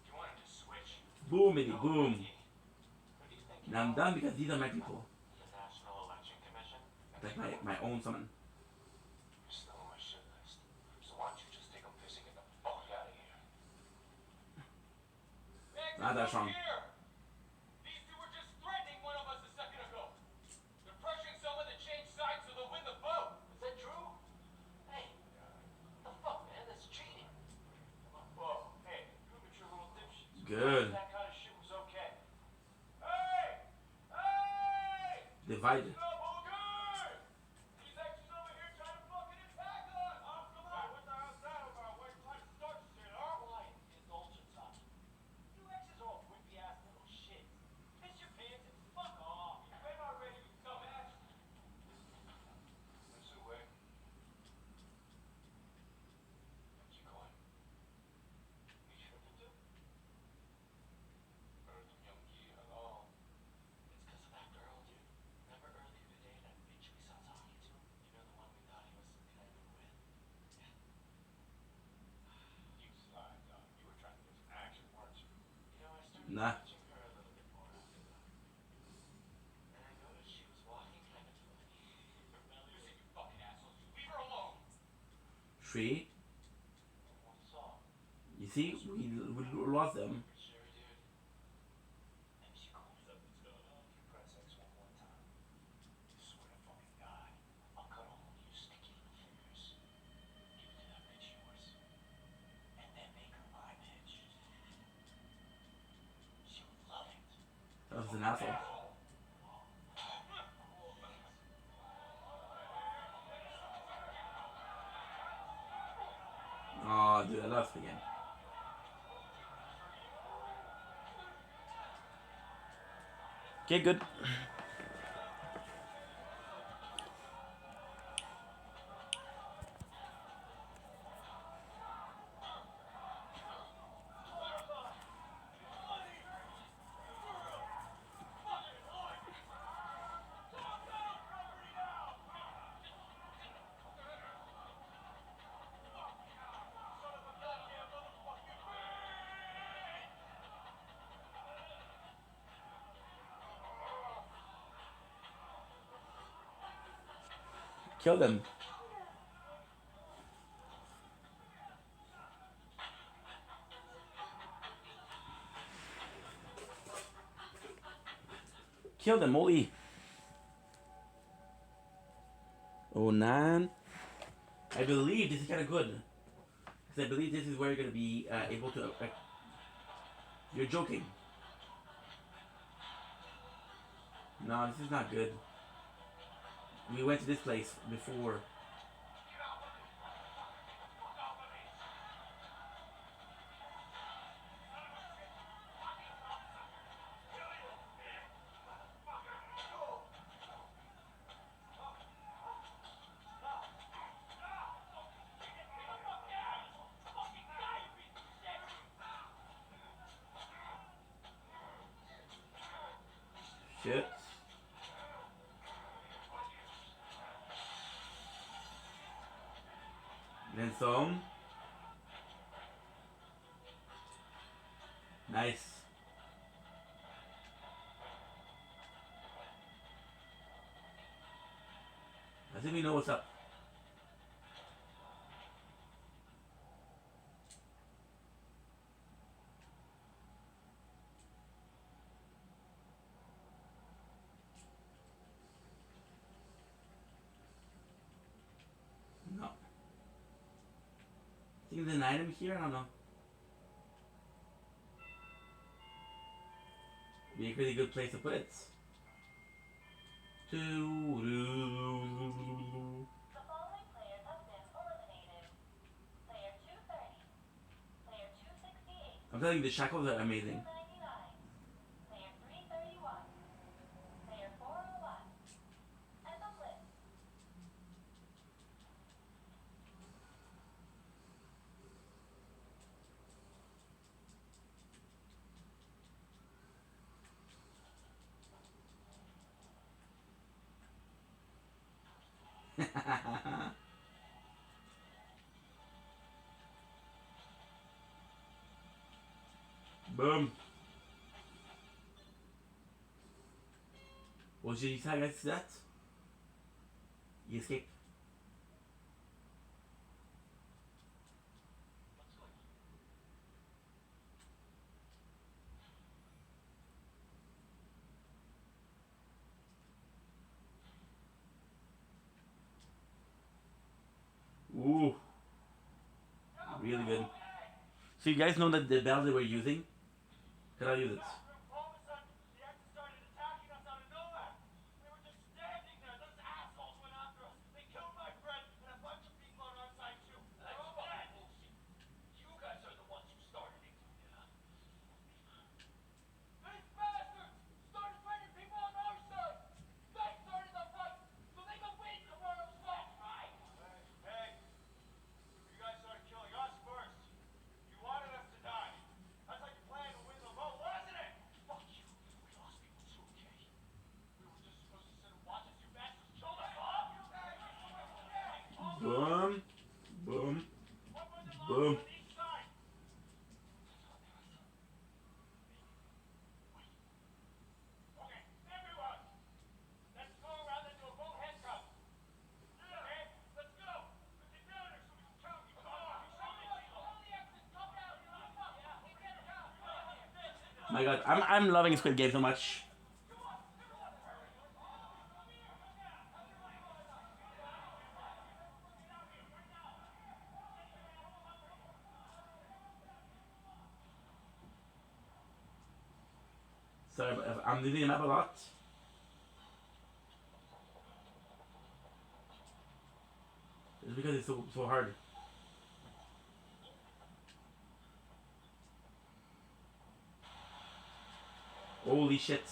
Speaker 2: You wanted to switch.
Speaker 1: Boom, baby, boom.
Speaker 5: Who do you think you
Speaker 1: And I'm
Speaker 5: are?
Speaker 1: done because these are my people.
Speaker 5: The National Election Commission?
Speaker 1: Like my own son.
Speaker 2: You're still on my shit list. So why don't you just take a piss and get the fuck out of here?
Speaker 1: Not that strong.
Speaker 2: Here. These two were just threatening one of us a second ago. They're pressuring someone to change sides so they'll win the vote.
Speaker 5: Is that true? Hey, what the fuck, man? That's cheating.
Speaker 2: Whoa, hey, prove it, your little dipshits.
Speaker 1: Good.
Speaker 2: That kind of shit was okay. Hey! Hey!
Speaker 1: Divided.
Speaker 2: Stop, okay! These exes over here trying to fucking attack us! Come on, what the hell's that about? Why you trying to start shit, huh?
Speaker 5: Quiet, indulgent time. You exes are all wimpy ass little shits. Piss your pants and fuck off.
Speaker 2: You bet already, you dumbass! That's the way. Keep going. You tripping too? Earth Young Yi, hello.
Speaker 5: It's because of that girl, dude. Remember earlier
Speaker 1: tree. You see, we lost them.
Speaker 2: Sure, dude. Maybe she calls. Something's going on. If you press X one more time, I swear to fucking God, I'll cut all of your sticky little fingers. Give it to that bitch of yours. And then make her my bitch. She would love it.
Speaker 1: That was an asshole. Oh, dude, I lost again. Okay, good. Kill them. Kill them, Molly. Oh, 9. I believe this is kind of good. Because I believe this is where you're going to be able to... you're joking. No, this is not good. We went to this place before. Shit. Then some. Nice. I think we know what's up. No. I think there's an item here, I don't know. Be a pretty good place to put it.
Speaker 7: The following players have been eliminated. Player 230, player 268,
Speaker 1: I'm telling you, the shackles are amazing.
Speaker 7: 299, player 331, player 401, and the blitz.
Speaker 1: Boom. Well, did you guys see that? He escaped. Ooh. Really good. So you guys know that the bell they were using? Can I use it?
Speaker 2: All of a sudden, the X's started attacking us out of nowhere. We were just standing there. Those assholes went after us. They killed my friend and a bunch of people on our side too. They're all dead. Bullshit. You guys are the ones who started it. Yeah. These bastards started fighting people on our side. They started the fight so they could win the world fight. Right. Hey, you guys started killing us first. You wanted us to die. That's like your plan to win the vote, wasn't it?
Speaker 1: my god, I'm loving Squid Game so much. Sorry, but I'm leaving the map a lot. It's because it's so hard. Holy shit.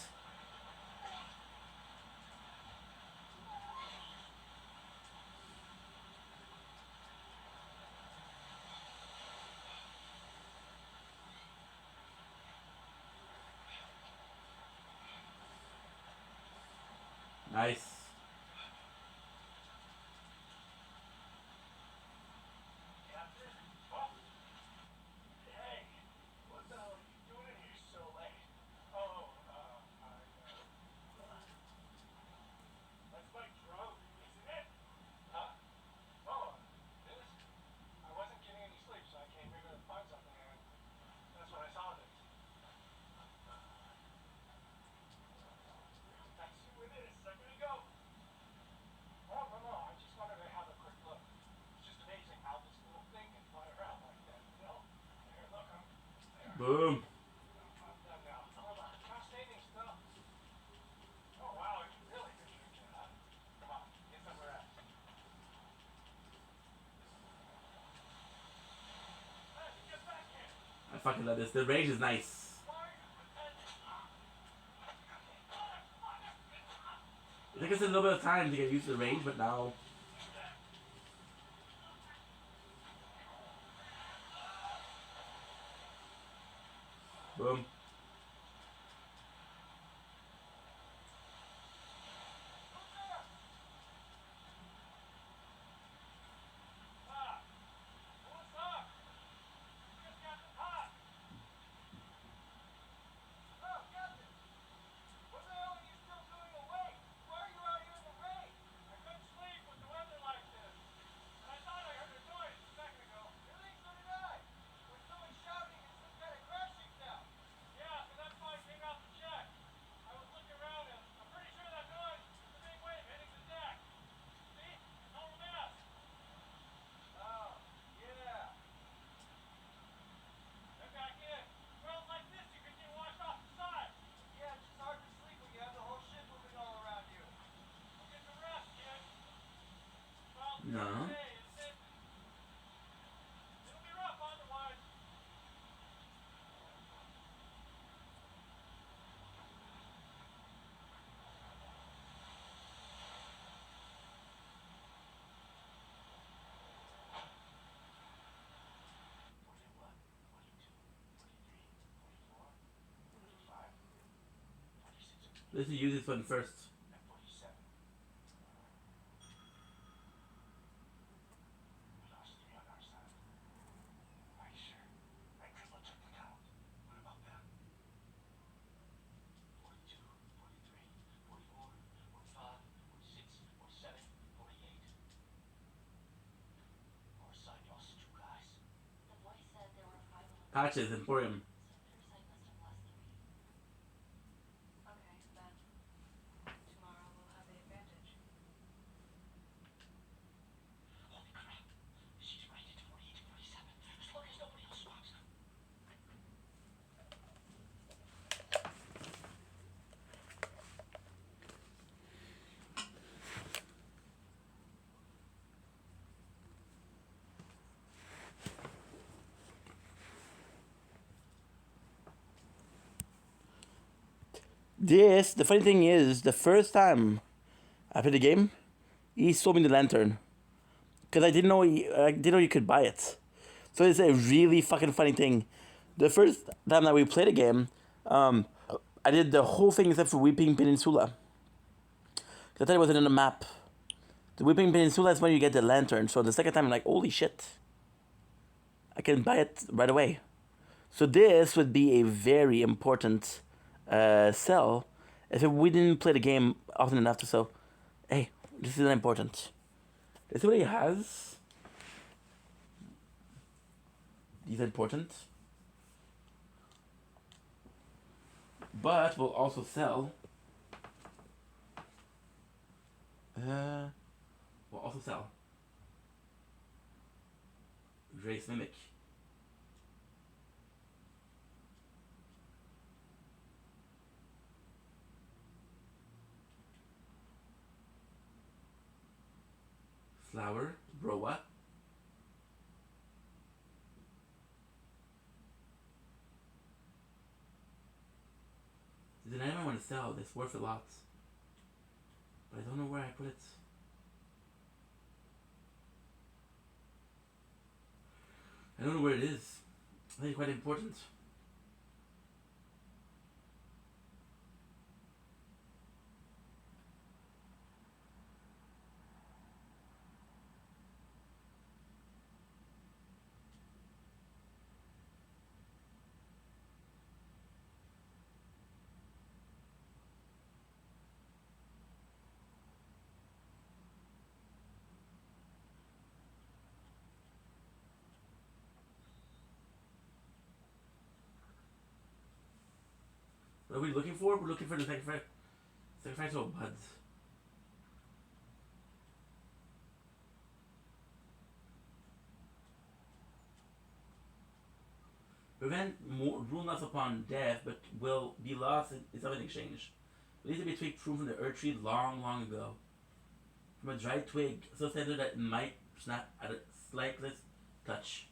Speaker 1: Nice.
Speaker 2: Hey, what the hell are you doing in here so late? Oh, that's my drone, isn't it? Huh? Oh, this? I wasn't getting any sleep, so I came here to find something, and that's when I saw this. That's who it is, a second ago. Oh, no, I just wanted to have a quick look. It's just amazing how this little thing can fly around like that, you know? Here, look, I'm there.
Speaker 1: Boom.
Speaker 2: I'm done now. Hold on. Fascinating stuff. Oh, wow, you really did your job. Come on, get somewhere else. Hey, get back here.
Speaker 1: I fucking love this. The range is nice.
Speaker 2: Why are you pretending?
Speaker 1: It took us a little bit of time to get used to the range, but now. Boom.
Speaker 2: What's up? Just Captain Hot. Oh, Captain. What the hell are you still doing awake? Why are you out here in the rain? I couldn't sleep with the weather like this. And I thought I heard a noise a second ago. Really? So did I. There was someone shouting and some kind of crashing sound. Yeah, so that's why I came out to check. I was looking around and I'm pretty sure that noise is the big wave hitting the deck. See? It's all a mess. Oh, yeah. Get back in. Worlds like this, you could get washed off the side. Yeah, it's just hard to sleep when you have the whole ship moving all around you. Well, get some rest, kid. Well,
Speaker 1: No.
Speaker 2: hey, it'll be rough otherwise.
Speaker 1: Let's use this one first.
Speaker 2: And 47. We lost 3 on our side. Are you sure? I triple checked the count. What about them? 42, 43, 44, 45, 46, 47, 48. Our side lost 2 guys.
Speaker 6: The boy said there were 5 of them.
Speaker 1: Patches, Emporium.
Speaker 6: So your side must have lost 3. Okay, then tomorrow we'll have the advantage.
Speaker 2: Holy crap. She's right into 48 to 47. As long as nobody else spots.
Speaker 1: The funny thing is, the first time I played the game, he sold me the lantern. Because I didn't know you could buy it. So it's a really fucking funny thing. The first time that we played a game, I did the whole thing except for Weeping Peninsula. I thought it wasn't in the map. The Weeping Peninsula is when you get the lantern. So the second time I'm like, holy shit. I can buy it right away. So this would be a very important sell if we didn't play the game often enough to so, hey, this is important. This is what he has. These are important. But we'll also sell. We'll also sell Grace Mimic. Flower, Broa. Did I ever want to sell? It's worth a lot. But I don't know where I put it. I don't know where it is. I think it's quite important. What are we looking for? We're looking for the sacrificial buds. Prevent rule not upon death, but will be lost in an exchange. These to be tweaked fruit from the earth tree long, long ago. From a dried twig, so tender that it might snap at a slightest touch.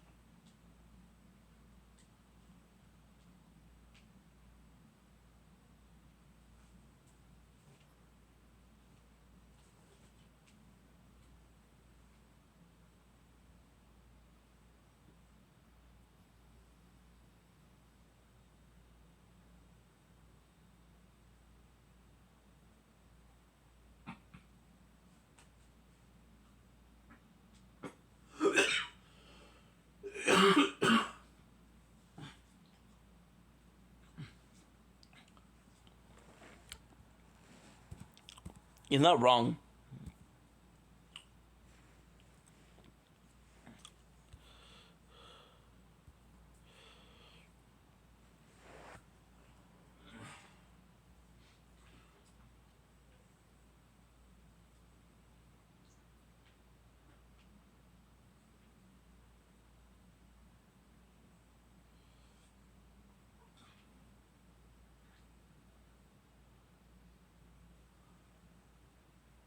Speaker 1: He's not wrong.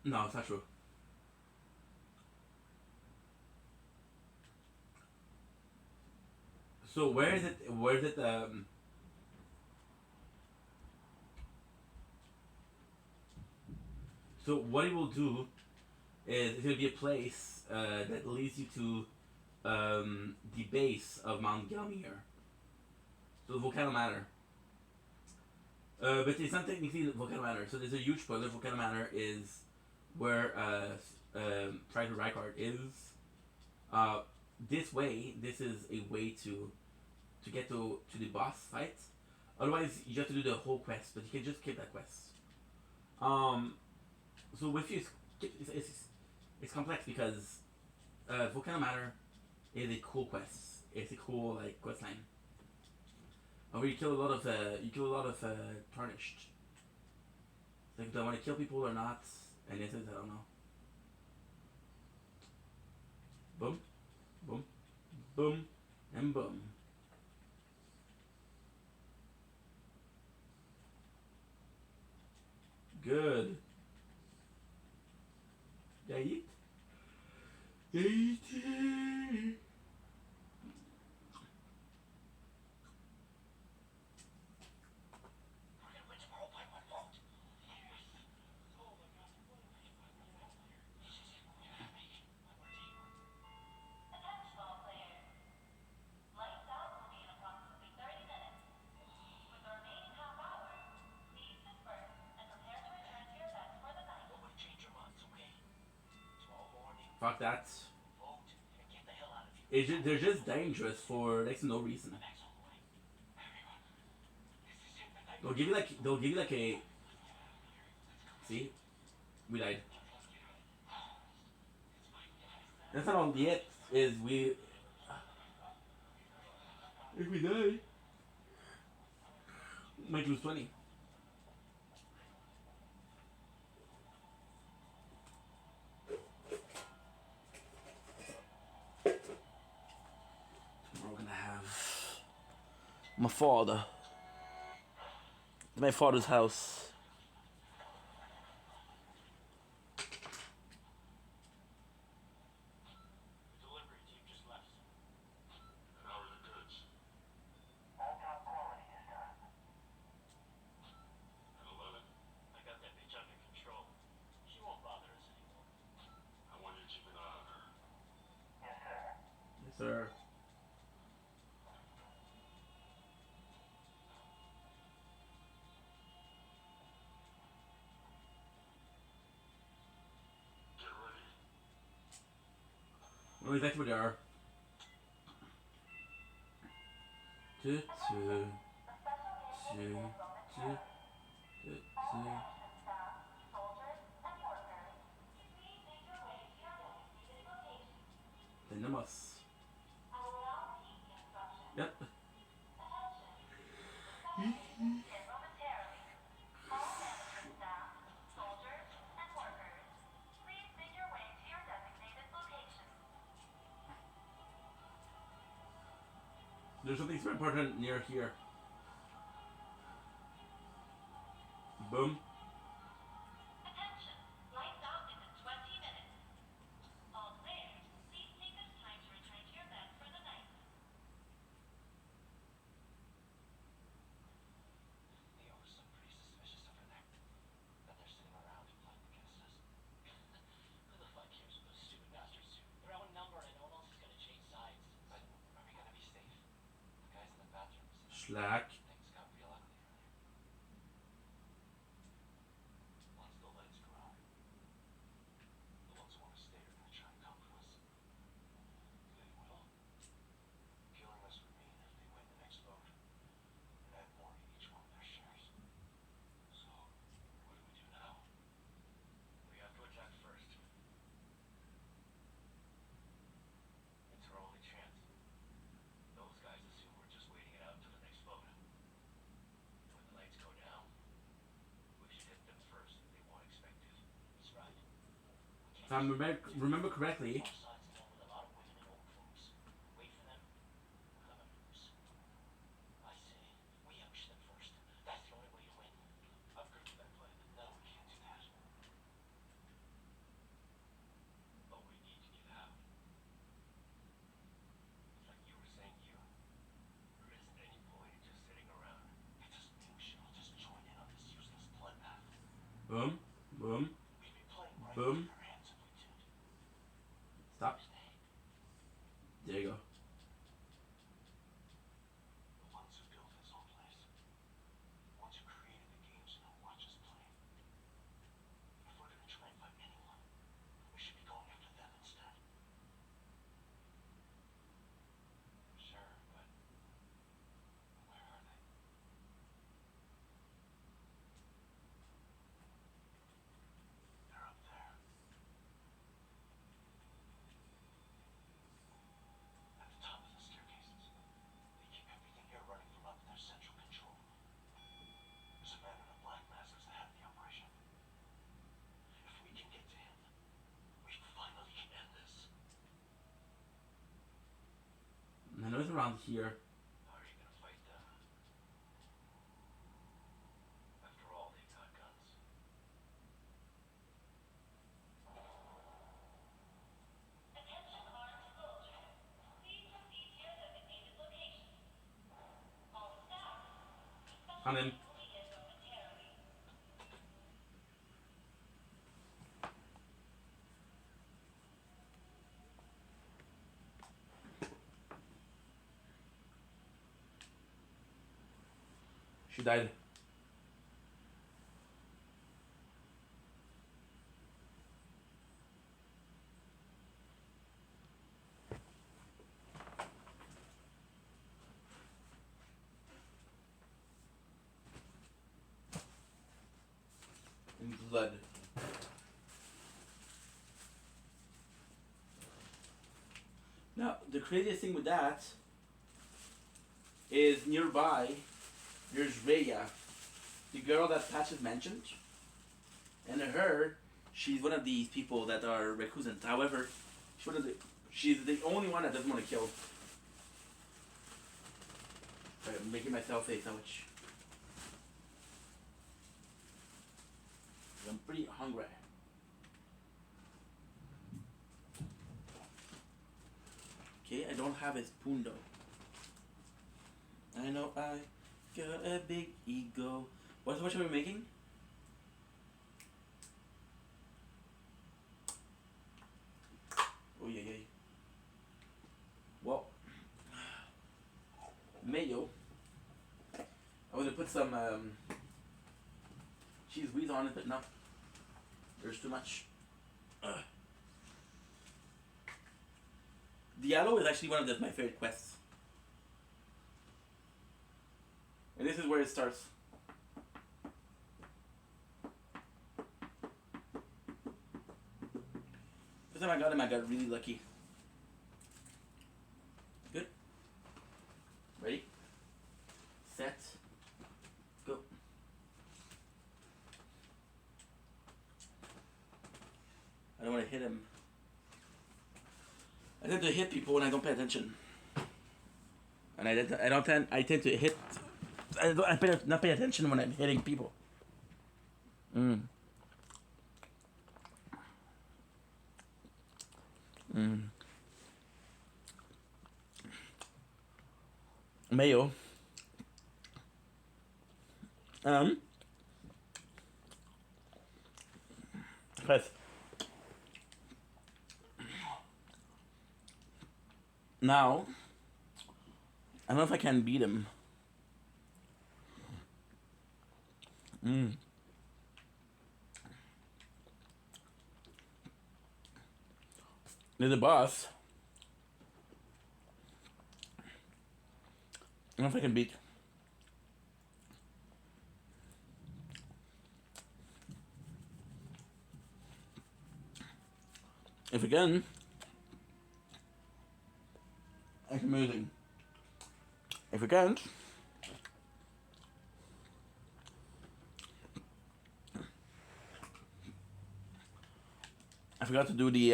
Speaker 1: No, it's not true. So where is it? Where is it? So what it will do is it's gonna be a place that leads you to the base of Mount Gelmir. So the Volcano Manor. But it's not technically the Volcano Manor. So there's a huge spoiler. Volcano Manor is where Triton Rykard is. This way, this is a way to get to the boss fight. Otherwise, you have to do the whole quest, but you can just skip that quest. So with you, it's complex because Volcano Manor is a cool quest. It's a cool like quest line. Where you kill a lot of tarnished. Like, do I want to kill people or not? And it says I don't know. Boom, boom, boom, and boom. Good. Yeet. Yeet.
Speaker 7: Attention all players. Lights out will be in approximately 30 minutes. With the remaining half hour, please disperse and prepare to return to your beds for the night.
Speaker 2: Nobody change your minds, okay? Tomorrow morning,
Speaker 1: Fuck that.
Speaker 2: vote and get the hell out of here.
Speaker 1: They're just dangerous for like no reason.
Speaker 2: Max all the way. Everyone, this is it. The night.
Speaker 1: They'll give you like a. See, we died. That's not all yet. Is we. If we die, might lose 20. My father. My father's house.
Speaker 2: The delivery team just left.
Speaker 3: And how are the goods?
Speaker 2: All top quality this time.
Speaker 3: And 11?
Speaker 2: I got that bitch under control. She won't bother us anymore.
Speaker 3: I want you to keep an eye on her.
Speaker 2: Yes, sir.
Speaker 1: Yes, sir.
Speaker 3: Get ready.
Speaker 1: I know exactly where they are. Two, two, two, two, two, two.
Speaker 7: Staff, soldiers, and workers, please make your way to your designated location.
Speaker 1: Tenemos.
Speaker 7: I will now repeat the instructions.
Speaker 1: Yep.
Speaker 7: Attention. Begin momentarily. All management staff, soldiers, and workers, please make your way to your designated location.
Speaker 1: There's something super important near here. Boom.
Speaker 7: Attention. Lights out in 20 minutes. All players, please take this time to return to your beds for the night.
Speaker 2: They are some pretty suspicious over there. That they're sitting around plotting against us. Who the fuck cares what those stupid bastards do? They're outnumbered and no one else is gonna change sides. But are we gonna be safe? The guys in the bathrooms.
Speaker 1: Slack.
Speaker 2: Things got real ugly earlier. Once the lights go out, the ones who want to stay are gonna try and come for us. They will. Killing us would mean if they win the next vote, and add more to each one of their shares. So, what do we do now? We have to attack first. It's our only chance. Those guys assume we're just waiting it out until the next vote. When the lights go down, we should hit them first if they won't expect it. He's right.
Speaker 1: If I remember correctly,
Speaker 2: All sides along with a lot of women and old folks. Wait for them. We're gonna lose. I say, we ambush them first. That's the only way to win. I'm good with that plan. No, we can't do that. But we need to get out. It's like you were saying here. There isn't any point in just sitting around. It doesn't mean we should all just join in on this useless bloodbath.
Speaker 1: boom, boom,
Speaker 2: We'd be playing right
Speaker 1: Boom.
Speaker 2: into their hands if we did.
Speaker 1: stop. There you go.
Speaker 2: The ones who built this whole place. The ones who created the games and who watch us play. If we're gonna try and fight anyone, we should be going after them instead. Sure, but where are they? They're up there. At the top of the staircases. They keep everything here running from up in their central control room. There's a man in a black mask who's the head of the operation. If we can get to him, we finally can end this.
Speaker 1: I know it's around here.
Speaker 2: How are you gonna fight them? After all, they've got guns.
Speaker 7: Attention armed soldiers. Please proceed to your designated location. All staff, the
Speaker 1: On him.
Speaker 7: special will begin momentarily.
Speaker 1: She died. In blood. Now, the craziest thing with that is nearby, there's Rhea, the girl that Patches mentioned. And her, she's one of these people that are recusant. However, she's the only one that doesn't want to kill. Alright, I'm making myself a sandwich. I'm pretty hungry. Okay, I don't have a spoon though. I know I got a big ego. What are we making? Oh yeah, yeah. Well, mayo. I would have put some cheese whiz on it, but no. There's too much. Diallo is actually one of my favorite quests. And this is where it starts. First time I got him, I got really lucky. Good. Ready? Set. Go. I don't want to hit him. I tend to hit people when I don't pay attention. And I tend to hit. Not pay attention when I'm hitting people. Mayo. But now, I don't know if I can beat him. They're the boss. I don't know if I can beat. If I can, it's amazing. If I can't, I forgot to do the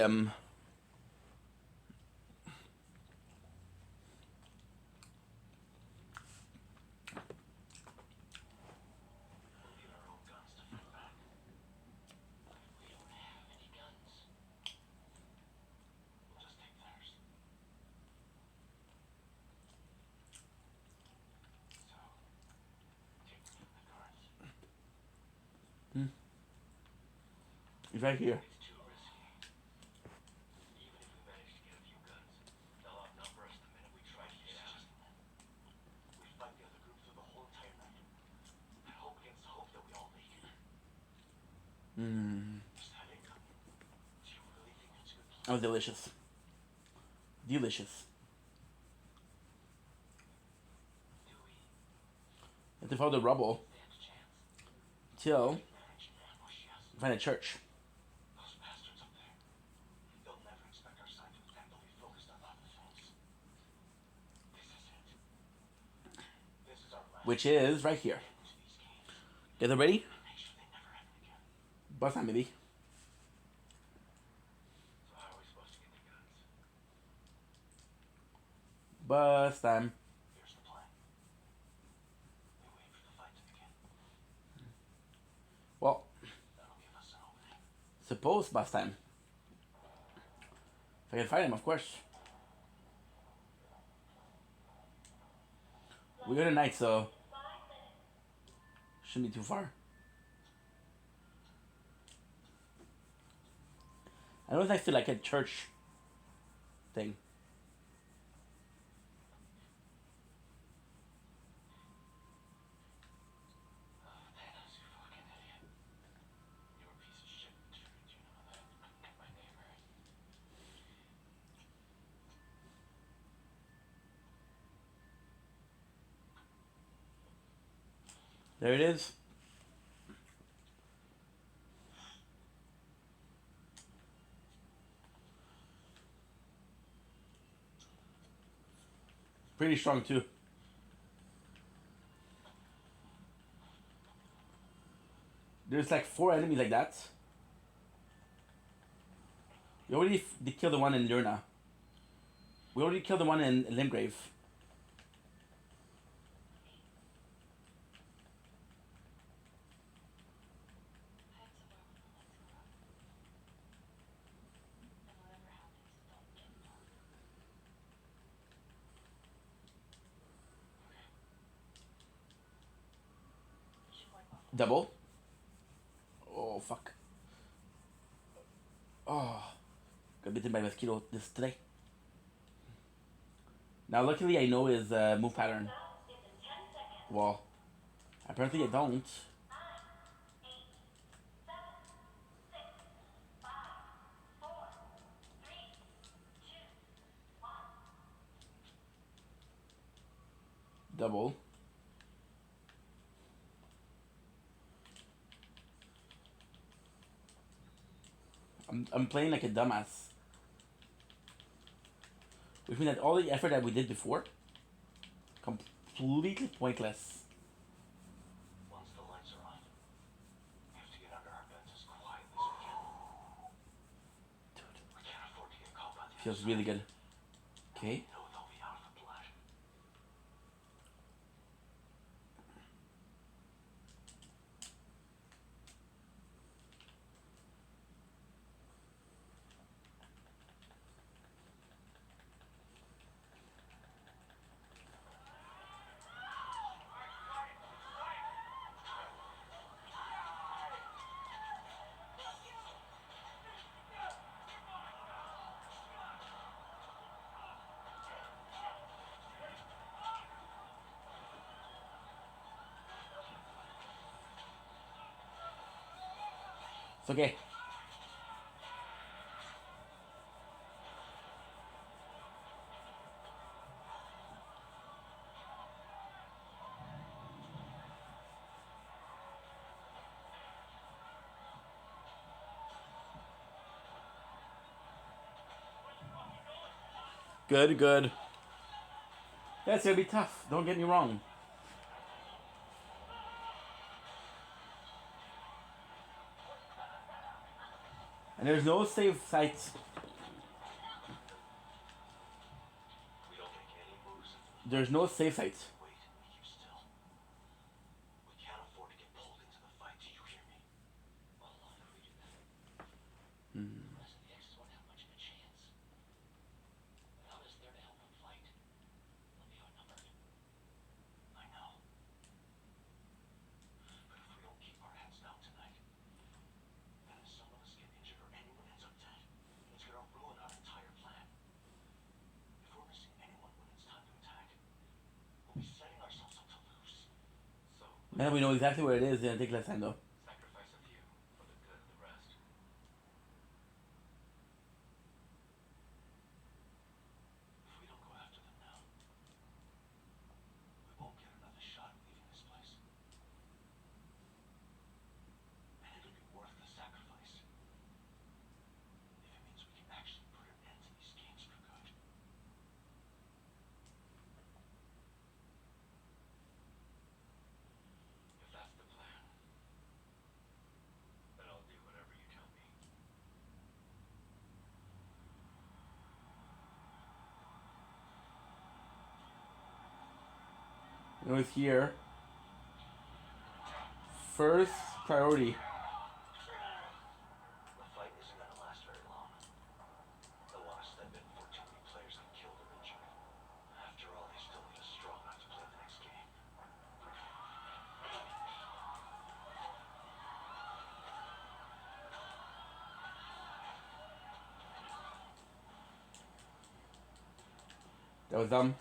Speaker 1: It's right here.
Speaker 2: It's too risky. Even if we manage to get a few guns, they'll outnumber us the minute we try to get out. We fight the other group through the whole entire night. And hope against hope that we all make it. Just have it come. Do you really think that's a good plan?
Speaker 1: Oh, delicious. Delicious.
Speaker 2: Do we
Speaker 1: I have to follow the rubble
Speaker 2: stand a chance?
Speaker 1: till
Speaker 2: Manage to ambush us.
Speaker 1: find a church.
Speaker 2: Those bastards up there. They'll never expect our side to attack. They'll be focused on that defense. This is it. This is our last
Speaker 1: Which is right here.
Speaker 2: into these caves.
Speaker 1: Get it ready?
Speaker 2: Make sure they never happen again.
Speaker 1: Bust time, baby.
Speaker 2: So how are we supposed to get the guns?
Speaker 1: Bust time.
Speaker 2: Here's the plan. We wait for the fight to begin.
Speaker 1: Well,
Speaker 2: That'll give us an opening.
Speaker 1: suppose bust time. If I can find him, of course. We're good at night, so shouldn't be too far. I know it's next to like a church thing.
Speaker 2: Thanos, you fucking idiot. You were a piece of shit, too. Do you know that? My neighbor.
Speaker 1: There it is. Pretty strong too. There's like 4 enemies like that. We already killed the one in Lurna. We already killed the one in Limgrave. Double. Oh fuck. Oh, got bitten by a mosquito this today. Now luckily I know his move pattern. Well, apparently I don't. Double. I'm playing like a dumbass. Which means that all the effort that we did before, completely pointless.
Speaker 2: Once the lights are on, we have to get under our beds as quietly as we can.
Speaker 1: Dude,
Speaker 2: We can't afford to get caught by the
Speaker 1: feels
Speaker 2: other
Speaker 1: really
Speaker 2: side.
Speaker 1: good. Okay.
Speaker 2: No, they'll be out of the blood.
Speaker 1: It's okay. Good, good. That's gonna be tough. Don't get me wrong. And there's no safe sites.
Speaker 2: We don't make any moves.
Speaker 1: There's no safe sites.
Speaker 2: Wait and keep still. We can't afford to get pulled into the fight. Do you hear me?
Speaker 5: Well, if we do that,
Speaker 1: Hmm.
Speaker 5: the rest of the X's won't have much of a chance. Without us there to help them fight, they'll be outnumbered.
Speaker 2: I know. But if we don't keep our heads down tonight, then if some of us get injured or anyone ends up dead, it's gonna ruin our entire plan. If we're missing anyone when it's time to attack, we'll be setting ourselves up to lose. So,
Speaker 1: Now that we know exactly where it is, it's gonna take less time though.
Speaker 2: sacrifice a few for the good of the rest. If we don't go after them now, we won't get another shot at leaving this place. And it'll be worth the sacrifice. If it means we can actually put an end to these games for good. If that's the plan, then I'll do whatever you tell me.
Speaker 1: You know, it's here. First priority.
Speaker 2: The fight isn't gonna last very long. They'll want to step in before too many players get killed or injured. After all, they still need us strong enough to play the next game.
Speaker 1: That was dumb.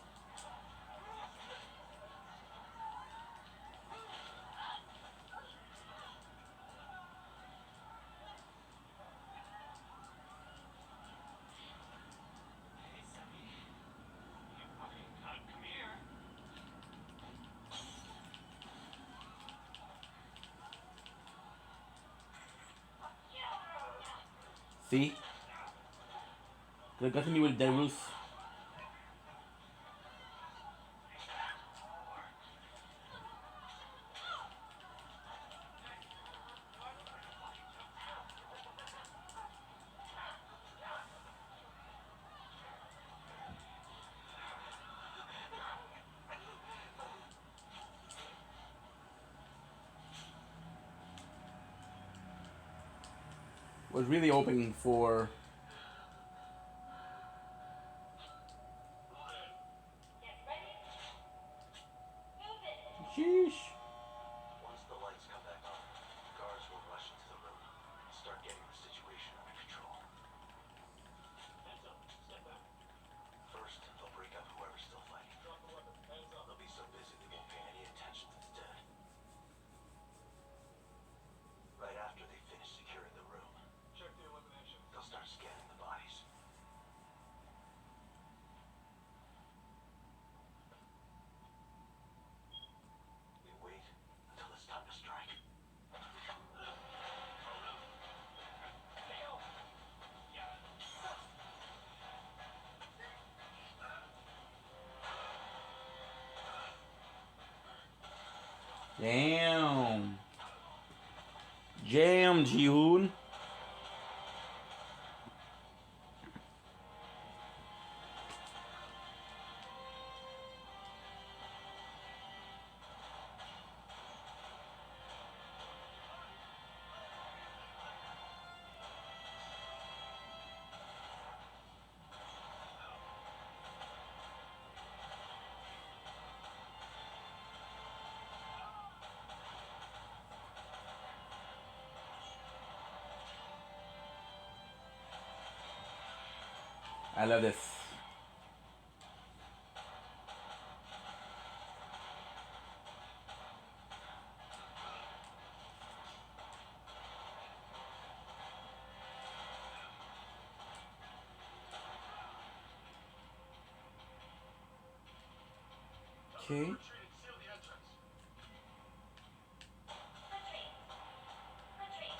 Speaker 5: Hey, Sammy. You fucking cunt, come here.
Speaker 1: See? Could have gotten me with Derus. Was really hoping for.
Speaker 7: Get ready. Move it.
Speaker 1: Sheesh.
Speaker 2: Once the lights come back
Speaker 1: Damn. Jam, Ji-hoon. I love this. Okay.
Speaker 2: Retreat and seal the entrance.
Speaker 7: Retreat. Retreat.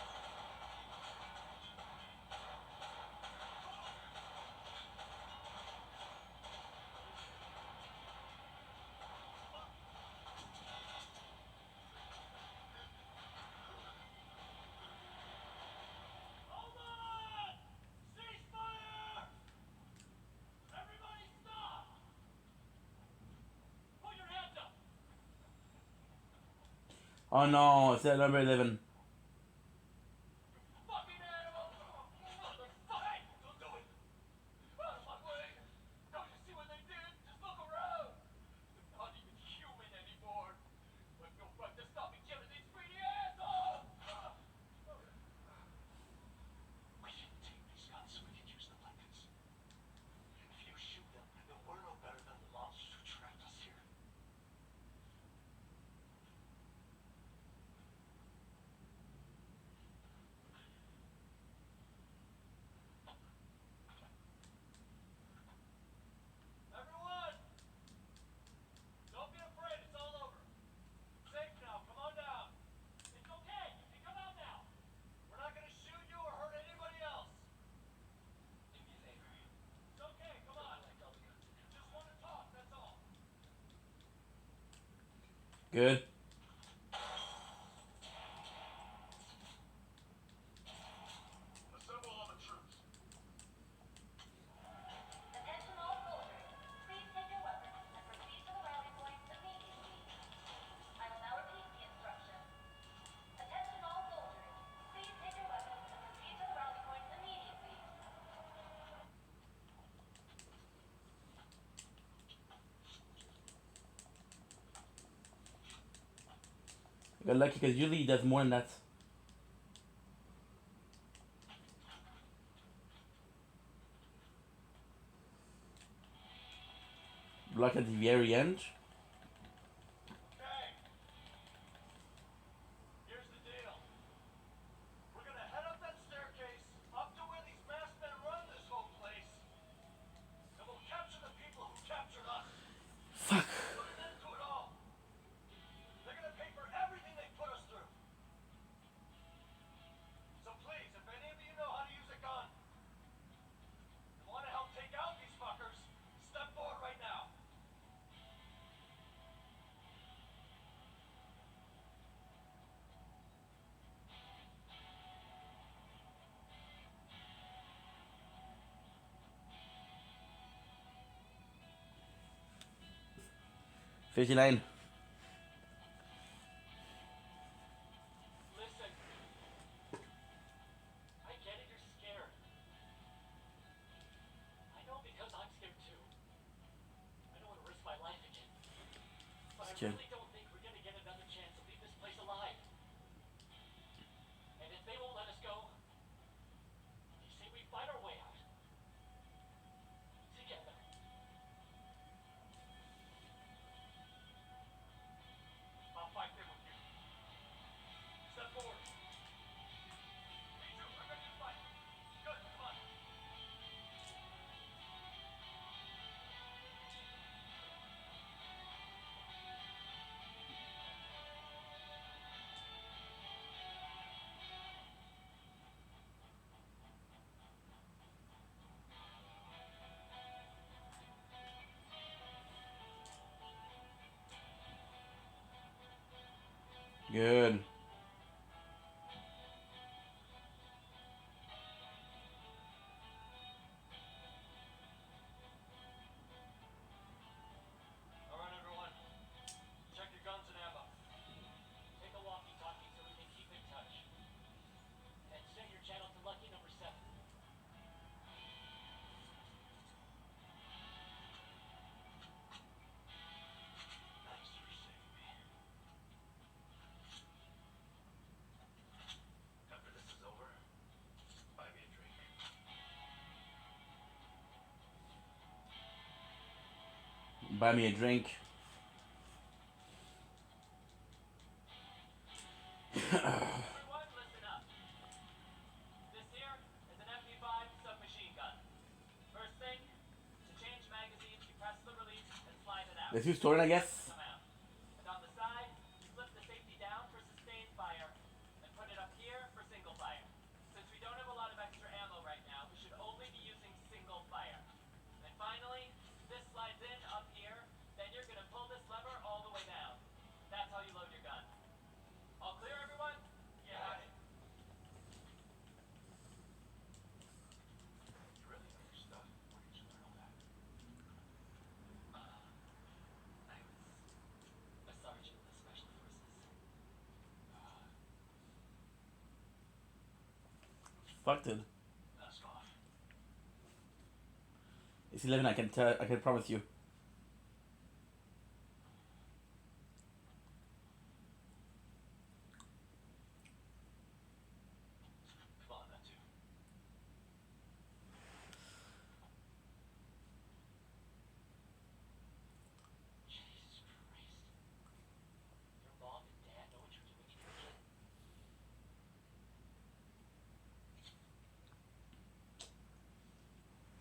Speaker 2: Hold on! Ceasefire! Everybody stop! Put your hands up!
Speaker 1: Oh no, it's that number 11.
Speaker 2: Fucking animals! Motherfucker! Hey, don't do it! Out of my way! Don't you see what they did? Just look around! They're not even human anymore! We have no right to stop and killing these greedy assholes! We should take these guns so we can use them like this. If you shoot them, then we're no better than the monsters who trapped us here. Everyone! Don't be afraid, it's all over. Safe now, come on down. It's okay, you can come out now. We're not gonna shoot you or hurt anybody else. Do me a favor. It's okay, come on. Just want to talk, that's all.
Speaker 1: Good.
Speaker 2: Assemble all the troops.
Speaker 7: Attention all soldiers. Please take your weapons and proceed to the rally point immediately. I will now repeat the instructions. Attention all soldiers. Please take your weapons and proceed to the rally point immediately.
Speaker 1: I got lucky because usually he does more than that. Block at the very end.
Speaker 2: Okay. Here's the deal. We're gonna head up that staircase, up to where these masked men run this whole place. And we'll capture the people who captured us.
Speaker 1: Fuck.
Speaker 2: Put an end to it all. They're gonna pay for everything they put us through. So please, if any of you know how to use a gun and want to help take out these fuckers, step forward right now.
Speaker 1: $59.
Speaker 5: Listen. I get it, you're scared. I know because I'm scared too. I don't want to risk my life again. But I
Speaker 1: Scared.
Speaker 5: really don't think we're gonna get another chance to leave this place alive. And if they won't let us go, you see, we fight our way out. Together.
Speaker 2: I'll fight them with you. Step forward. Me too, I'm ready to fight. Good, come on.
Speaker 1: Good.
Speaker 5: Alright, everyone. Check your guns and ammo. Take a walkie-talkie so we can keep in touch. And set your channel to lucky number 7. Thanks for saving me. After this is over, buy me a drink.
Speaker 1: Buy me a drink.
Speaker 5: Everyone, listen up. This here is an MP5 submachine gun. First thing, to change magazines, you press the release and slide it out.
Speaker 1: Let's use story, I guess.
Speaker 5: Come out. And on the side, you slip the safety down for sustained fire, and put it up here for single fire. Since we don't have a lot of extra ammo right now, we should only be using single fire. And finally, this slides in up here, then you're gonna pull this lever all the way down. That's how you load your gun. All clear, everyone? Yeah.
Speaker 2: You really know your stuff. Where did you learn all that?
Speaker 5: I was a sergeant in the Special Forces.
Speaker 1: Fucked it.
Speaker 2: Mask off.
Speaker 1: It's 11. I can tell. I can promise you.
Speaker 2: Come on, that too.
Speaker 5: Jesus Christ. Your mom and dad know what you're doing to your kid.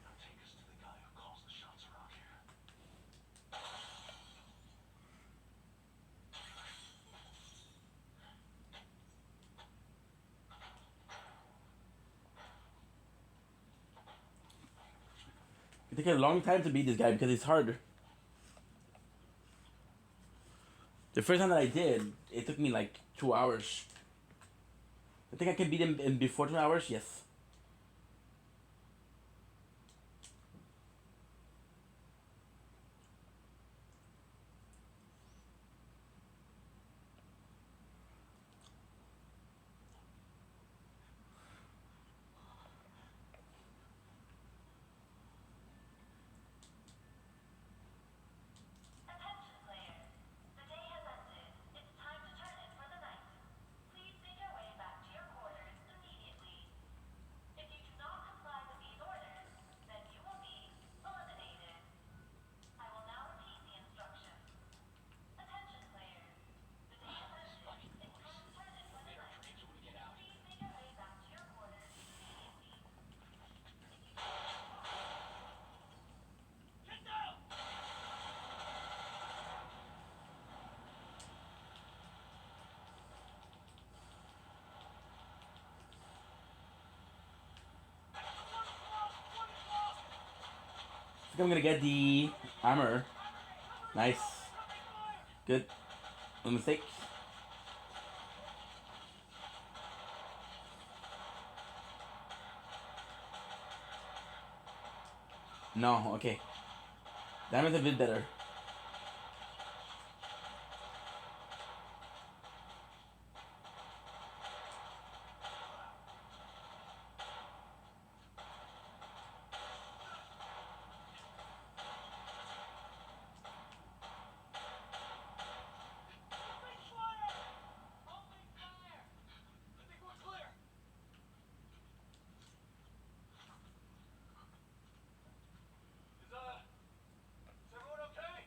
Speaker 2: Now take us to the guy who calls the shots around here.
Speaker 1: It took a long time to beat this guy because it's harder. The first time that I did, it took me like 2 hours. I think I can beat him in before 2 hours. Yes.
Speaker 7: Attention players. The day has ended. It's time to turn in for the night. Please make your way back to your quarters immediately. If you do not comply with these orders, then you will be eliminated. I will now repeat the instructions. Attention players. The day has ended. It's time to turn in for the night.
Speaker 5: Dreams when we get out.
Speaker 7: Please make your way back to your quarters immediately.
Speaker 5: Get down!
Speaker 1: I think I'm gonna get the armor. Nice. Good. No mistake. No, okay. That was a bit better.
Speaker 5: Opening fire! I think we're clear. Is everyone okay?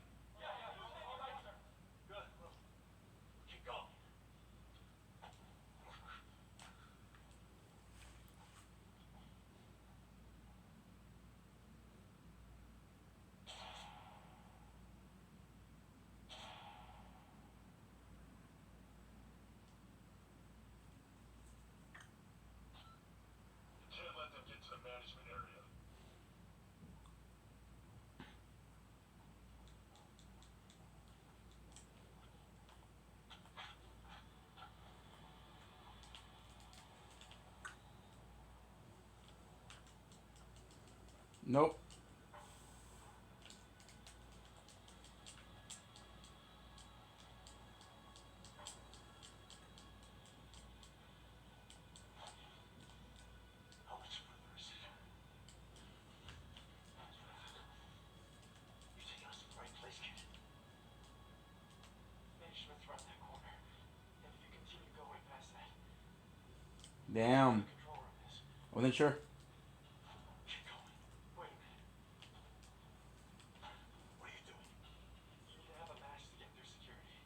Speaker 1: Nope.
Speaker 2: How much further is it? You're taking us to the right place, kid. Management's around that corner. And if you continue going past that,
Speaker 1: Damn.
Speaker 2: control room is.
Speaker 1: I wasn't sure.
Speaker 2: Keep going. Wait a minute. What are you doing? You need to have a match to get through security.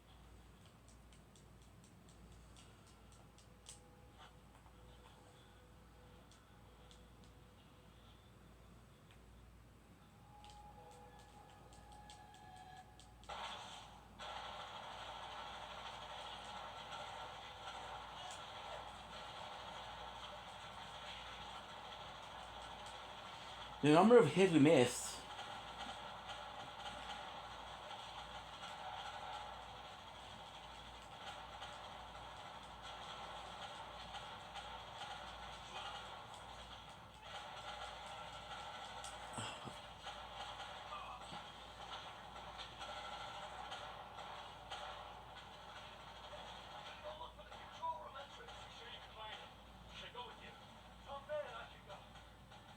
Speaker 1: The number of hits we missed.
Speaker 2: I'll look for the control room entrance. You sure you can find it? Should I go with you? Jump in and I should go.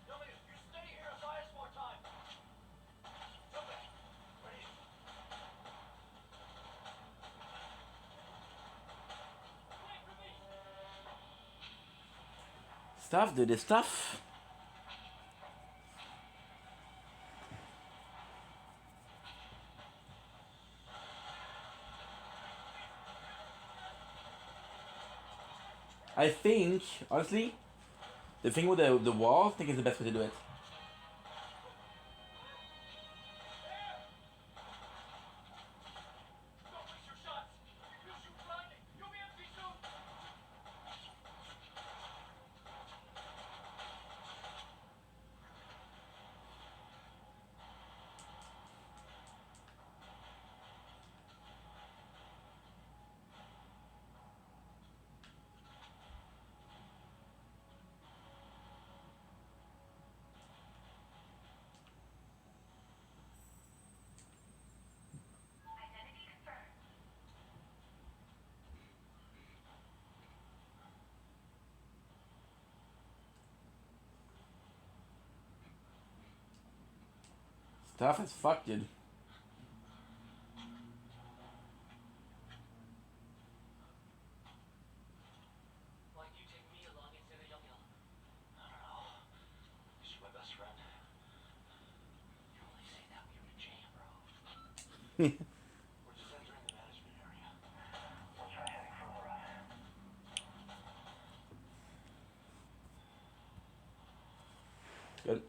Speaker 2: Yummy, you stay here and buy us more time. Jump in. Ready?
Speaker 5: Wait for me!
Speaker 1: Stuff, dude. This stuff. I think, honestly, the thing with the wall, I think is the best way to do it.
Speaker 2: Don't miss your shots. You shoot blinding. You'll be empty soon.
Speaker 7: Identity confirmed.
Speaker 1: Stuff is fucked, dude.
Speaker 5: Why'd you take me along instead of Young Young?
Speaker 2: I don't know. She's my best friend. You only say that when you're in a jam, bro. We're just entering the management area. We'll try heading further out.
Speaker 1: Good.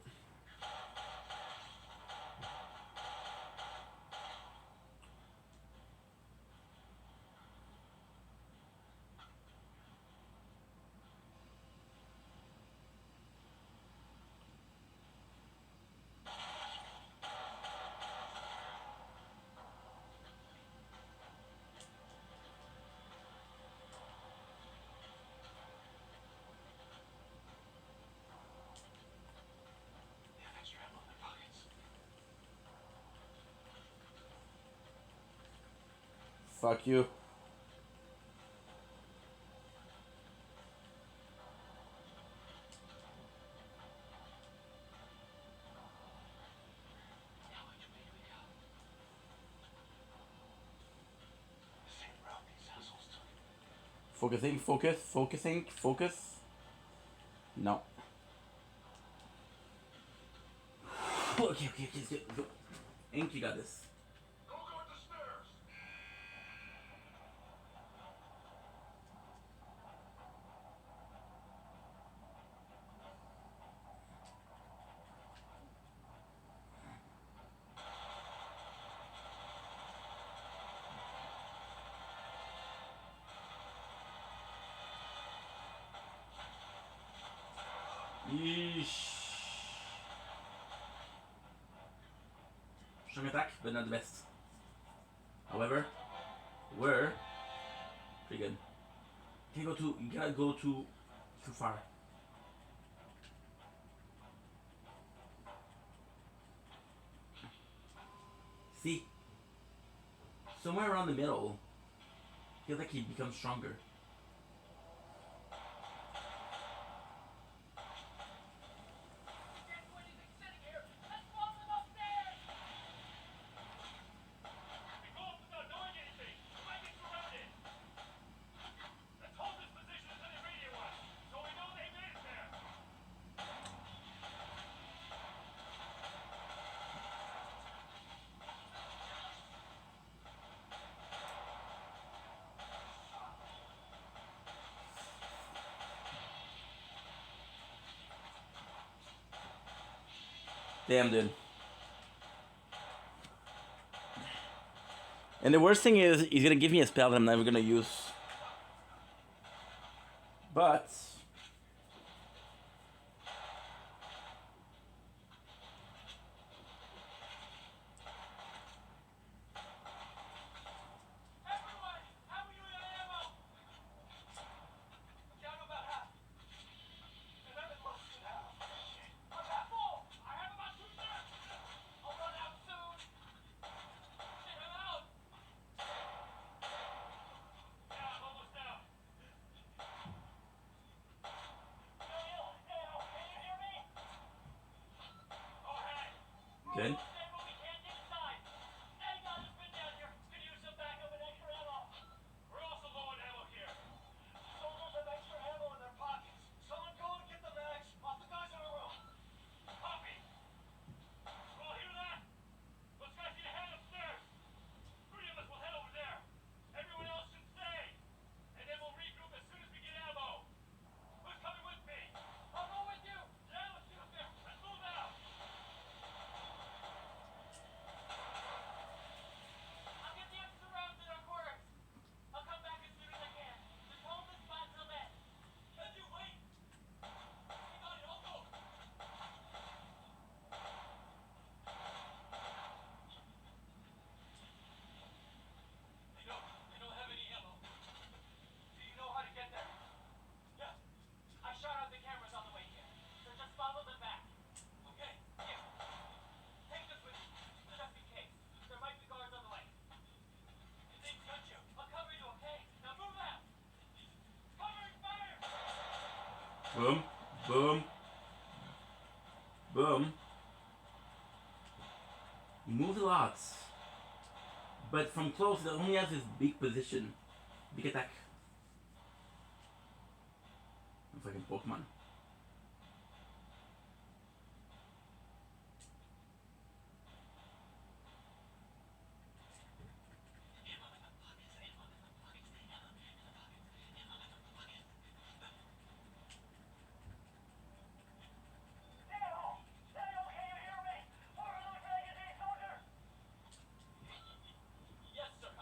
Speaker 2: They have extra ammo in their pockets.
Speaker 1: Fuck you.
Speaker 2: Now which way do we go? The same route these assholes took.
Speaker 1: Focusing, focus. No. Okay, let's go. Ink, you got this.
Speaker 2: Go guard the stairs!
Speaker 1: Yeesh. Strong attack, but not the best. However, we're pretty good. You gotta go too far. See, somewhere around the middle, feels like he becomes stronger.
Speaker 5: Can't do anything sitting here. Let's swap them upstairs.
Speaker 2: We go up without knowing anything. We might get surrounded. Let's hold this position until they radio us, so we know they made it there.
Speaker 1: Damn, dude. And the worst thing is, he's gonna give me a spell that I'm never gonna use. But
Speaker 5: Everyone, how are you in ammo? I'm down to about half. And I'm at less than half. I'm half full. I have about 2/3. I'll run out soon. Shit, I'm out.
Speaker 2: Yeah, I'm almost out.
Speaker 5: Dale, can you hear me?
Speaker 2: Oh, hey.
Speaker 1: good.
Speaker 5: Stay, but we can't get inside. Any guy who's been down here could use some backup and extra ammo.
Speaker 2: We're also low on ammo here.
Speaker 5: Soldiers have extra ammo in their pockets. Someone go and get the mags off the guys in the room.
Speaker 2: Copy. You all hear that? Those guys need to head upstairs. 3 of us will head over there. Everyone else should stay. And then we'll regroup as soon as we get ammo. Who's coming with me?
Speaker 5: I'll go with you.
Speaker 2: Yeah, let's get up there. Let's move out.
Speaker 5: I'll get the extra rounds in our quarters. I'll come back as soon as I can. Just hold this spot till then.
Speaker 2: Can you wait? We got it. I'll go. They don't have any ammo.
Speaker 5: Do you know how to get there?
Speaker 2: Yeah.
Speaker 5: I shot out the cameras on the way here, so just follow them back.
Speaker 2: Okay.
Speaker 5: Here. Take this with you, just in case. There might be guards on the way.
Speaker 2: They've got you.
Speaker 5: I'll cover you, okay? Now move out. Covering fire!
Speaker 1: Boom, boom, boom. He moves a lot, but from close, it only has this big position, big attack. Fucking Pokemon.
Speaker 5: Daniel, can you hear me? We're losing magazine, soldier!
Speaker 2: Yes, sir.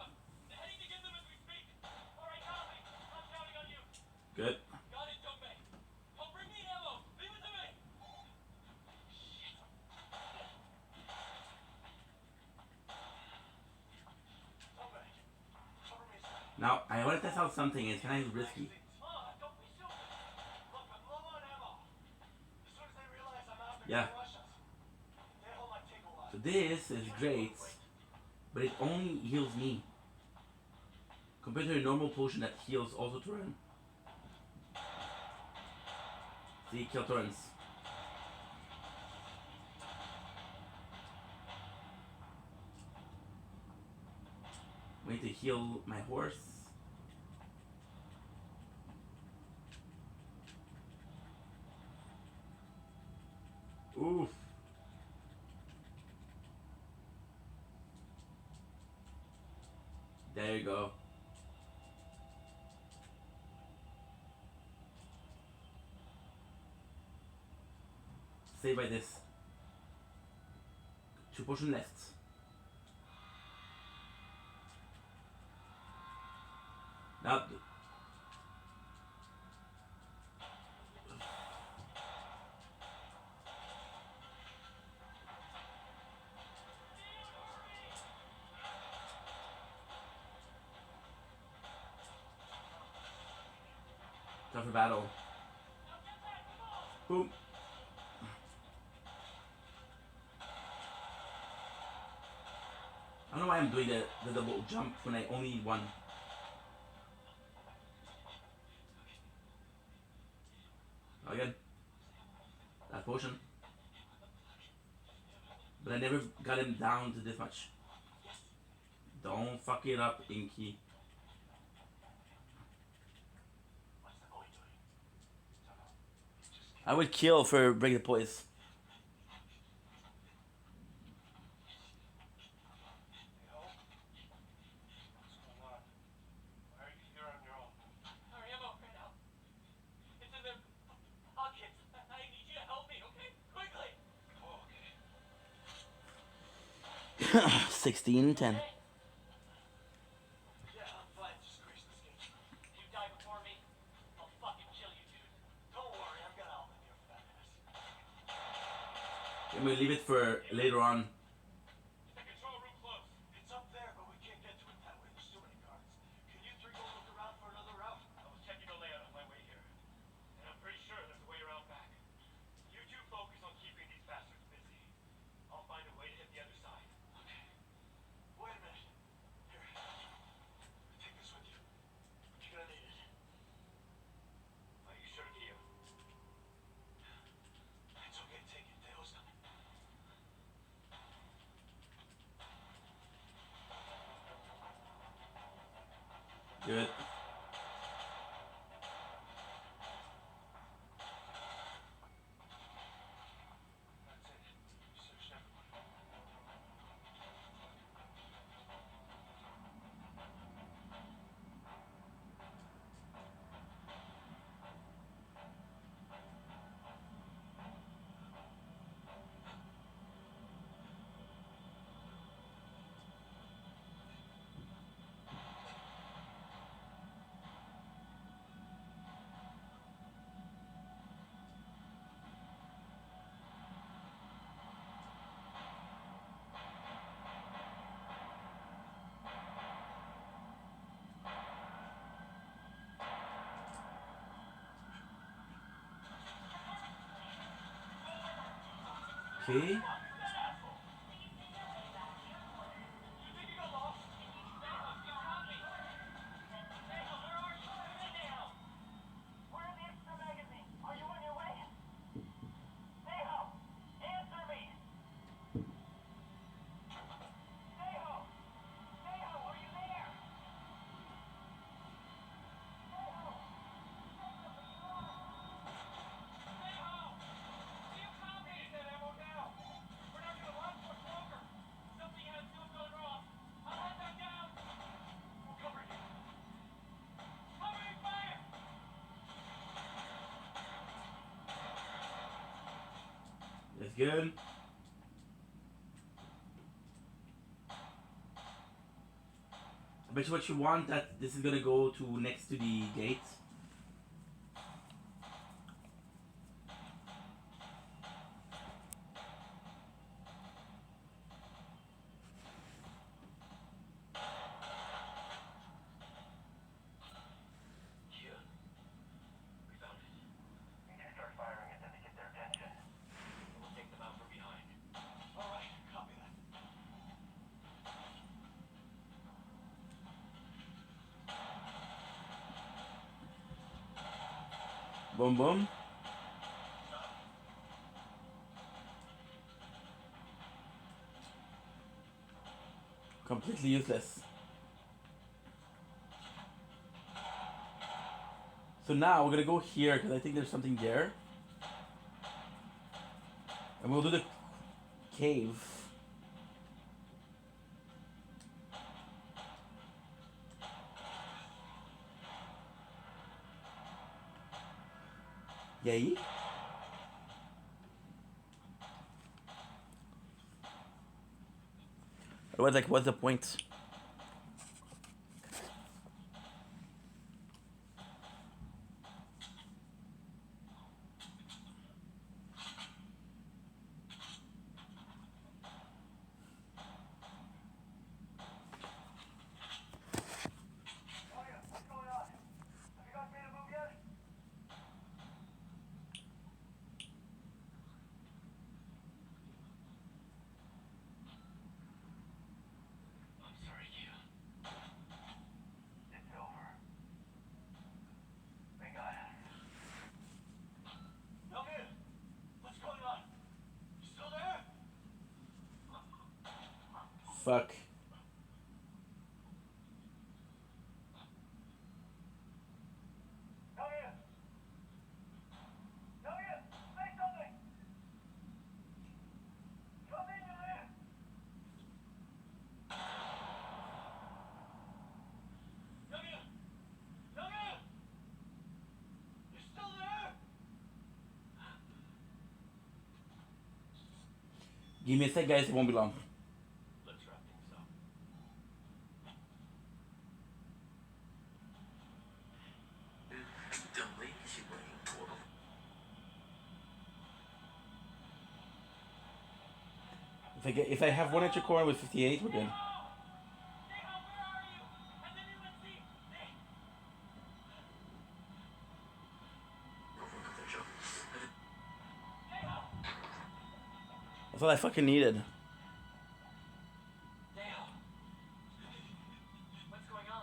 Speaker 2: Heading to get them as we speak.
Speaker 5: Alright, copy. I'm counting on you.
Speaker 1: Good.
Speaker 2: Got it, young man. Oh, bring me ammo. Leave it to me.
Speaker 5: Somebody, cover me, sir.
Speaker 1: Now, I want to test out something. It's kind of risky.
Speaker 5: Don't be stupid. Look, I'm low on ammo. As soon as they realize I'm out, they're
Speaker 1: Yeah.
Speaker 5: gonna rush us. Dale might take a while.
Speaker 1: So this is great, but it only heals me. Compared to a normal potion that heals also Turan. See, kill Turans. Wait to heal my horse. Oof. There you go. Stay by this. 2 potion left. Now, time for battle. Boom. know why I'm doing the double jump when I only need one. Again, that potion. But I never got him down to this much. Don't fuck it up, Inky.
Speaker 2: What's the boy doing? Don't know. Just
Speaker 1: I would kill for break the poise.
Speaker 2: Hey, ho. What's going on? Why are you here on your own?
Speaker 5: Our ammo ran out. It's in their pockets. I need you to help me, okay? Quickly!
Speaker 2: Oh, okay.
Speaker 1: 16-10.
Speaker 5: Okay?
Speaker 2: Yeah, I'm fine. Just grace this gate.
Speaker 5: You die before me, I'll fucking kill you, dude.
Speaker 2: Don't worry, I've got Alvin here for that ass.
Speaker 1: I'm gonna leave it for later on.
Speaker 2: Is the control room closed? It's up there, but we can't get to it that way. There's too many guards. Can you three go look around for another route?
Speaker 5: I was checking the layout on my way here, and I'm pretty sure there's a way around back. You two focus on keeping these bastards busy. I'll find a way to hit the other side.
Speaker 2: Okay. Wait a minute. Here. Take this with you. You're gonna need it.
Speaker 5: Are you sure, Keo?
Speaker 2: It's okay, take it. Teo's coming.
Speaker 1: Good.
Speaker 2: That's it. You searched everyone.
Speaker 1: Okay.
Speaker 7: We're in the extra magazine. Are you on your way? Neho! Answer me! Neho! Neho, are you there? Neho!
Speaker 5: Do you copy? Need that ammo now. We're not gonna run much longer. Something has to have gone wrong. I'll hunt them down. We'll cover you. Covering fire!
Speaker 1: That's good. I bet you what you want that this is gonna go to next to the gate.
Speaker 2: Kia. We found it. We need to start firing at them to get their attention.
Speaker 5: We'll take them out from behind.
Speaker 2: All right, copy that.
Speaker 1: Boom boom. Completely useless. So now we're gonna go here because I think there's something there. And we'll do the cave. Yay. Otherwise, like, what's the point?
Speaker 2: What's going on? Have you guys made a move yet?
Speaker 1: fuck.
Speaker 2: Elliot! Elliot! Say something! Come in, you there! Elliot! Elliot! You still there?
Speaker 1: Give me a sec, guys. It won't be long.
Speaker 2: Let's wrap things up.
Speaker 1: If I have one extra core with 58, we're good.
Speaker 5: Neha, where are you? Has anyone seen? Neha!
Speaker 1: That's all I fucking needed.
Speaker 5: Neha! What's going on?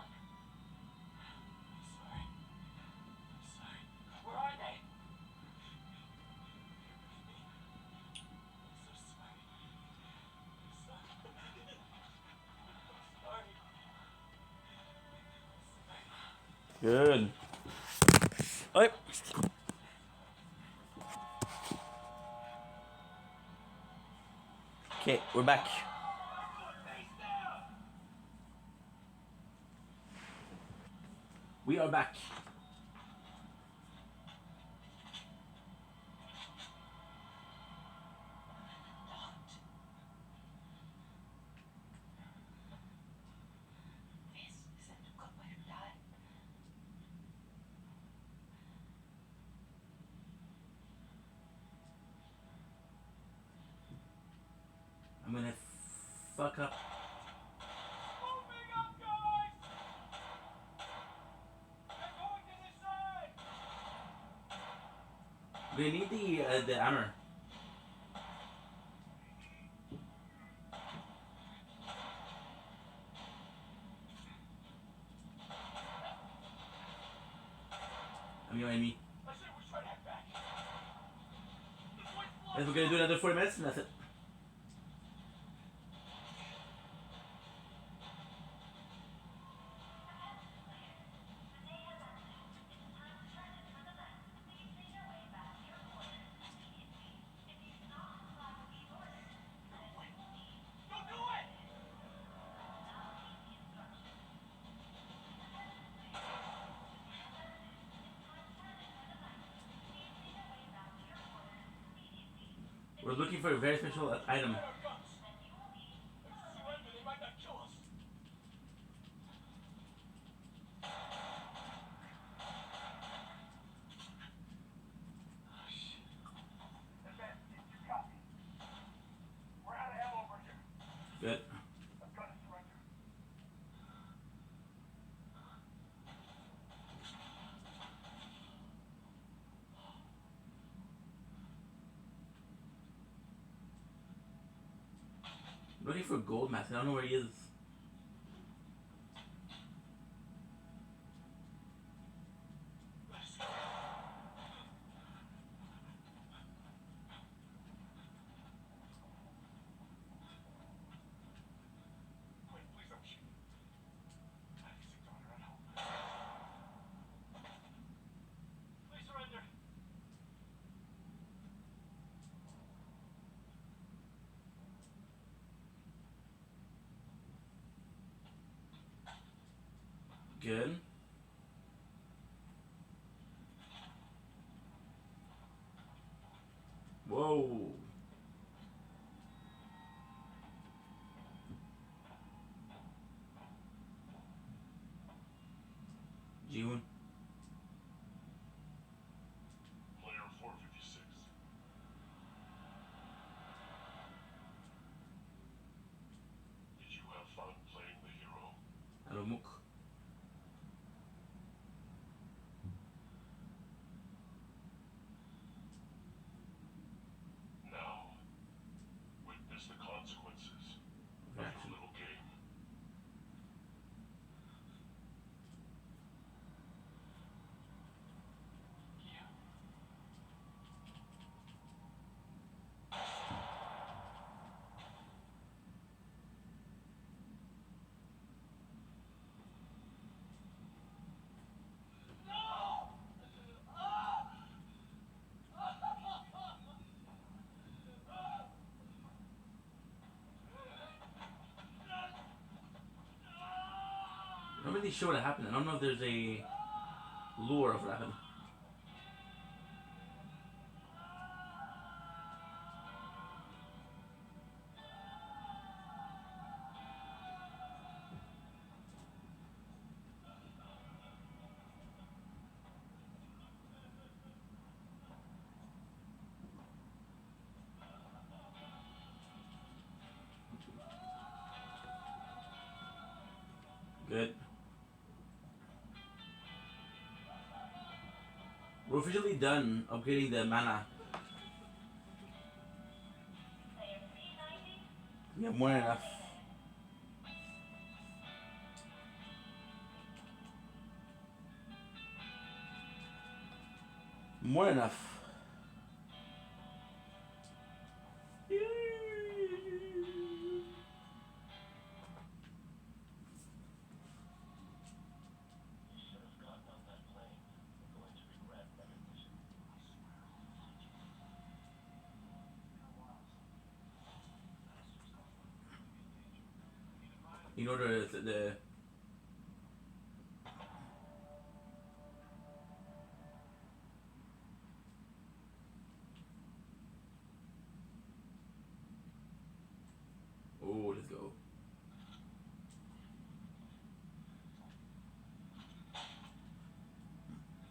Speaker 5: I'm sorry. Where are they?
Speaker 1: Good. Oi. Okay, we're back. We are back.
Speaker 6: This isn't a good way to die.
Speaker 1: I'm gonna fuck up.
Speaker 5: Moving up, guys! They're going to this side!
Speaker 1: We need the hammer. I'm you and me.
Speaker 5: I said we try to head back. This way's blocked.
Speaker 1: If we're gonna do another 40 minutes, and that's it.
Speaker 5: Don't do it!
Speaker 1: We're looking for a very special item.
Speaker 5: Our guns. If we surrender, they might not kill us.
Speaker 2: Advance, you copy. We're out of ammo over here.
Speaker 1: Good.
Speaker 2: I've got to surrender.
Speaker 1: Looking for gold mask. I don't know where he is.
Speaker 2: Wait, please don't shoot. I have 600 at home.
Speaker 5: Please surrender.
Speaker 1: Good. Whoa. June.
Speaker 2: Player 456. Did you have fun playing the hero?
Speaker 1: Alomuk.
Speaker 2: Now, witness the consequences of
Speaker 1: Reaction.
Speaker 2: your little game.
Speaker 1: really sure what happened. I don't know if there's a lore of what happened. Good. We're officially done upgrading the mana.
Speaker 7: Player 390.
Speaker 1: We have more than enough. More than enough.
Speaker 2: You should have gotten on that plane. You're going to regret that decision. I swear I'll find you.
Speaker 1: In order to the oh, let's go.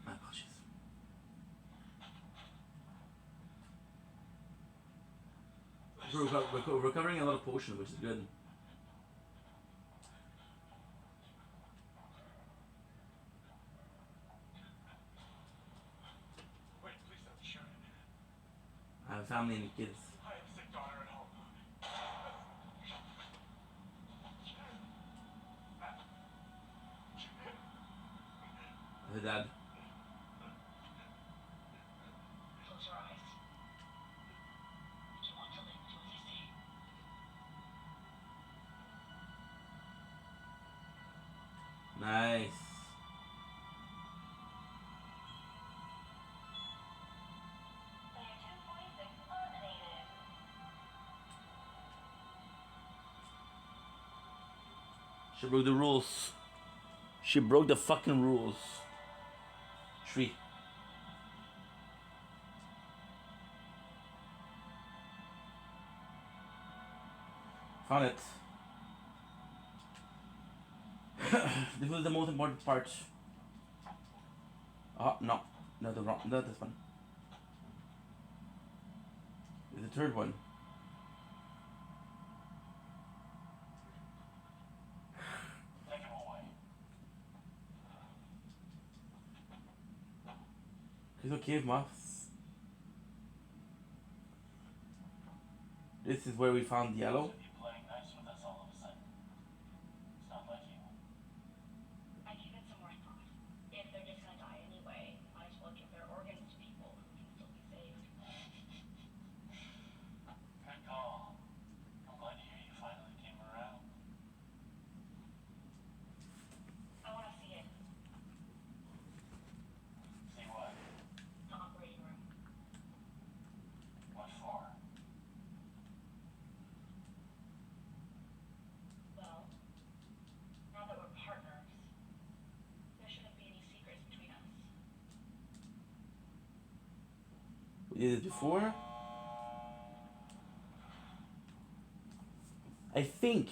Speaker 1: My apologies. We're recovering a lot of potion, which is good.
Speaker 2: Wait, please don't shoot it.
Speaker 1: I have a family and kids.
Speaker 2: I have a sick daughter at home.
Speaker 1: I have a dad.
Speaker 7: Close your eyes. You want to live to what you see.
Speaker 1: Nice.
Speaker 7: Player 246 eliminated.
Speaker 1: She broke the rules. She broke the fucking rules. Tree. Found it. This was the most important part. Oh no, no, the wrong, not this one. It's the third one.
Speaker 2: Take him away.
Speaker 1: He's okay, Muffs. This is where we found yellow.
Speaker 2: You playing nice with us all of a sudden. It's not like you.
Speaker 7: I gave it some more thought. If they're just gonna die anyway, might as well give their organs to people who can still be saved.
Speaker 2: Good call. I'm glad to hear you finally came around.
Speaker 7: I wanna see it.
Speaker 2: See what?
Speaker 7: The operating room.
Speaker 2: What for?
Speaker 7: Well, now that we're partners, there shouldn't be any secrets between us.
Speaker 1: We did it before. I think.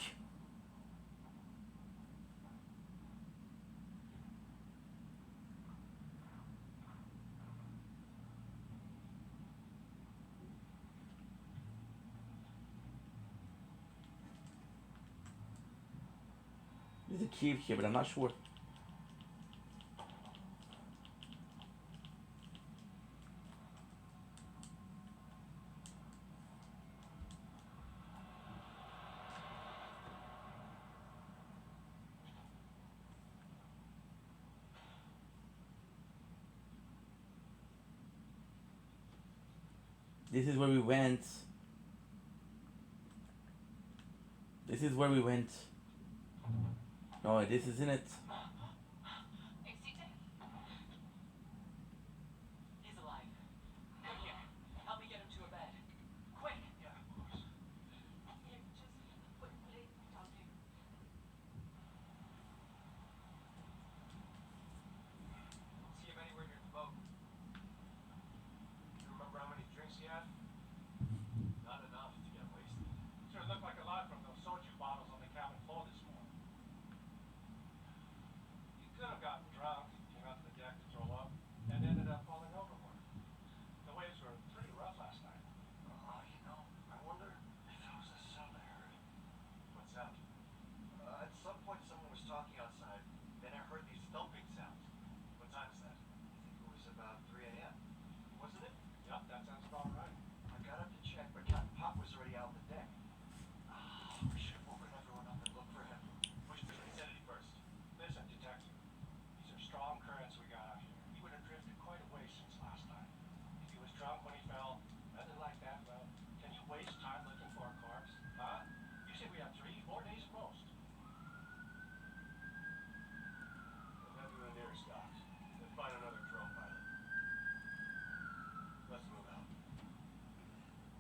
Speaker 1: There's a cave here, but I'm not sure. This is where we went. This is where we went. No, this isn't it.
Speaker 5: Excuse me? He's alive. Come here. Help me get him to a bed. Quick!
Speaker 2: Yeah, of course.
Speaker 5: Here, just put it down here.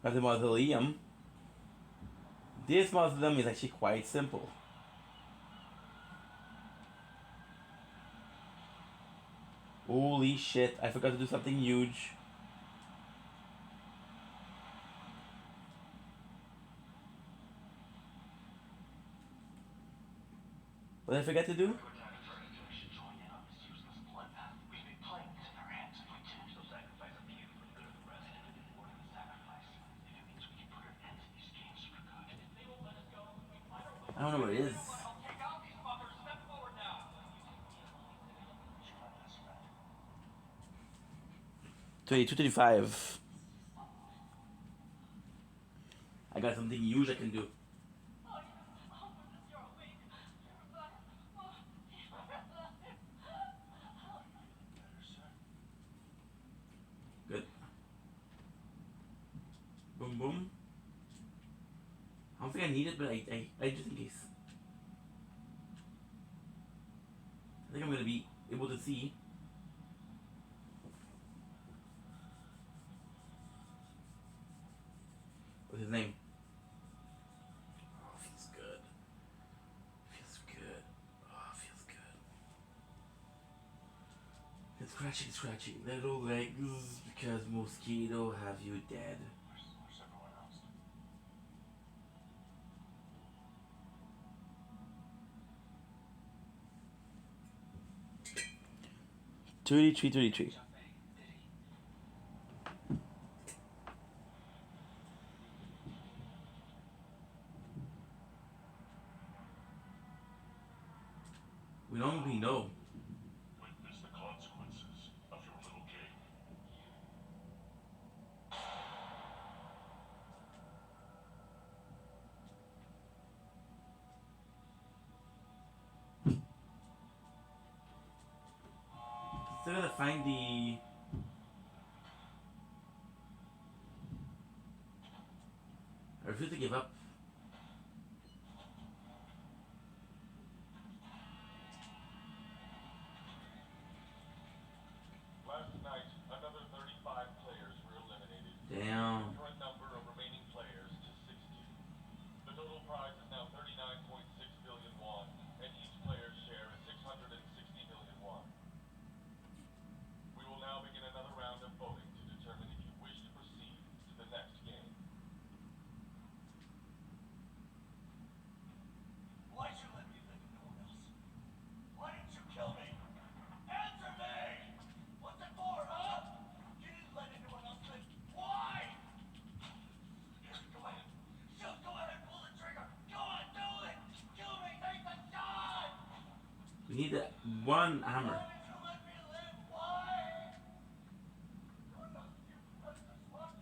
Speaker 1: of the mausoleum. This mausoleum is actually quite simple. Holy shit, I forgot to do something huge. What did I forget to do? I don't know what it is.
Speaker 2: I'll take out these fuckers. Step forward now.
Speaker 1: 235. I got something huge I can do. Good. Boom boom. I don't think I need it, but I just in case. I think I'm gonna be able to see. What's his name? Oh, feels good. Feels good. Oh, feels good. It's scratching little legs because mosquito have you dead.
Speaker 2: Where's everyone else?
Speaker 1: 33. We don't really know.
Speaker 2: Witness the consequences of your little game.
Speaker 1: Still gotta find the. I refuse to give up.
Speaker 2: Last night, another 35 players were eliminated.
Speaker 1: Damn.
Speaker 2: Current number of remaining players to 60. The total prize is now 39.6 billion won, and each player's share is 660 million won. We will now begin another round of voting to determine if you wish to proceed to the next game. Why'd you let me live and no one else? Why didn't you kill me? Answer me! What's it for, huh? You didn't let anyone else live. Why? Go ahead. Shoot, go ahead, pull the trigger. Go on, do it! Kill me, take the shot!
Speaker 1: We need that one hammer.
Speaker 2: Why did you let me live? Why? You're not your precious one.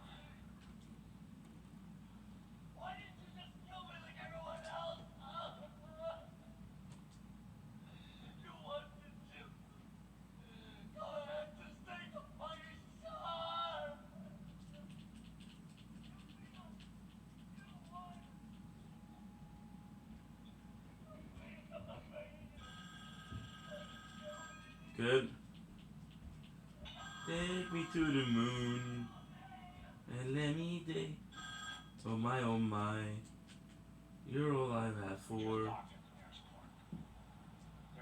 Speaker 2: Why didn't you just kill me like everyone else? You wanted to. Go ahead, just take a fucking shot.
Speaker 1: Good. Take me to the moon and let me day. Oh my, you're all I've asked for.
Speaker 2: You're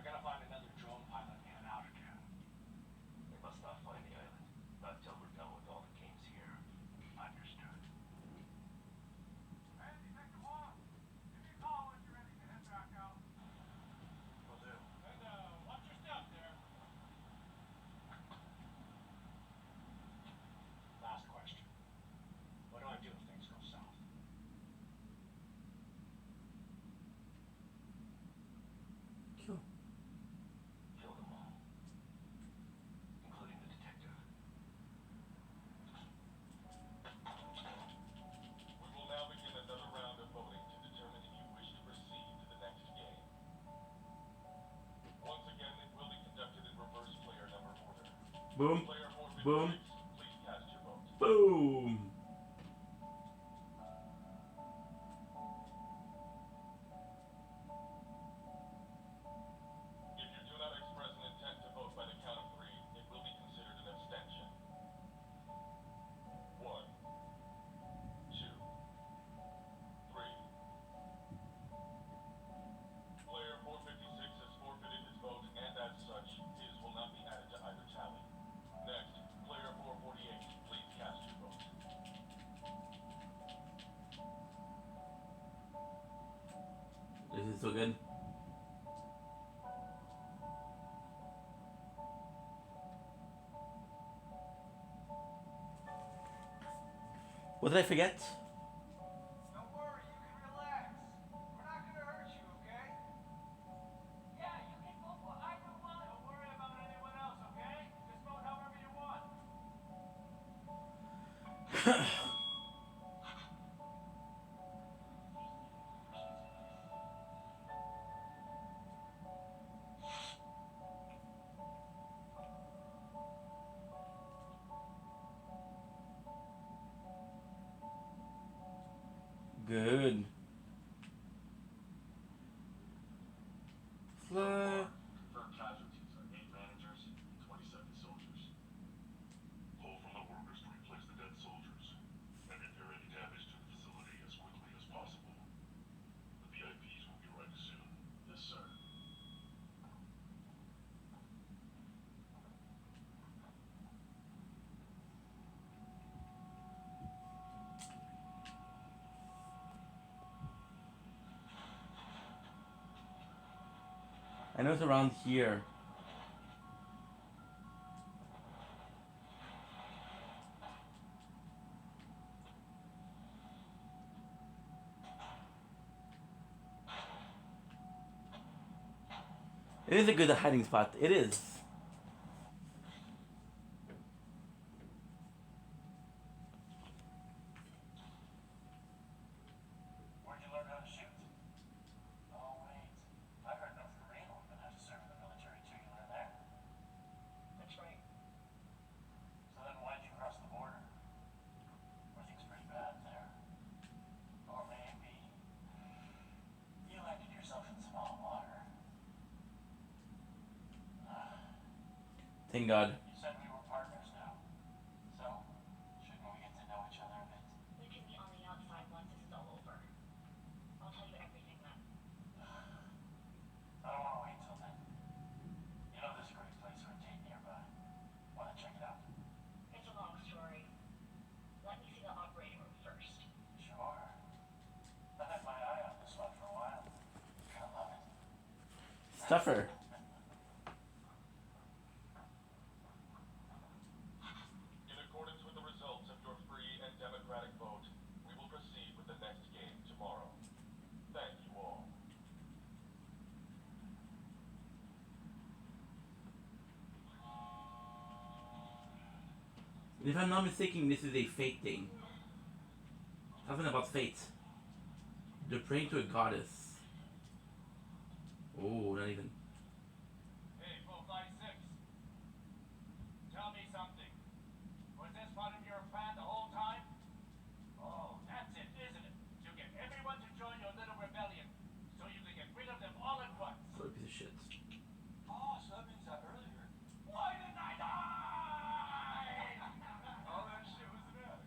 Speaker 2: gonna find another drone pilot and head out again. We must not find the island. Not until we're done with all the games here. Understood.
Speaker 4: Hey, Detective Hawk. Give me a call when you're ready to head back out.
Speaker 2: Will do.
Speaker 4: And, watch your step there.
Speaker 2: Last question. What do I do if things go south?
Speaker 1: Kill.
Speaker 2: Kill them all. Including the detective. We will now begin another round of voting to determine if you wish to proceed to the next game. Once again, it will be conducted in reverse player number order.
Speaker 1: Boom.
Speaker 2: Player
Speaker 1: Boom.
Speaker 2: 456, please cast your vote.
Speaker 1: Boom.
Speaker 2: If you do not express an intent to vote by the count of 3, it will be considered an abstention. 1, 2,
Speaker 1: is so good. What did I forget?
Speaker 4: Don't worry, you can relax. We're not gonna hurt you, okay?
Speaker 5: Yeah, you can vote for either one. Don't worry about anyone else, okay? Just vote however you want.
Speaker 1: Good. Fly.
Speaker 2: Confirmed casualties are 8 managers and 27 soldiers. Call from the workers to replace the dead soldiers and repair any damage to the facility as quickly as possible. The VIPs will be ready soon. Yes, sir.
Speaker 1: I know it's around here. It is a good hiding spot. It is.
Speaker 2: Where'd you learn how to shoot? Oh, wait. I heard North Korea women have to serve in the military too. You learned there? That's right. So then why'd you cross the border? Were things pretty bad there? Or maybe you landed yourself in some hot water.
Speaker 1: Thank God.
Speaker 2: You said we were partners now. So, shouldn't we get to know each other a bit?
Speaker 7: We can meet on the outside once this is all over. I'll tell you everything then.
Speaker 2: I don't want to wait till then. You know there's a great place for a date nearby. Want to check it out?
Speaker 7: It's a long story. Let me see the operating room first.
Speaker 2: Sure. I've had my eye on this one for a while. You're gonna love it.
Speaker 1: Stuffer.
Speaker 2: In accordance with the results of your free and democratic vote, we will proceed with the next game tomorrow. Thank you all.
Speaker 1: If I'm not mistaken, this is a fate thing. Something about fate. They're praying to a goddess. Oh, not even.
Speaker 5: Hey, 456. Tell me something. Was this part of your plan the whole time? Oh, that's it, isn't it? To get everyone to join your little rebellion, so you can get rid of them all at once.
Speaker 1: What a piece of shit.
Speaker 4: Oh, so that means that earlier.
Speaker 5: Why didn't I die?
Speaker 4: All that shit was there.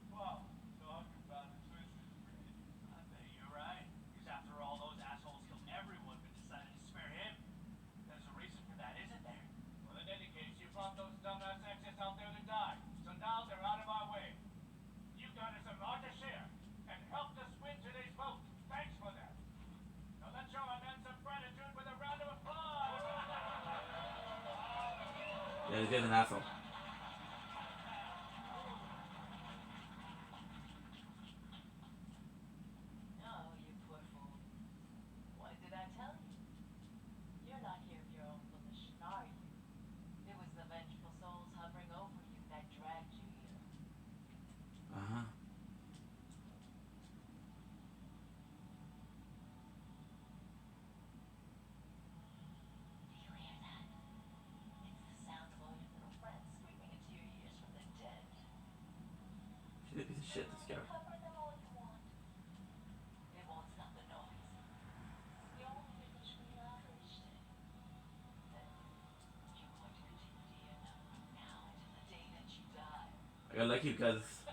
Speaker 4: Wow, talk about a twisted brain.
Speaker 5: I bet you're right. Because after all, those assholes killed everyone but decided to spare him. There's a reason for that, isn't there? Well, in any case, you brought those dumbass exes out there to die. So now they're out of our way. You got us a larger share and helped us win today's vote. Thanks for that. Now let's show our men some gratitude with a round of applause.
Speaker 1: Yeah, this guy's an asshole.
Speaker 8: Oh, you poor fool. What did I tell you? You're not here of your own volition, are you? It was the vengeful souls hovering over you that dragged you here.
Speaker 1: Uh-huh.
Speaker 8: Do you hear that? It's the sound of all your little friends screaming into your ears from the dead.
Speaker 1: She's a piece of shit, this girl.
Speaker 7: Cover them all you want.
Speaker 8: It won't stop the noise.
Speaker 7: The only which we lavished.
Speaker 8: Then you're going to continue to hear them now until the day that you die.
Speaker 1: I got lucky because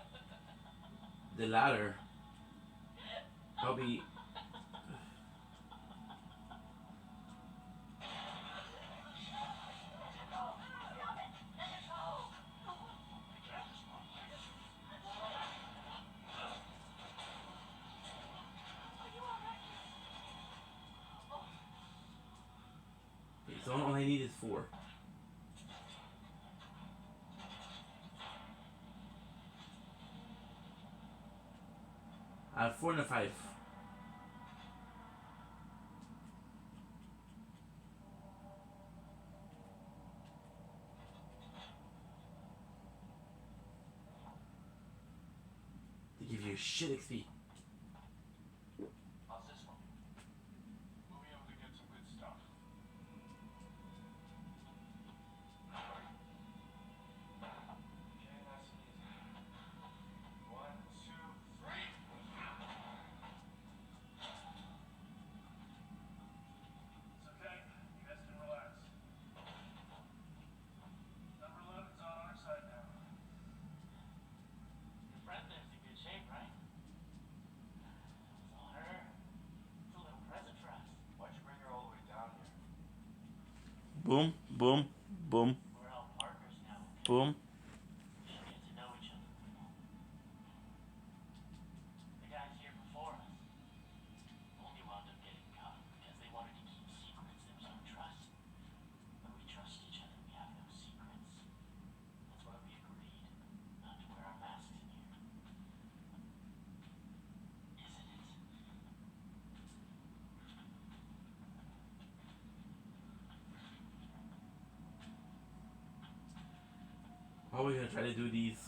Speaker 1: the ladder probably. 4. I have 4 and a 5. They give you shit XP.
Speaker 2: How's this one?
Speaker 4: We'll be able to get some good stuff. Okay, nice and easy. 1, 2, 3. It's okay. You guys can relax. Number 11's on our side now.
Speaker 5: Your friend there's in good shape, right? It's all her. It's a little present for us.
Speaker 2: Why'd you bring her all the way down here?
Speaker 1: Boom, boom, boom,
Speaker 5: We're all partners now.
Speaker 1: boom.
Speaker 5: We should get to know each other a little. The guys here before us only wound up getting caught because they wanted to keep secrets. There was no trust. But we trust each other. We have no secrets. That's why we agreed not to wear our masks in here. Isn't it?
Speaker 1: How are we gonna try to do these?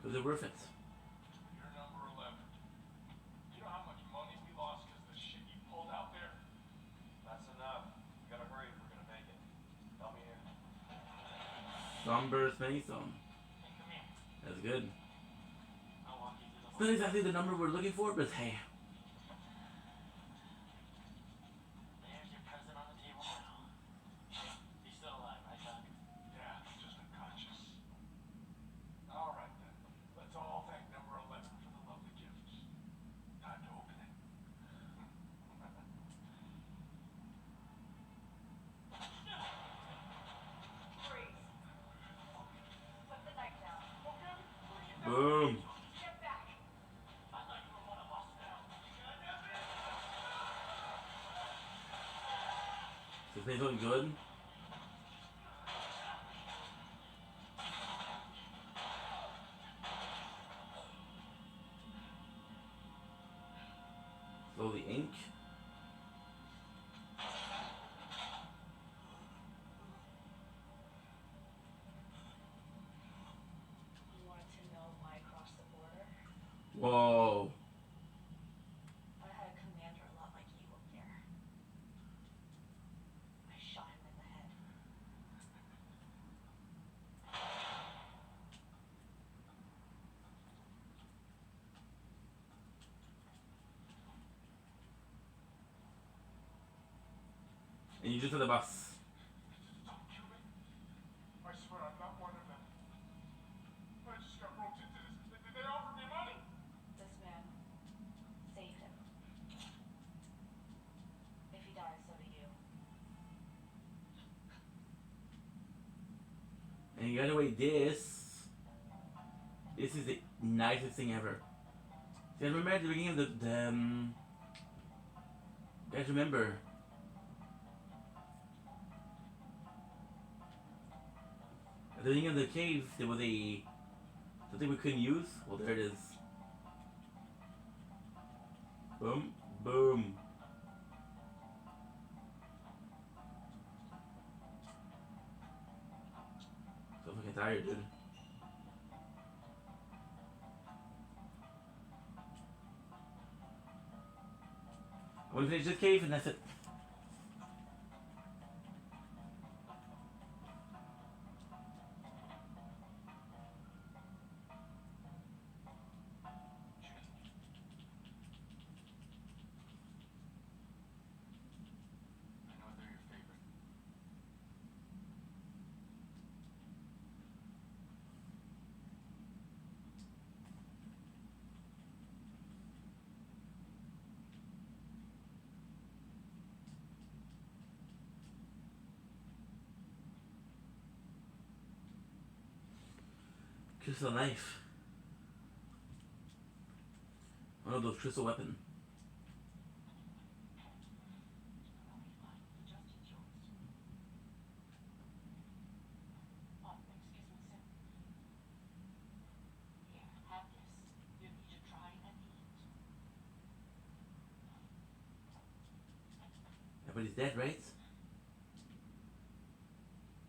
Speaker 1: Because they're worth it.
Speaker 4: You're number 11. You know how much money we lost because of the shit you pulled out there?
Speaker 2: That's enough. We gotta hurry if we're gonna make it. Help me here.
Speaker 1: Sunburst Mason.
Speaker 5: Hey, come here.
Speaker 1: That's good.
Speaker 5: I'll walk you through the
Speaker 1: It's not exactly the number we're looking for, but hey.
Speaker 5: There's your present on the table now. You're still alive, right, Doc?
Speaker 4: Yeah, just unconscious. All right then. Let's all thank number 11 for the lovely gifts. Time to open it.
Speaker 7: Freeze. Put the knife down.
Speaker 1: Boom.
Speaker 7: Step back.
Speaker 5: I thought you were one of us now.
Speaker 1: Is this looking good? Slowly ink.
Speaker 6: You wanted to know why I crossed the border?
Speaker 1: Whoa.
Speaker 6: I had a commander a lot like you up there. I shot him in the head.
Speaker 1: And you just hit the bus.
Speaker 4: Don't kill me. I swear I'm not one of them. I just got roped into this. They offered me money.
Speaker 6: This man saved him. If he dies, so do you.
Speaker 1: And you gotta wait, this is the nicest thing ever. See, I remember at the beginning of the you guys remember? At the beginning of the cave, there was something we couldn't use. Well, there it is. Boom, boom. So fucking tired, dude. I'm gonna finish this cave and that's it.
Speaker 2: I know they're your favorite.
Speaker 1: Crystal knife. One of those crystal weapons. But he's dead, right?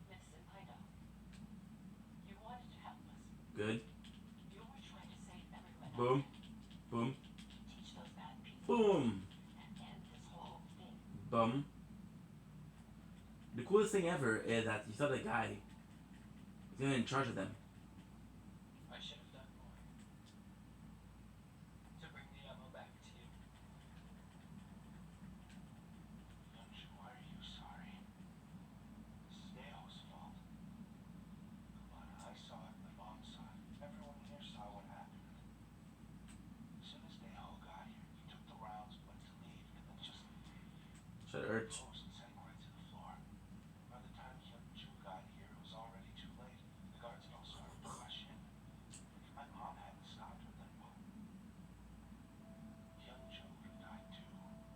Speaker 8: Listen, I know. You wanted to help us.
Speaker 1: Good.
Speaker 8: You were trying to save everyone.
Speaker 1: Boom. Boom.
Speaker 8: Teach those bad people.
Speaker 1: Boom.
Speaker 8: And end this whole thing.
Speaker 1: Bum. The coolest thing ever is that you saw the guy. He's in charge of them.
Speaker 2: I should have done more. To bring the ammo back to you.
Speaker 4: Youngshu, why are you sorry? This is Neo's fault. Come on, I saw it, my mom saw it. Everyone here saw what happened. As soon as Neo got here, he took the rounds, went to leave, and then just
Speaker 1: Should urge.
Speaker 4: rose and sank right to the floor. By the time Youngshu got here, it was already too late. The guards had all started to rush in. If my mom hadn't stopped her, then what? Youngshu would have died too.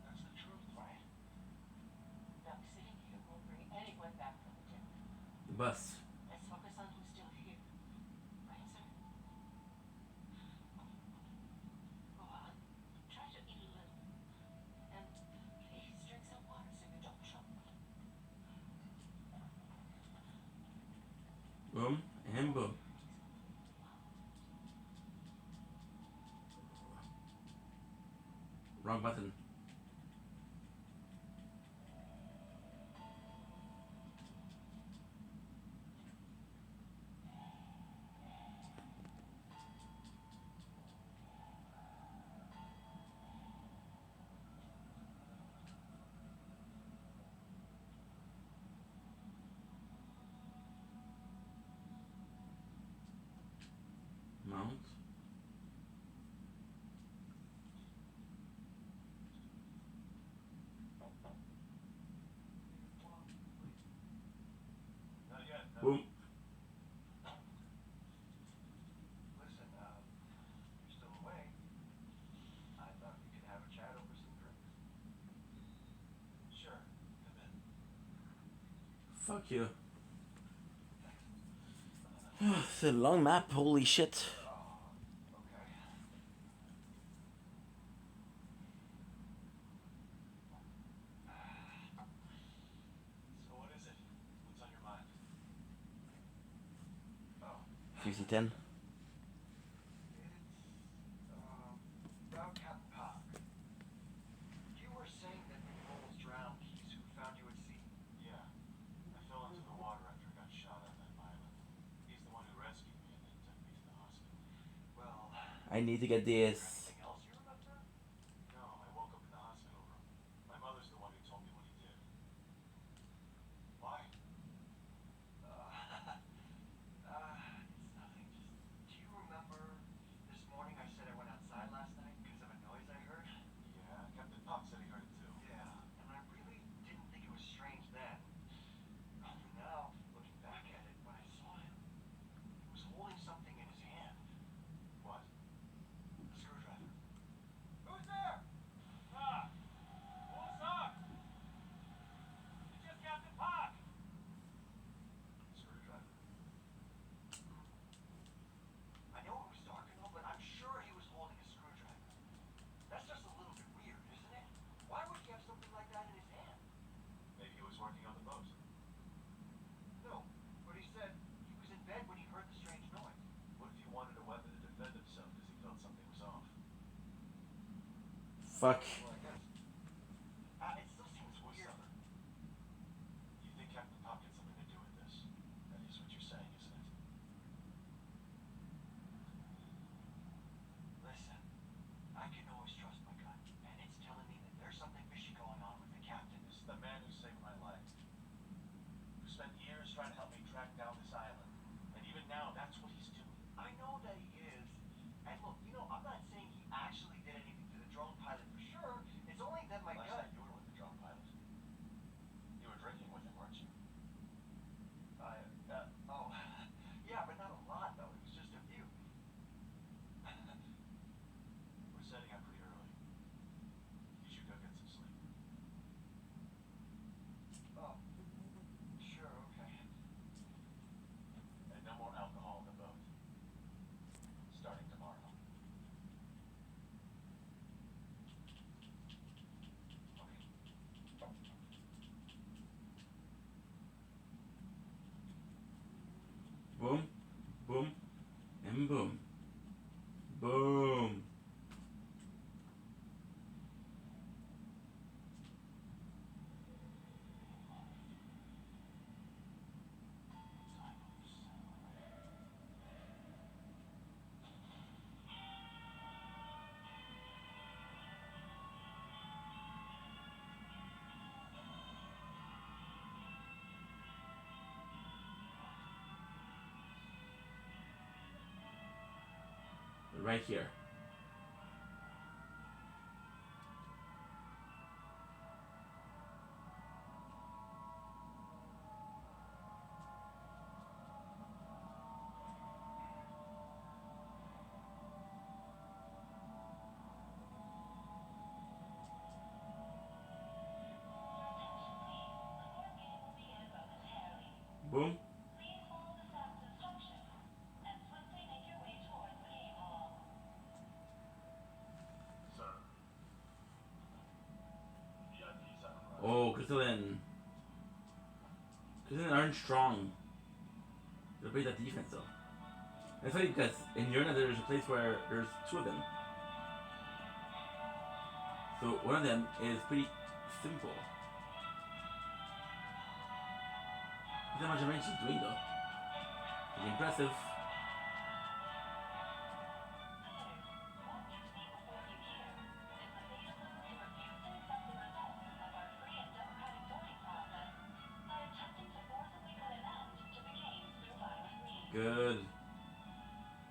Speaker 4: That's the truth, right?
Speaker 8: Now, sitting here won't bring anyone back from the dead.
Speaker 1: The bus.
Speaker 8: Let's focus on who's still here. Right, sir? Go on. Try to eat a little. And please drink some water so you don't choke.
Speaker 1: Boom. And boom. Wrong button. Mount.
Speaker 4: Not yet. No.
Speaker 1: Boom.
Speaker 4: Listen, you're still awake. I thought we could have a chat over some drinks. Sure, come in.
Speaker 1: Fuck you. It's a long map, holy shit.
Speaker 4: Okay. So what is it? What's on your mind? Oh,
Speaker 1: Fusey 10.
Speaker 4: it's about Captain Park. You were saying that we almost drowned Kizu found you at sea. Yeah. I fell into the water after I got shot on that island. He's the one who rescued me and then took me to the hospital. Well,
Speaker 1: I need to get this.
Speaker 4: anything else you remember? No, I woke up in the hospital room. My mother's the one who told me what he did. Why? It's nothing. Just, do you remember this morning I said I went outside last night because of a noise I heard? Yeah, Captain Pop said he heard it too. Yeah, and I really didn't think it was strange then. Only now, looking back at it, when I saw him, he was holding something in his hand. What? A screwdriver. Who's there?
Speaker 5: Ah! What's up? It's just Captain Park.
Speaker 4: Screwdriver. I know it was dark and all, but I'm sure he was holding a screwdriver. That's just a little bit weird, isn't it? Why would he have something like that in his hand? Maybe he was working on the boat. No, but he said he was in bed when he heard the strange noise. What if he wanted a weapon to defend himself because he felt something was off?
Speaker 1: Fuck.
Speaker 4: Well, I guess. It still seems weird. You think Captain Pop had something to do with this? That is what you're saying, isn't it? Listen, I can always trust my gut, and it's telling me that there's something fishy going on with the captain. This is the man who saved my life. Who spent years trying to help me track down this island. And even now, that's what he's doing. I know that he is. And look, I'm not saying he actually did anything to the drone pilot for sure. It's only that my gut. Last night you were with the drone pilot. You were drinking with him, weren't you? Oh, yeah, but not a lot though. It was just a few. We're setting up pretty early. You should go get some sleep. Oh, sure, okay. And no more alcohol on the boat. Starting tomorrow.
Speaker 1: right here. Boom.
Speaker 7: Please follow the staff's instructions and swiftly make your way towards the game hall.
Speaker 2: Sir. VIPs have arrived.
Speaker 1: Oh, Crystalline aren't strong. They'll play that defense though. It's funny because in Yurna there's a place where there's two of them. So one of them is pretty simple. Look how much damage she's doing though. Pretty impressive. Good.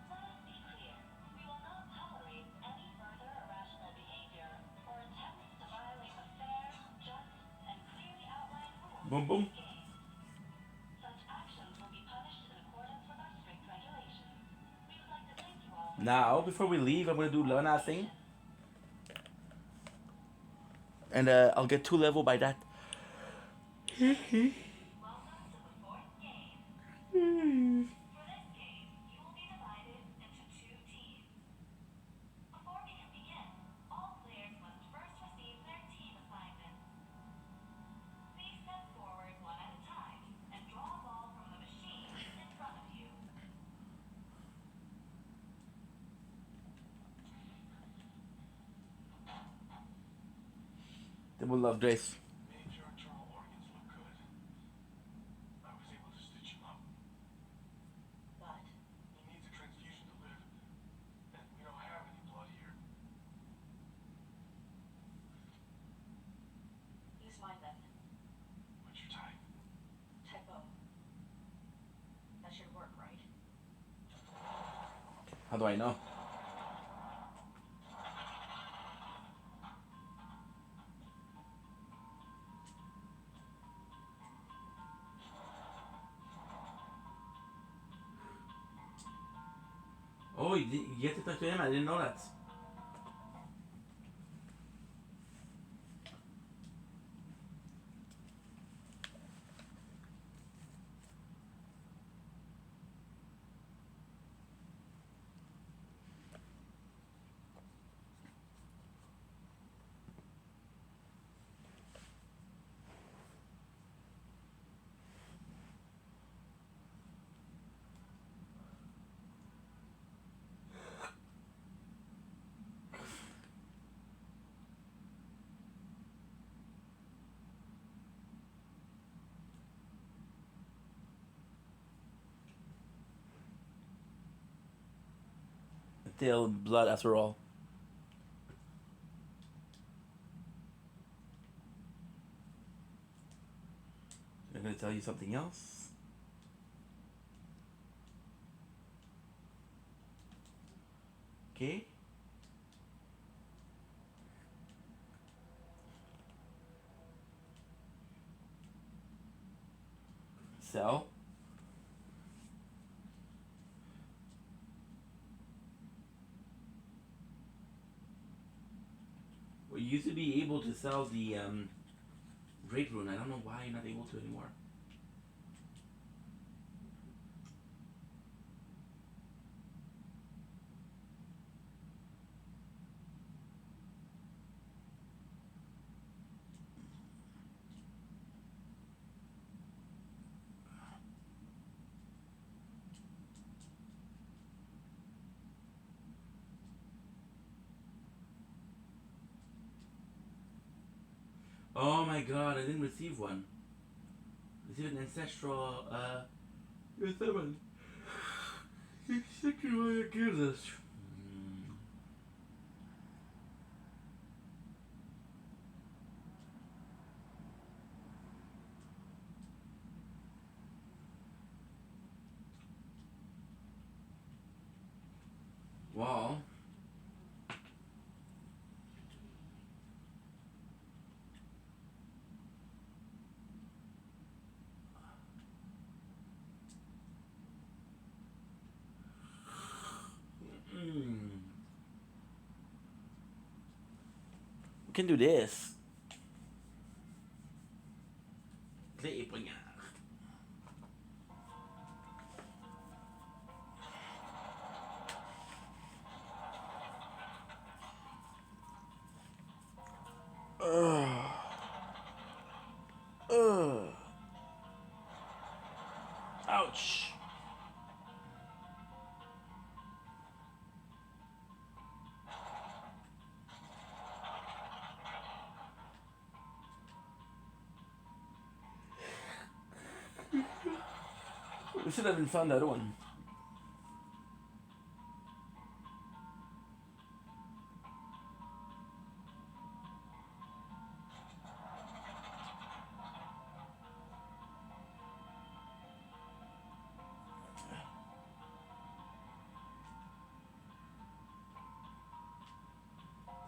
Speaker 7: Let us be clear. We will not tolerate any further irrational behavior or attempts to violate the fair, just, and clearly outlined rules
Speaker 1: Boom, boom.
Speaker 7: of the game. Such actions will be punished in accordance with our strict regulations. We would like to thank you all for
Speaker 1: Now, before we leave, I'm gonna do Lana thing. And I'll get 2 level by that.
Speaker 7: welcome to the fourth game. For this game, you will be divided into 2 teams. Before we can begin, all players must first receive their team assignments. Please step forward one at a time and draw a ball from the machine in front of you.
Speaker 1: They will love Drace.
Speaker 2: Made your internal organs look good. I was able to stitch him up.
Speaker 8: But
Speaker 2: He needs a transfusion to live. And we don't have any blood here.
Speaker 8: use mine then.
Speaker 2: What's your type?
Speaker 8: Typo. That should work, right?
Speaker 1: How do I know? Oh, you get to talk to him? I didn't know that. Still blood after all. I'm gonna tell you something else. Okay. Sell. We used to be able to sell the Great Rune. I don't know why you're not able to anymore. Oh my god, I didn't receive one. Receive an ancestral summon. You should really give this. Well, we can do this. Clé et poignard. Ouch. We should have found that one.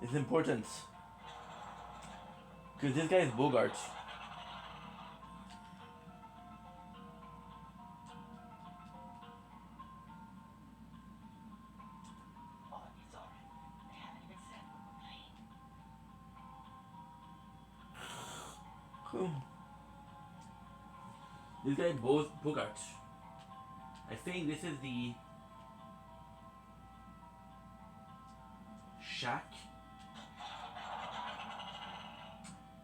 Speaker 1: It's important. Because this guy is Bogart.
Speaker 8: Oh, it's alright. They haven't even said what we're playing.
Speaker 1: Cool. This guy Bogart. I think this is the shack.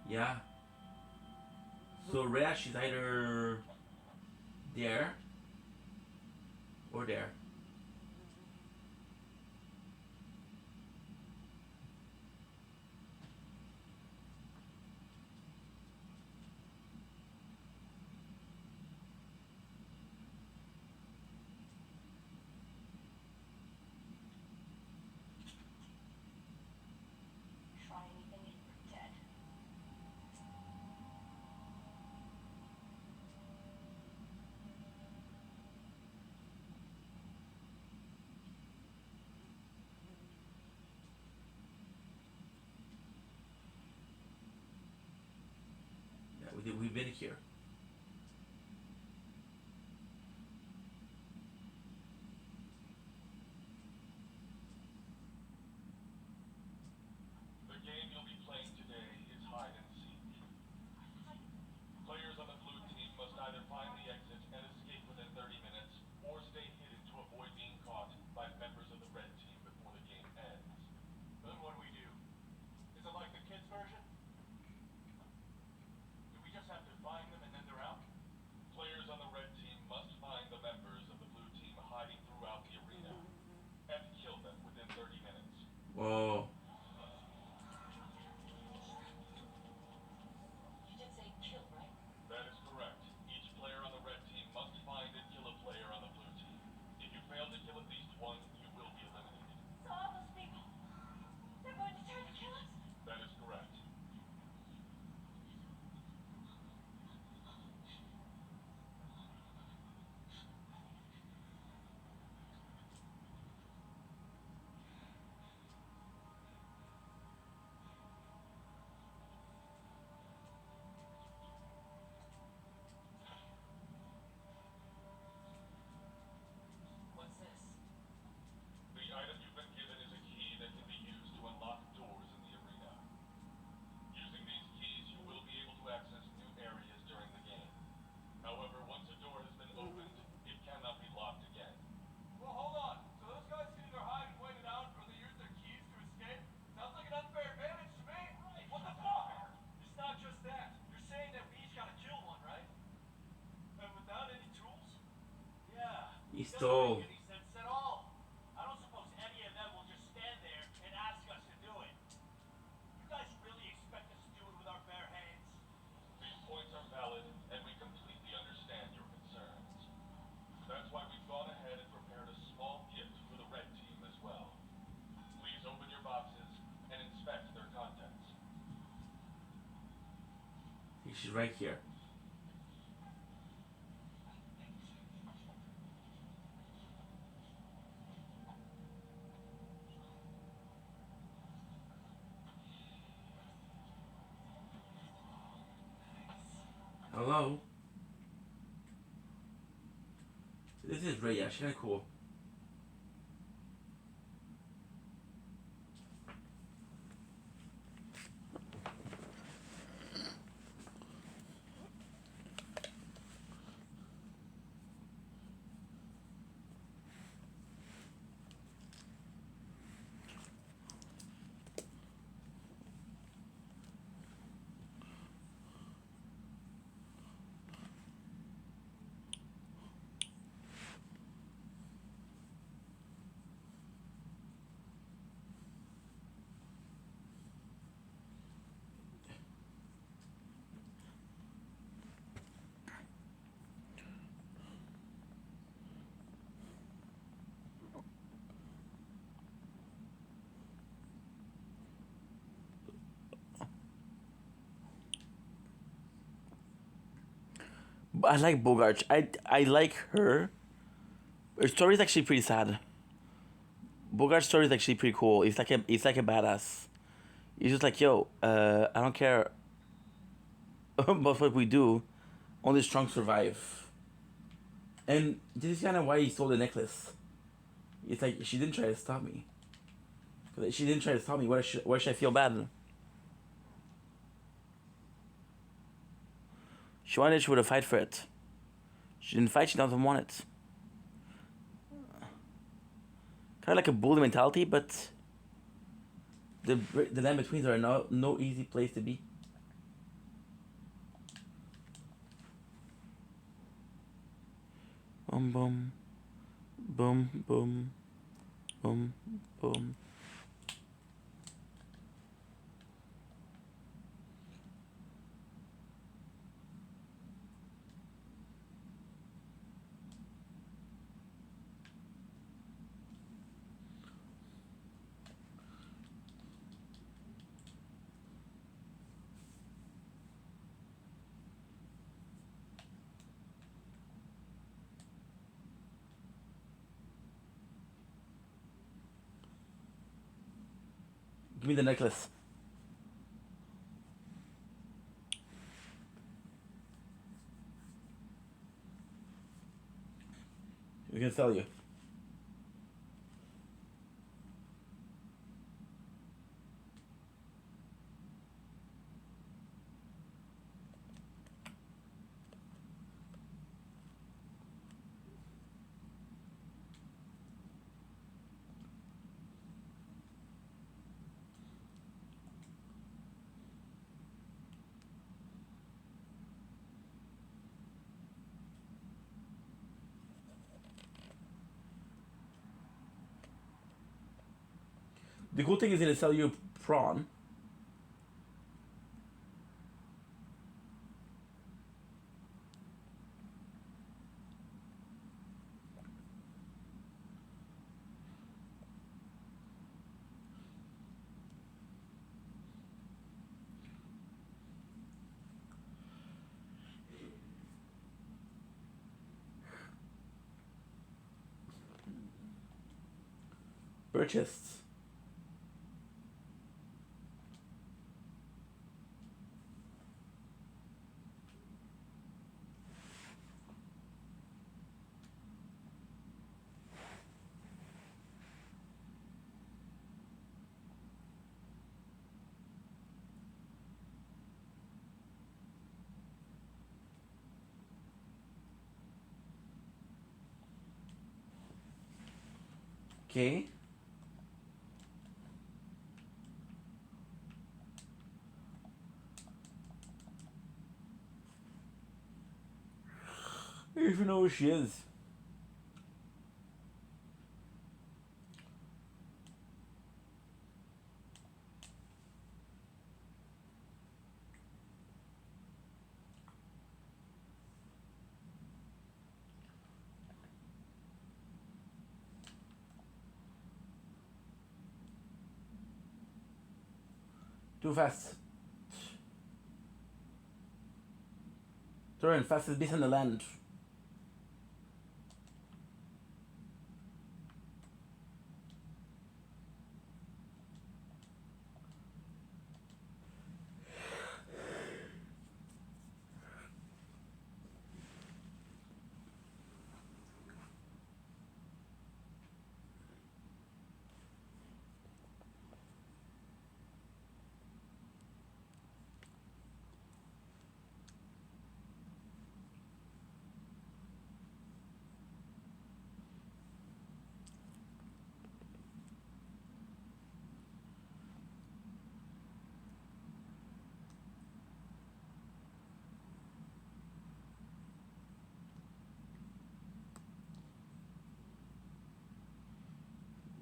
Speaker 1: Yeah. So Rhea, she's either there or there.
Speaker 8: Try anything and you're dead.
Speaker 1: Yeah, we've been here.
Speaker 4: The game you'll be playing today is hide and seek. Players on the blue team must either find the exit and escape within 30 minutes, or stay hidden to avoid being caught by members of the red team before the game ends. Then what do we do? Is it like the kids' version? Do we just have to find them and then they're out? Players on the red team must find the members of the blue team hiding throughout the arena and kill them within 30 minutes.
Speaker 1: Whoa.
Speaker 8: You did say kill, right?
Speaker 4: That is correct. Each player on the red team must find and kill a player on the blue team. If you fail to kill at least one, you will be eliminated.
Speaker 7: So all those people, they're going to try to kill us?
Speaker 4: That is correct.
Speaker 8: What's this?
Speaker 4: The item you've been given is a key that can be used to unlock doors in the arena. Using these keys, you will be able to access new areas during the game. However, once a door has been opened, it cannot be locked again. Well, hold on. So those guys can either hide and wait it out, or they use their keys to escape? Sounds like an unfair advantage to me. Right. What the fuck? It's not just that. You're saying that we each gotta kill one, right? And without any tools? Yeah.
Speaker 1: He stole.
Speaker 4: Doesn't make any sense at all. I don't suppose any of them will just stand there and ask us to do it. You guys really expect us to do it with our bare hands? These points are valid, and we completely understand your concerns. That's why we've gone ahead and prepared a small gift for the red team as well. Please open your boxes and inspect their contents.
Speaker 1: She's right here. Hello? This is great, actually kind of cool. I like Bogart. I like her. Her story is actually pretty sad. Bogart's story is actually pretty cool. He's like a badass. He's just like, yo, I don't care about what we do. Only strong survive. And this is kind of why he stole the necklace. It's like she didn't try to stop me. She didn't try to stop me. Why should I feel bad? She wanted, she would have fight for it. She didn't fight. She doesn't want it. Kind of like a bully mentality, but the land between are no easy place to be. Boom, boom, boom, boom, boom, boom. Give me the necklace. We can sell you. The cool thing is gonna sell you a prawn. Purchased. Okay. I don't even know who she is. Too fast. Turn fastest beast in the land.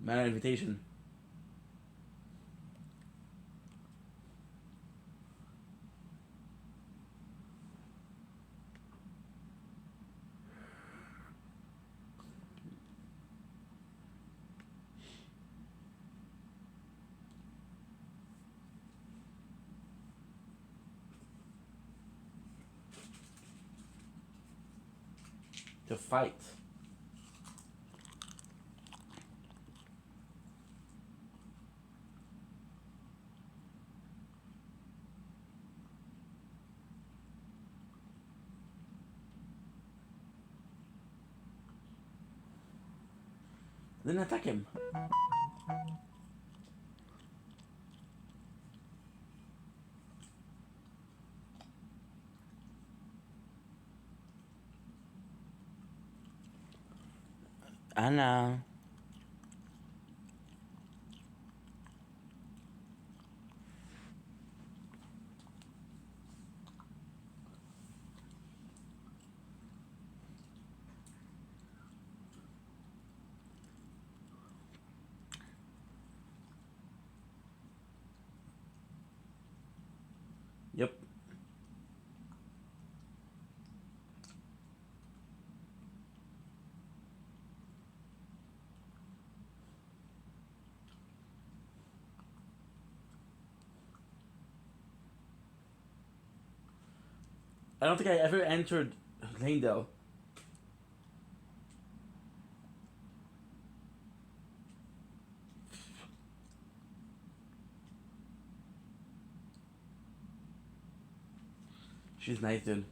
Speaker 1: Man invitation. To fight. Then attack him. Anna. Yep. I don't think I ever entered Lanedale. She's nice, dude.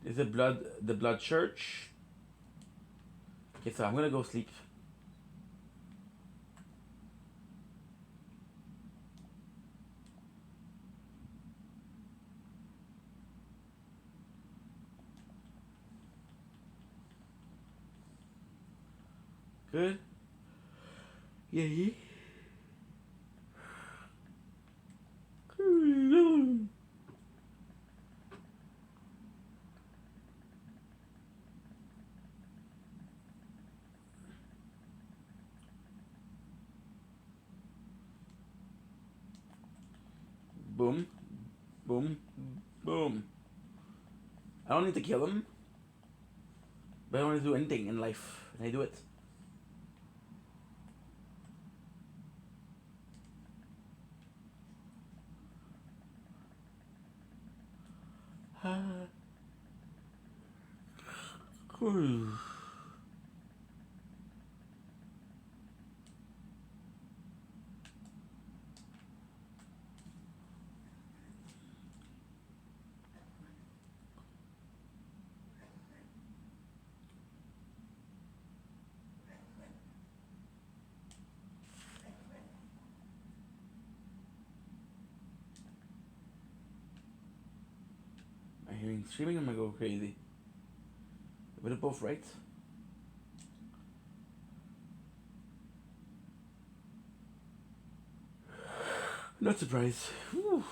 Speaker 1: Is it the blood church? Okay, so I'm gonna go sleep. Good. Yeah. Boom. Boom. Boom. I don't need to kill him. But I don't want to do anything in life. And I do it. I'm hearing screaming, I'm gonna go crazy. But they're both right. Not surprised. Whew.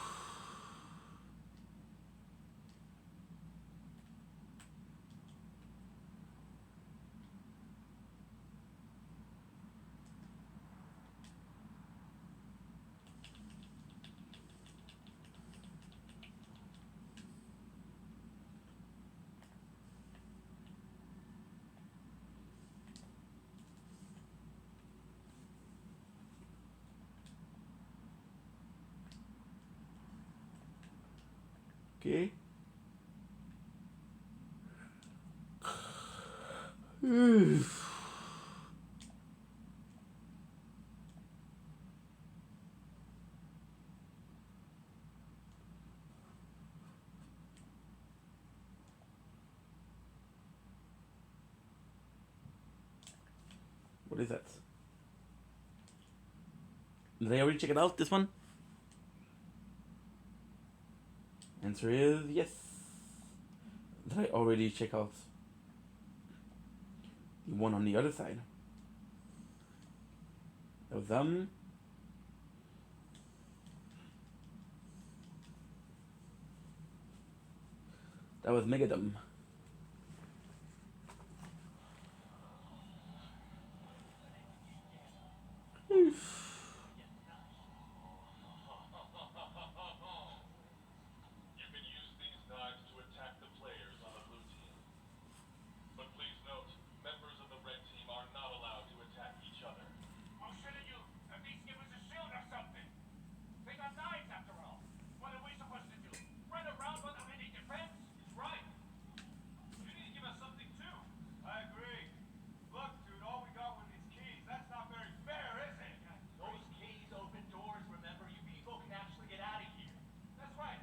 Speaker 1: Okay. What is that? Did I already check it out, this one? Answer is yes. Did I already check out the one on the other side? That was That was Megadum.
Speaker 4: You can use these knives to attack the players on the blue team. But please note, members of the red team are not allowed to attack each other.
Speaker 2: Well, shouldn't you at least give us a shield or something? They got knives after all. What are we supposed to do? Run around without any defense? He's right. You need to give us something too. I agree. Look, dude, all we got were these keys. That's not very fair, is it? Those keys open doors, remember? You people can actually get out of here. That's right.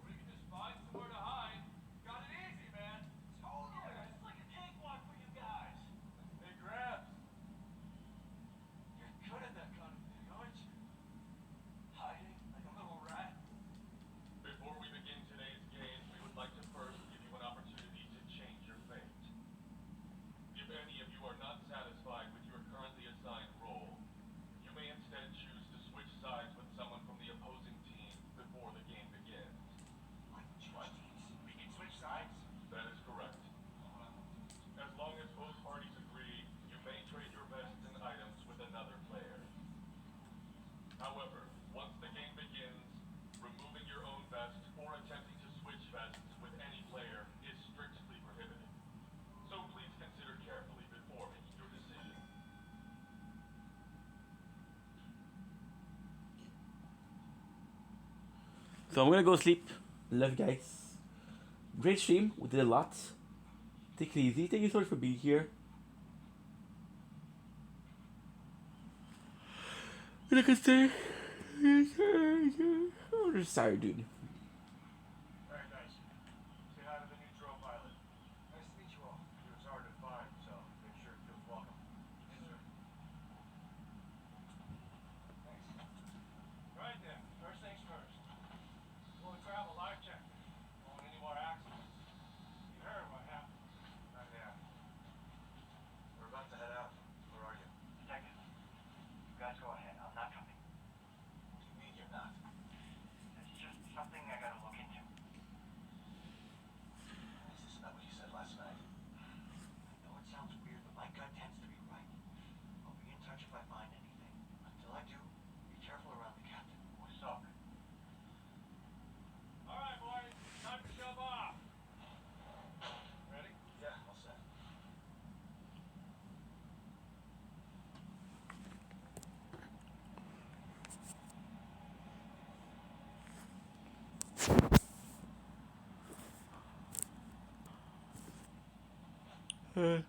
Speaker 2: We can just find somewhere to hide. Got it easy, man. Totally. Yeah, it's like a cakewalk for you guys. Hey, Gramps. You're good at that kind of thing, aren't you? Hiding like a little rat.
Speaker 4: Before we begin today's game, we would like to first give you an opportunity to change your fate. If any of you are not satisfied with your currently assigned role, you may instead choose to switch sides with someone from the opposing team before the game begins.
Speaker 2: What? We can switch sides?
Speaker 4: That is correct. As long as both parties agree, you may trade your vests and items with another player. However, once the game begins, removing your own vest or attempting to switch vests with any player is strictly prohibited. So please consider carefully before making your decision.
Speaker 1: So I'm gonna go sleep. Love you guys. Great stream. We did a lot. Take it easy. Thank you so much for being here. And I can say, I'm just tired, dude.
Speaker 2: Very nice. Say hi to the new drone pilot. Nice to meet you all. He was hard to find, so make sure he feels welcome. Yes, sir. Thanks. Right then. First things first. We'll grab a life jacket. Won't any more accidents. You heard what happened. Not yet. We're about to head out. Where are you?
Speaker 4: Second. You guys go ahead. I'm not coming.
Speaker 2: What do you mean you're not?
Speaker 4: It's just something I gotta look into.
Speaker 2: Is this about what you said last night?
Speaker 4: I know it sounds weird, but my gut tends to be right. I'll be in touch if I find anything. Until I do, be careful around the captain. We'll suck.
Speaker 2: All right, boys. Time to shove off. Ready? Yeah, all set.
Speaker 1: Uh.